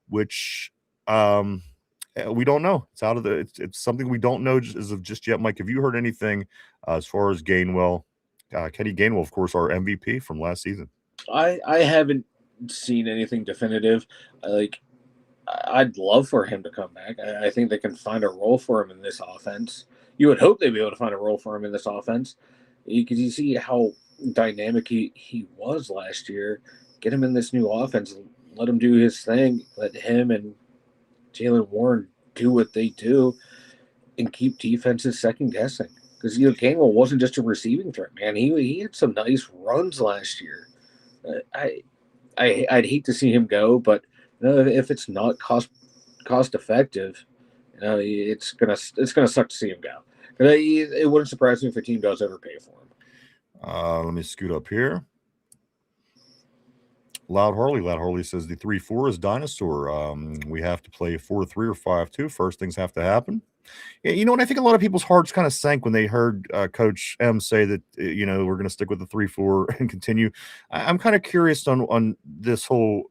which we don't know. It's out of it's something we don't know as of just yet. Mike, have you heard anything as far as Gainwell? Kenny Gainwell, of course, our MVP from last season. I haven't seen anything definitive. I'd love for him to come back. I think they can find a role for him in this offense. you would hope they'd be able to find a role for him in this offense, because you see how dynamic he was last year. Get him in this new offense, let him do his thing, let him and Jalen Warren do what they do, and keep defenses second guessing. Because Gainwell wasn't just a receiving threat, man. He had some nice runs last year. I'd hate to see him go, but if it's not cost effective, it's gonna suck to see him go. It wouldn't surprise me if a team does ever pay for him. Let me scoot up here. Loud Harley says the 3-4 is dinosaur. We have to play 4-3 or 5-2. First things have to happen. Yeah, you know what? I think a lot of people's hearts kind of sank when they heard Coach M say that we're going to stick with the 3-4 and continue. I'm kind of curious on this whole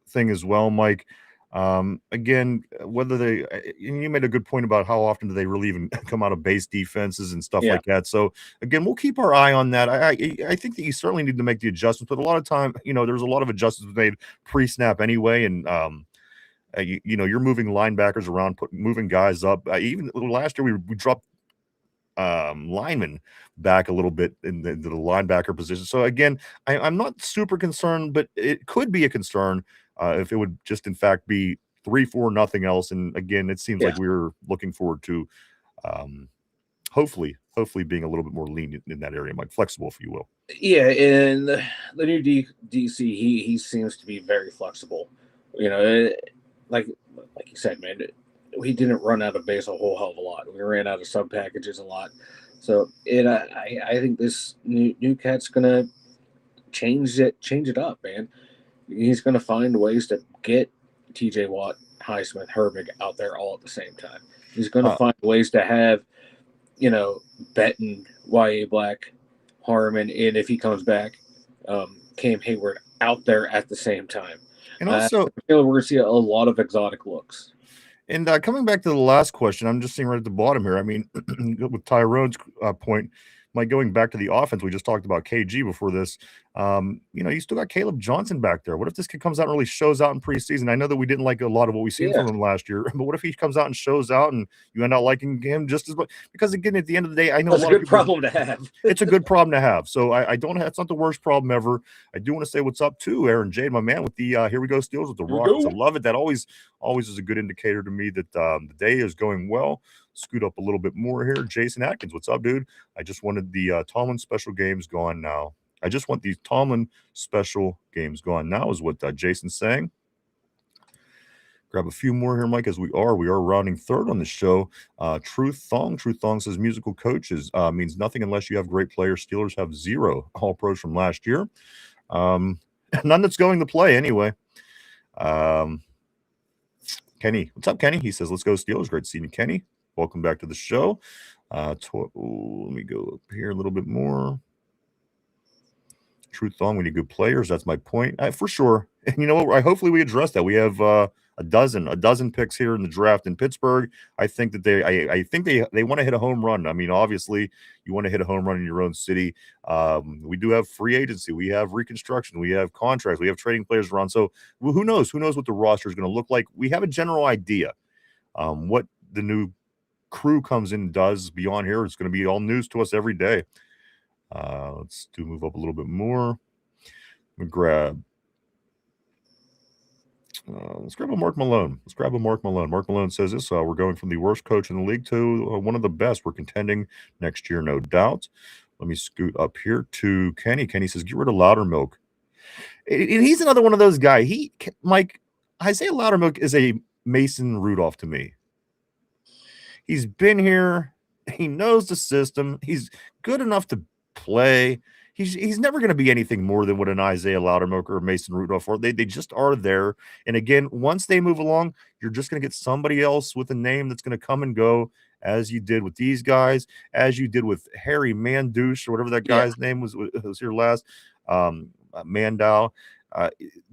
thing as well, Mike. Again, whether they you made a good point about how often do they really even come out of base defenses and stuff like that. So again, we'll keep our eye on that. I think that you certainly need to make the adjustments, but a lot of time, there's a lot of adjustments made pre-snap anyway, and you're moving linebackers around, moving guys up. Even last year, we dropped linemen back a little bit in the linebacker position. So again, I'm not super concerned, but it could be a concern if it would just in fact be 3-4, nothing else. And again, it seems like we were looking forward to hopefully being a little bit more lenient in that area, Mike, flexible, if you will. Yeah, and the new DC, he seems to be very flexible. Like you said, man, we didn't run out of base a whole hell of a lot. We ran out of sub packages a lot. So I think this new cat's gonna change it up, man. He's gonna find ways to get TJ Watt, Highsmith, Herbig out there all at the same time. He's gonna find ways to have, Benton, YA Black, Harmon, and if he comes back, Cam Hayward out there at the same time. And also, we're going to see a lot of exotic looks. And coming back to the last question, I'm just seeing right at the bottom here. I mean, with Tyrone's point, Mike, going back to the offense, we just talked about KG before this. You still got Caleb Johnson back there. What if this kid comes out and really shows out in preseason? I know that we didn't like a lot of what we've seen from him last year, but what if he comes out and shows out and you end up liking him just as much? Because again, at the end of the day, I know that's a good problem to have. It's a good problem to have. So I don't have, it's not the worst problem ever. I do want to say what's up to Aaron Jade, my man, with the Here We Go Steals with the Rockets. I love it. That always is a good indicator to me that the day is going well. Scoot up a little bit more here. Jason Atkins, what's up, dude? I just wanted the Tomlin special games gone now. I just want these Tomlin special games gone now is what Jason's saying. Grab a few more here, Mike, as we are rounding third on the show. Truth Thong says musical coaches means nothing unless you have great players. Steelers have 0 All-Pros from last year. None that's going to play anyway. Kenny, what's up, Kenny? He says, let's go Steelers. Great seeing you, Kenny. Welcome back to the show. Let me go up here a little bit more. Truth Thong, we need good players. That's my point. For sure. And you know what? Hopefully we address that. We have a dozen picks here in the draft in Pittsburgh. I think that they want to hit a home run. I mean, obviously, you want to hit a home run in your own city. We do have free agency. We have reconstruction. We have contracts. We have trading players around. So who knows? Who knows what the roster is going to look like? We have a general idea what the new crew comes in and does beyond here. It's going to be all news to us every day. Let's move up a little bit more. Let's grab a Mark Malone. Mark Malone says this: we're going from the worst coach in the league to one of the best. We're contending next year, no doubt. Let me scoot up here to Kenny. Kenny says, get rid of Loudermilk. And he's another one of those guys. Mike, Isaiah Loudermilk is a Mason Rudolph to me. He's been here. He knows the system. He's good enough to play. He's never going to be anything more than what an Isaiah Loudermilk or Mason Rudolph are. They just are there. And again, once they move along, you're just going to get somebody else with a name that's going to come and go, as you did with these guys, as you did with Harry Mandouche or whatever that guy's name was here last, Mandow.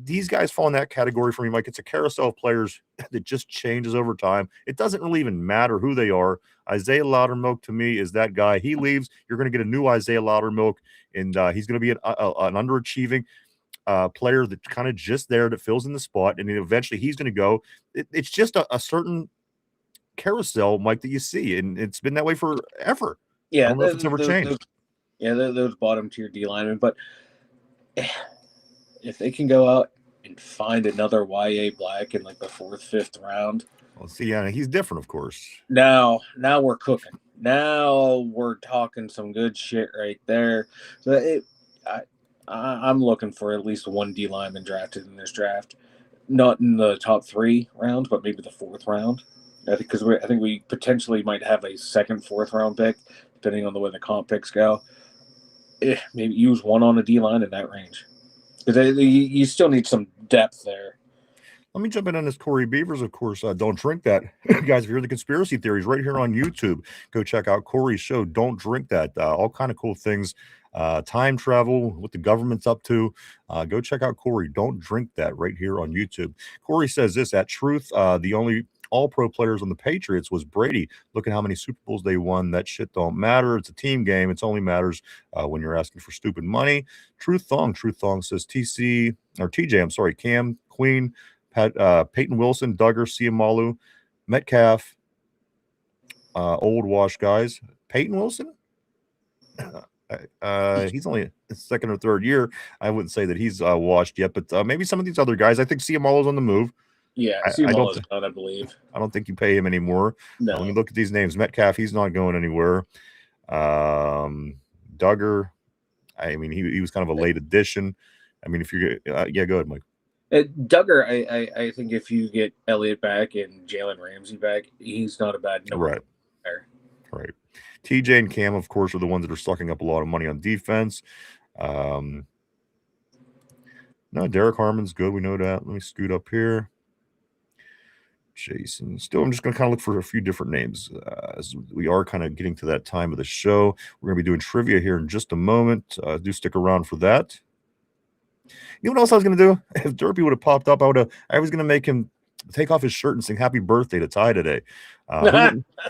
These guys fall in that category for me, Mike. It's a carousel of players that just changes over time. It doesn't really even matter who they are. Isaiah Loudermilk, to me, is that guy. He leaves, you're going to get a new Isaiah Loudermilk, and he's going to be an underachieving player that's kind of just there that fills in the spot, and then eventually he's going to go. It's just a certain carousel, Mike, that you see, and it's been that way forever. Yeah, I don't know if it's ever changed. Those bottom tier D linemen, but if they can go out and find another YA Black in like the 4th, 5th round. Well, see, yeah, he's different, of course. Now we're cooking. Now we're talking some good shit right there. So I'm looking for at least one D lineman drafted in this draft. Not in the top 3 rounds, but maybe the 4th round. I think we potentially might have a 2nd, 4th round pick, depending on the way the comp picks go. Maybe use one on a D line in that range, because you still need some depth there. Let me jump in on this Corey Beavers, of course. Don't drink that. Guys, if you're the conspiracy theories right here on YouTube, go check out Corey's show, Don't Drink That. All kind of cool things. Time travel, what the government's up to. Go check out Corey, Don't Drink That, right here on YouTube. Corey says this, at Truth, the only all-pro players on the Patriots was Brady. Look at how many Super Bowls they won. That shit don't matter. It's a team game. It only matters when you're asking for stupid money. Truth Thong says TJ, Cam, Queen, Peyton Wilson, Duggar, Siamalu, Metcalf, old wash guys. Peyton Wilson? He's only his 2nd or 3rd year. I wouldn't say that he's washed yet, but maybe some of these other guys. I think Siamalu's on the move. Yeah, Siamalu's not, I believe. I don't think you pay him anymore. No. When you look at these names, Metcalf, he's not going anywhere. Duggar, I mean, he was kind of a late addition. I mean, if you're go ahead, Mike. Duggar, I think if you get Elliott back and Jalen Ramsey back, he's not a bad number. Right. Right. TJ and Cam, of course, are the ones that are sucking up a lot of money on defense. No, Derek Harmon's good. We know that. Let me scoot up here. Jason. Still, I'm just going to kind of look for a few different names as we are kind of getting to that time of the show. We're going to be doing trivia here in just a moment. Do stick around for that. You know what else I was going to do? If Derpy would have popped up, I was going to make him take off his shirt and sing happy birthday to Ty today.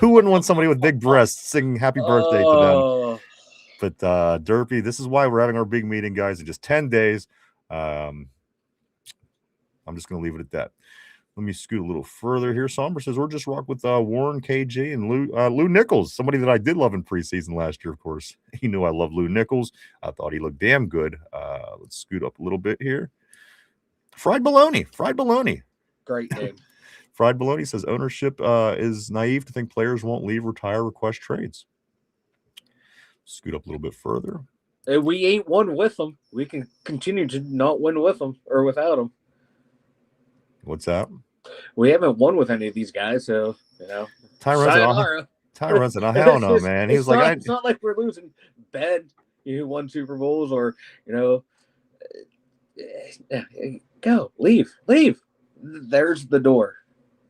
Who wouldn't want somebody with big breasts singing happy birthday to them? But Derpy, this is why we're having our big meeting, guys, in just 10 days. I'm just going to leave it at that. Let me scoot a little further here. Somber says, we're just rock with Warren, KG, and Lou Nichols, somebody that I did love in preseason last year, of course. He knew I love Lou Nichols. I thought he looked damn good. Let's scoot up a little bit here. Fried bologna. Great name. Fried bologna says, ownership is naive to think players won't leave, retire, request trades. Scoot up a little bit further. We ain't won with them. We can continue to not win with them or without them. What's that? We haven't won with any of these guys, so Tyron said, oh, hell no, man. He's like, it's not like we're losing bad. You won Super Bowls, or go leave. There's the door.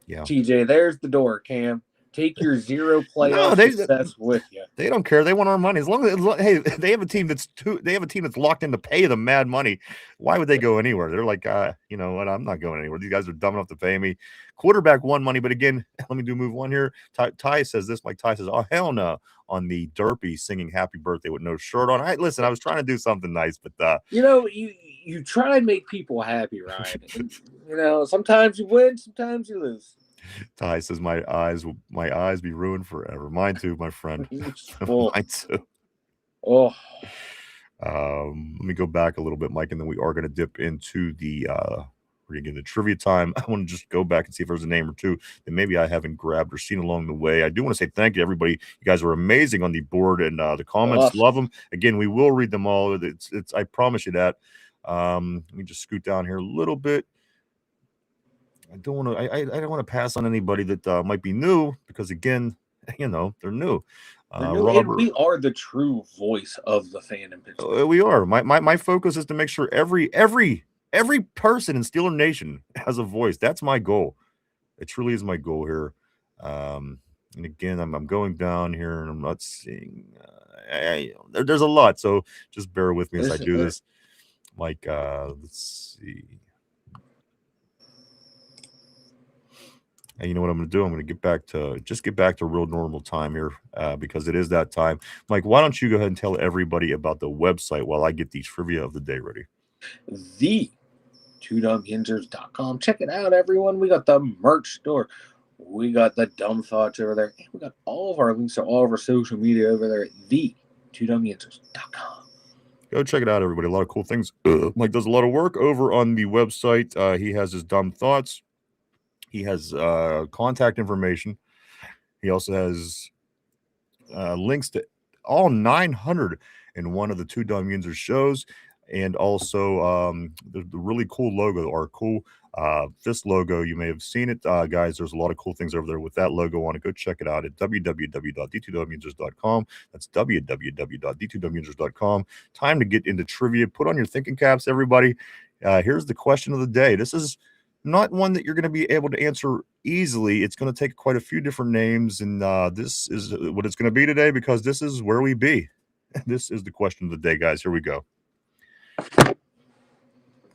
Yeah, TJ, there's the door. Cam, take your 0 playoff success with you. They don't care. They want our money. As long as hey, they have a team that's locked in to pay them mad money. Why would they go anywhere? They're like, you know what? I'm not going anywhere. These guys are dumb enough to pay me. Quarterback won money, but again, let me do move one here. Ty says this. Mike Ty says, oh hell no, on the Derpy singing happy birthday with no shirt on. Listen, I was trying to do something nice, but you try and make people happy, Ryan. Sometimes you win, sometimes you lose. Ty says, my eyes be ruined forever. Mine too, my friend. Mine too. Oh. Let me go back a little bit, Mike, and then we are going to dip into the trivia time. I want to just go back and see if there's a name or two that maybe I haven't grabbed or seen along the way. I do want to say thank you to everybody. You guys are amazing on the board, and the comments. Awesome. Love them. Again, we will read them all. It's I promise you that. Let me just scoot down here a little bit. I don't want to. I don't want to pass on anybody that might be new, because again, they're new. And we are the true voice of the fan in Pittsburgh. We are. My focus is to make sure every person in Steeler Nation has a voice. That's my goal. It truly is my goal here. And again, I'm going down here and I'm not seeing. There's a lot, so just bear with me as I do this. Like, let's see. And you know what I'm going to do? I'm going to get back to real normal time here, because it is that time. Mike, why don't you go ahead and tell everybody about the website while I get the trivia of the day ready? The 2dumyinzers.com. Check it out, everyone. We got the merch store. We got the Dumb Thoughts over there. And we got all of our links to all of our social media over there at the2dumyinzers.com. Go check it out, everybody. A lot of cool things. Mike does a lot of work over on the website. He has his dumb thoughts. He has contact information. He also has links to all 901 of the Two Dum Yinzers shows, and also the really cool logo, our cool fist logo. You may have seen it, guys. There's a lot of cool things over there with that logo on it. Go check it out at www.d2dumyinzers.com. That's www.d2dumyinzers.com. Time to get into trivia. Put on your thinking caps, everybody. Here's the question of the day. This is not one that you're going to be able to answer easily. It's going to take quite a few different names, and this is what it's going to be today, because this is where we be. This is the question of the day, guys. Here we go.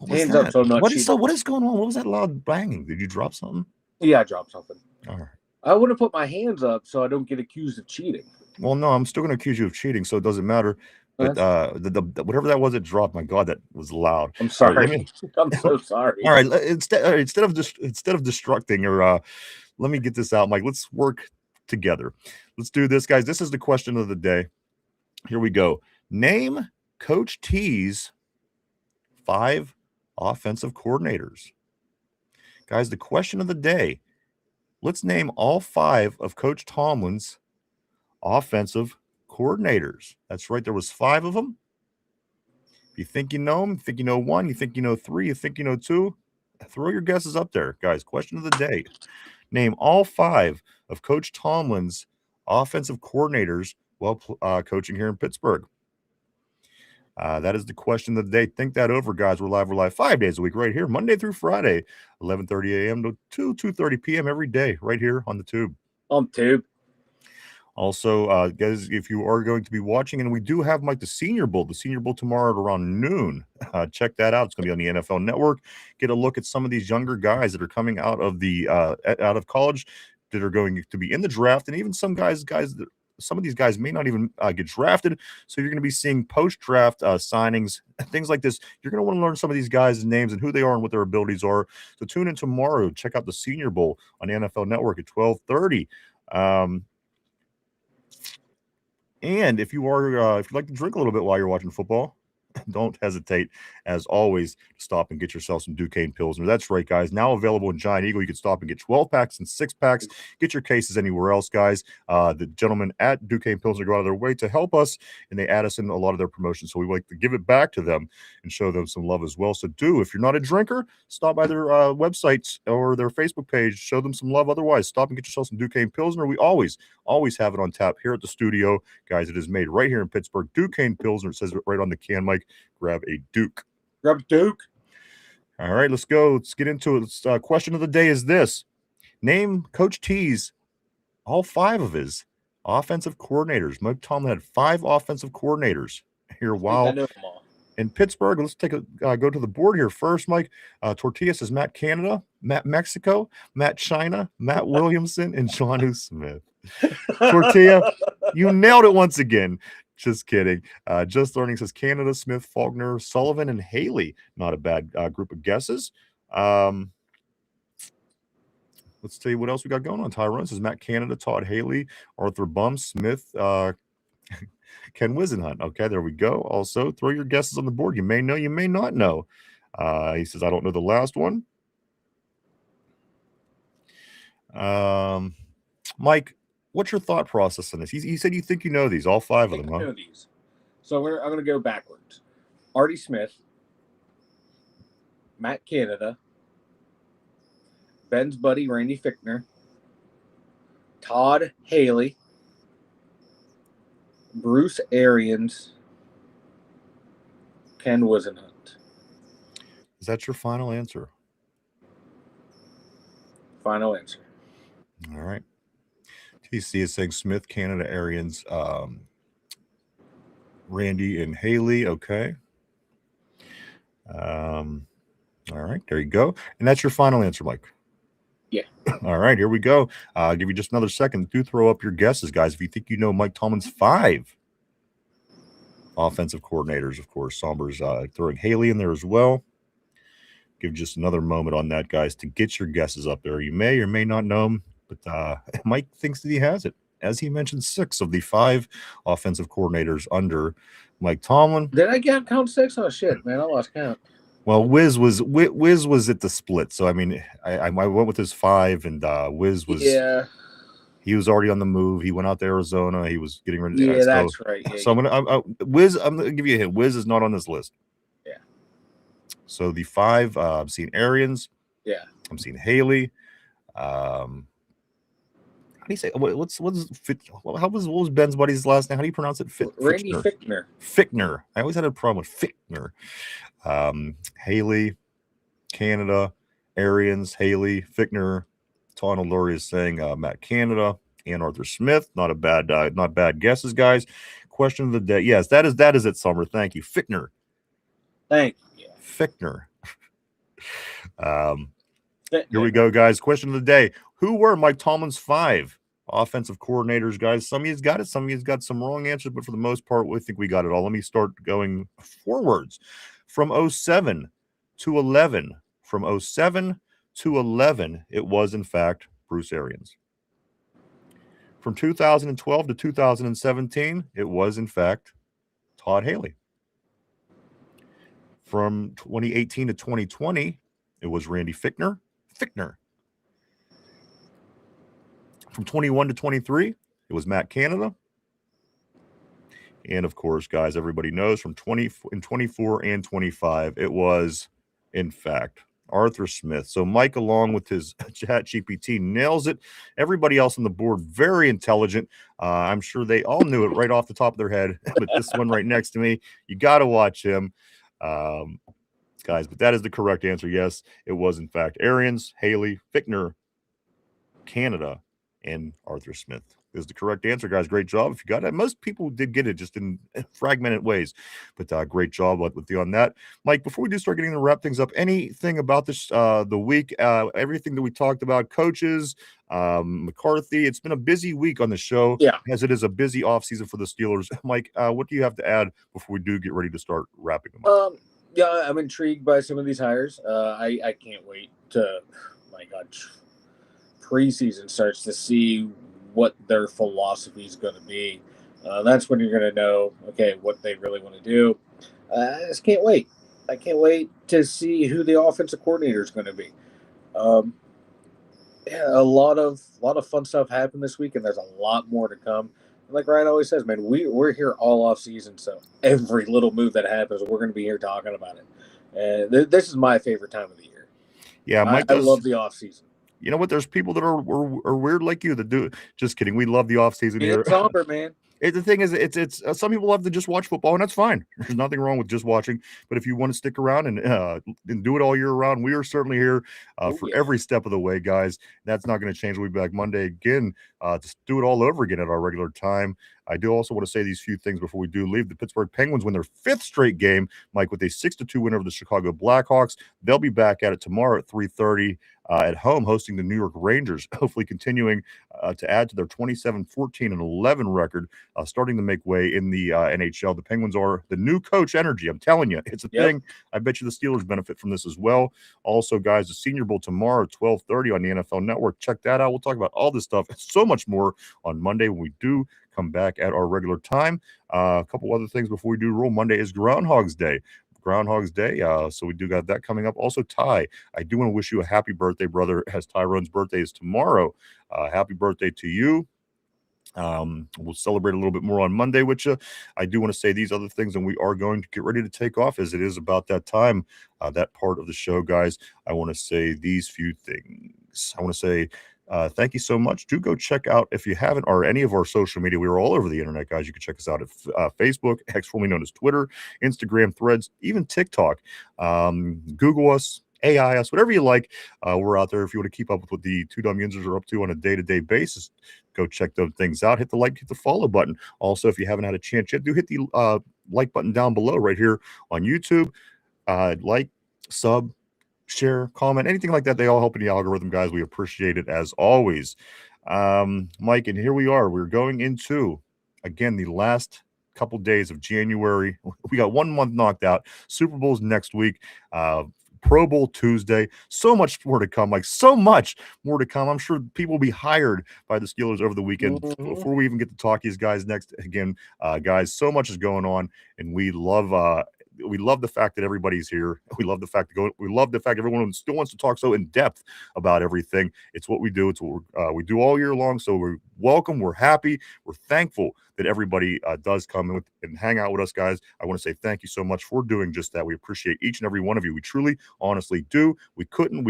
Hands up, so I'm not cheating. What is going on? What was that loud banging? Did you drop something? Yeah, I dropped something. All right. I want to put my hands up so I don't get accused of cheating. Well, no, I'm still going to accuse you of cheating, so it doesn't matter. But whatever that was, it dropped. My God, that was loud. I'm sorry. I'm so sorry. All right, instead of destructing, or let me get this out, Mike. Let's work together. Let's do this, guys. This is the question of the day. Here we go. Name Coach T's 5 offensive coordinators. Guys, the question of the day. Let's name all 5 of Coach Tomlin's offensive coordinators. That's right. There was 5 of them. If you think you know them, you think you know 1, you think you know 3, you think you know 2, throw your guesses up there, guys. Question of the day. Name all 5 of Coach Tomlin's offensive coordinators while coaching here in Pittsburgh. That is the question of the day. Think that over, guys. We're live 5 days a week right here, Monday through Friday, 11:30 a.m. to 2:30 p.m. every day right here on the Tube. On Tube. Also, guys, if you are going to be watching, and we do have, Mike, the Senior Bowl tomorrow at around noon. Check that out. It's going to be on the NFL Network. Get a look at some of these younger guys that are coming out of the out of college that are going to be in the draft, and even some guys that some of these guys may not even get drafted. So you're going to be seeing post-draft signings, things like this. You're going to want to learn some of these guys' names and who they are and what their abilities are. So tune in tomorrow. Check out the Senior Bowl on the NFL Network at 12:30. And if you like to drink a little bit while you're watching football, don't hesitate, as always, to stop and get yourself some Duquesne Pilsner. That's right, guys. Now available in Giant Eagle. You can stop and get 12 packs and 6 packs. Get your cases anywhere else, guys. The gentlemen at Duquesne Pilsner go out of their way to help us, and they add us in a lot of their promotions. So we like to give it back to them and show them some love as well. So if you're not a drinker, stop by their websites or their Facebook page. Show them some love. Otherwise, stop and get yourself some Duquesne Pilsner. We always have it on tap here at the studio, guys. It is made right here in Pittsburgh. Duquesne Pilsner. It says it right on the can, Mike. Grab a Duke. Grab a Duke. All right, let's go. Let's get into it. Question of the day is this. Name Coach T's, all 5 of his offensive coordinators. Mike Tomlin had 5 offensive coordinators here while in Pittsburgh. Let's take go to the board here first, Mike. Tortilla says Matt Canada, Matt Mexico, Matt China, Matt Williamson, and Jonnu Smith. Tortilla, you nailed it once again. Just kidding. Just Learning says Canada, Smith, Faulkner, Sullivan, and Haley. Not a bad group of guesses. Let's see what else we got going on. Tyrone says Matt Canada, Todd Haley, Arthur Bum, Smith, Ken Wisenhunt. Okay, there we go. Also, throw your guesses on the board. You may know, you may not know. He says, I don't know the last one. Mike, what's your thought process on this? He said you think you know these, all 5 of them, huh? I know these. So I'm going to go backwards. Artie Smith, Matt Canada, Ben's buddy Randy Fichtner, Todd Haley, Bruce Arians, Ken Wisenhunt. Is that your final answer? Final answer. All right. TC is saying Smith, Canada, Arians, Randy, and Haley. Okay. All right. There you go. And that's your final answer, Mike. Yeah. All right. Here we go. I'll give you just another second. Do throw up your guesses, guys. If you think you know Mike Tomlin's 5 offensive coordinators, of course. Somber's throwing Haley in there as well. Give just another moment on that, guys, to get your guesses up there. You may or may not know them. But Mike thinks that he has it. As he mentioned, 6 of the 5 offensive coordinators under Mike Tomlin. Did I count 6? Oh shit, man, I lost count. Well, Wiz was at the split, so I mean, I went with his 5, and Wiz was he was already on the move. He went out to Arizona. He was getting ready. Yeah, that's right. Yeah, so Wiz. I'm gonna give you a hint. Wiz is not on this list. Yeah. So the 5, I'm seeing Arians. Yeah. I'm seeing Haley. How do you say what was Ben's buddy's last name? How do you pronounce it? Randy Fichtner. Fichtner. I always had a problem with Fichtner. Haley, Canada, Arians, Haley, Fichtner. Tana Lurie is saying Matt Canada and Arthur Smith. Not bad guesses, guys. Question of the day. Yes, that is it, Summer. Thank you. Fichtner. Thank you. Fichtner. Here we go, guys. Question of the day. Who were Mike Tomlin's 5 offensive coordinators, guys? Some of you's got it. Some of you's got some wrong answers, but for the most part, we think we got it all. Let me start going forwards. From 07 to 11. From 07 to 11, it was, in fact, Bruce Arians. From 2012 to 2017, it was, in fact, Todd Haley. From 2018 to 2020, it was Randy Fichtner. From 21 to 23, it was Matt Canada. And, of course, guys, everybody knows from 24 and 25, it was, in fact, Arthur Smith. So Mike, along with his ChatGPT, nails it. Everybody else on the board, very intelligent. I'm sure they all knew it right off the top of their head. But this one right next to me, you got to watch him. Guys, but that is the correct answer. Yes, it was, in fact, Arians, Haley, Fichtner, Canada, and Arthur Smith is the correct answer, guys. Great job. If you got it, most people did get it just in fragmented ways, but great job with you on that. Mike, before we do start getting to wrap things up, anything about this, the week, everything that we talked about, coaches, McCarthy, it's been a busy week on the show, as it is a busy offseason for the Steelers. Mike, what do you have to add before we do get ready to start wrapping them up? Yeah, I'm intrigued by some of these hires. I can't wait to, my God, preseason starts to see what their philosophy is going to be. That's when you're going to know, okay, what they really want to do. I just can't wait. I can't wait to see who the offensive coordinator is going to be. A lot of fun stuff happened this week, and there's a lot more to come. Like Ryan always says, man, we're here all off season, so every little move that happens, we're going to be here talking about it. And this is my favorite time of the year. Yeah, Mike, I love the off season. You know what? There's people that are weird like you that do. Just kidding. We love the off season here. It's somber, man. The thing is, it's some people love to just watch football, and that's fine. There's nothing wrong with just watching. But if you want to stick around and do it all year round, we are certainly here for every step of the way, guys. That's not going to change. We'll be back Monday again to do it all over again at our regular time. I do also want to say these few things before we do leave. The Pittsburgh Penguins win their 5th straight game, Mike, with a 6-2 win over the Chicago Blackhawks. They'll be back at it tomorrow at 3:30 at home, hosting the New York Rangers, hopefully continuing to add to their 27-14-11 record, starting to make way in the NHL. The Penguins are the new coach energy. I'm telling you, it's a thing. I bet you the Steelers benefit from this as well. Also, guys, the Senior Bowl tomorrow at 12:30 on the NFL Network. Check that out. We'll talk about all this stuff and so much more on Monday when we do come back at our regular time. A couple other things before we do roll. Monday is Groundhog's Day. So we do got that coming up. Also, Ty, I do want to wish you a happy birthday, brother, as Tyrone's birthday is tomorrow. Happy birthday to you. We'll celebrate a little bit more on Monday with you. I do want to say these other things, and we are going to get ready to take off as it is about that time, that part of the show, guys. I want to say these few things. I want to say thank you so much. Do go check out, if you haven't, or any of our social media. We are all over the internet, guys. You can check us out at Facebook, X, formerly known as Twitter, Instagram, Threads, even TikTok. Google us, AI us, whatever you like. We're out there. If you want to keep up with what the two Dum Yinzers are up to on a day-to-day basis, go check those things out. Hit the like, hit the follow button. Also, if you haven't had a chance yet, do hit the like button down below right here on YouTube. Like, sub, share, comment, anything like that. They all help in the algorithm, guys. We appreciate it as always. Mike, and here we are. We're going into, again, the last couple days of January. We got 1 month knocked out. Super Bowl's next week. Pro Bowl Tuesday. So much more to come, Mike. So much more to come. I'm sure people will be hired by the Steelers over the weekend. Before we even get to talk to these guys next, again, guys, so much is going on, and we love the fact that everybody's here. We love the fact everyone still wants to talk so in depth about everything. It's what we do. It's what we do all year long. So we're welcome. We're happy. We're thankful that everybody does come and hang out with us, guys. I want to say thank you so much for doing just that. We appreciate each and every one of you. We truly, honestly do. We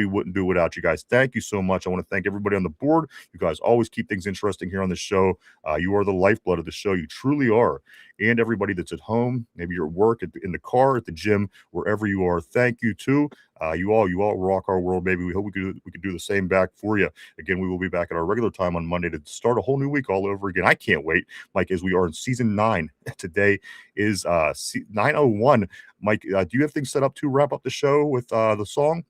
wouldn't do without you guys. Thank you so much. I want to thank everybody on the board. You guys always keep things interesting here on the show. You are the lifeblood of the show. You truly are. And everybody that's at home, maybe you're at work, in the car, at the gym, wherever you are, thank you too. You all rock our world, baby. We hope we could do the same back for you. Again, we will be back at our regular time on Monday to start a whole new week all over again. I can't wait, Mike, as we are in season 9. Today is 9:01. Mike, do you have things set up to wrap up the show with the song?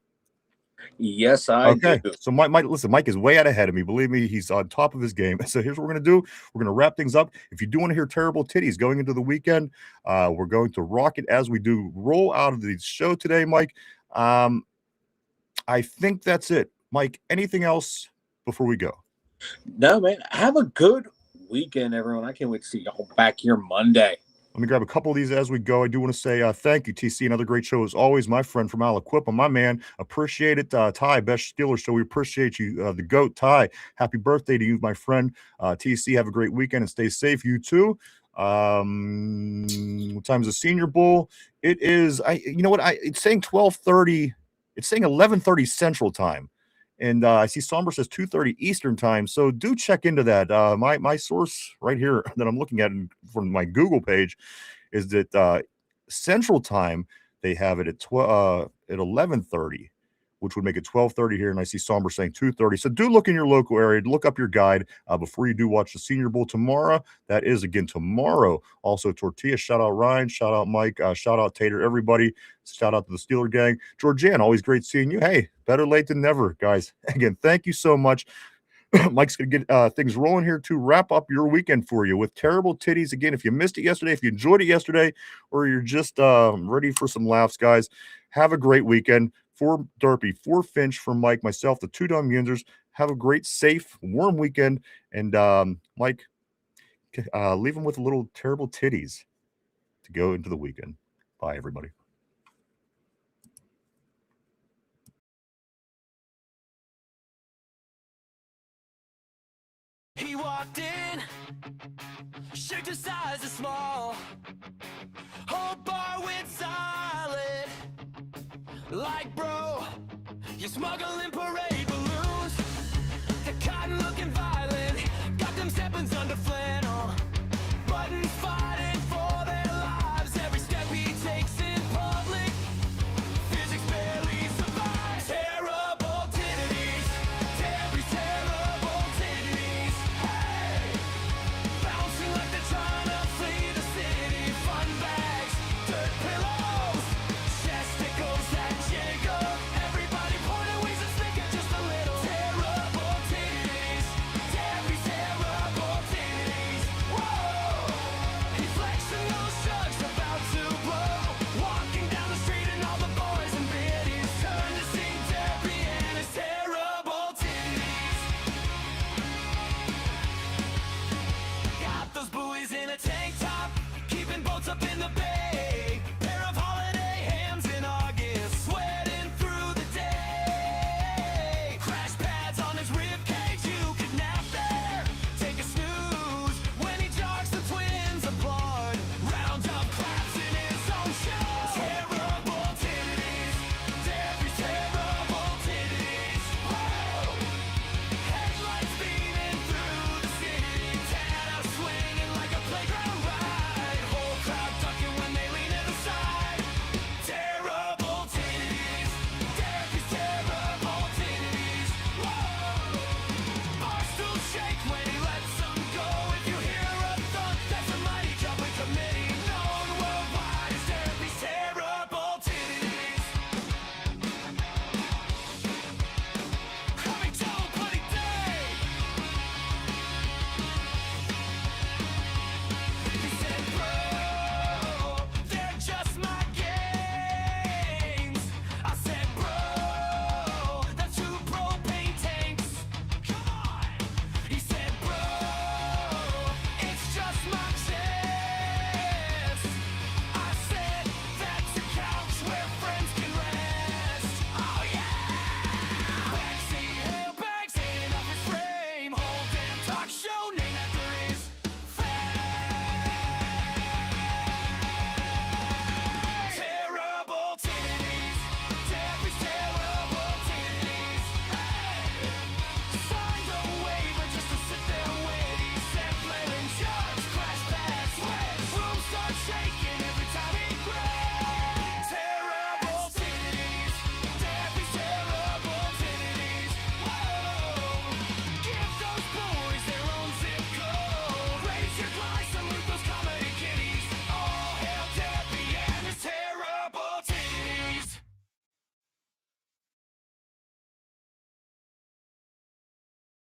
Yes, I do. So Mike is way out ahead of me. Believe me, he's on top of his game. So here's what we're going to do. We're going to wrap things up. If you do want to hear terrible titties going into the weekend, we're going to rock it as we do roll out of the show today, Mike. I think that's it. Mike, anything else before we go? No, man. Have a good weekend, everyone. I can't wait to see y'all back here Monday. Let me grab a couple of these as we go. I do want to say thank you, TC. Another great show as always. My friend from Aliquippa, my man. Appreciate it. Ty, best Steelers show. We appreciate you. The GOAT, Ty. Happy birthday to you, my friend. TC, have a great weekend and stay safe. You too. What time is the Senior Bowl? It is, it's saying 12:30. It's saying 11:30 Central Time. And I see Somber says 2:30 Eastern Time. So do check into that. My source right here that I'm looking at from my Google page is that Central Time, they have it at 11:30, which would make it 12:30 here. And I see Somber saying 2:30. So do look in your local area. Look up your guide before you do watch the Senior Bowl tomorrow. That is, again, tomorrow. Also, Tortilla. Shout out Ryan. Shout out Mike. Shout out Tater. Everybody. Shout out to the Steeler gang. Georgianne, always great seeing you. Hey, better late than never, guys. Again, thank you so much. Mike's going to get things rolling here to wrap up your weekend for you with terrible titties. Again, if you missed it yesterday, if you enjoyed it yesterday, or you're just ready for some laughs, guys, have a great weekend. For Derpy, for Finch, for Mike, myself, the 2 Dum Yinzers, have a great, safe, warm weekend. And Mike, leave them with a little terrible titties to go into the weekend. Bye, everybody. He walked in, shaped his size is small. Whole bar went silent. Like, bro, you're smuggling parade balloons. The cotton looking vibe.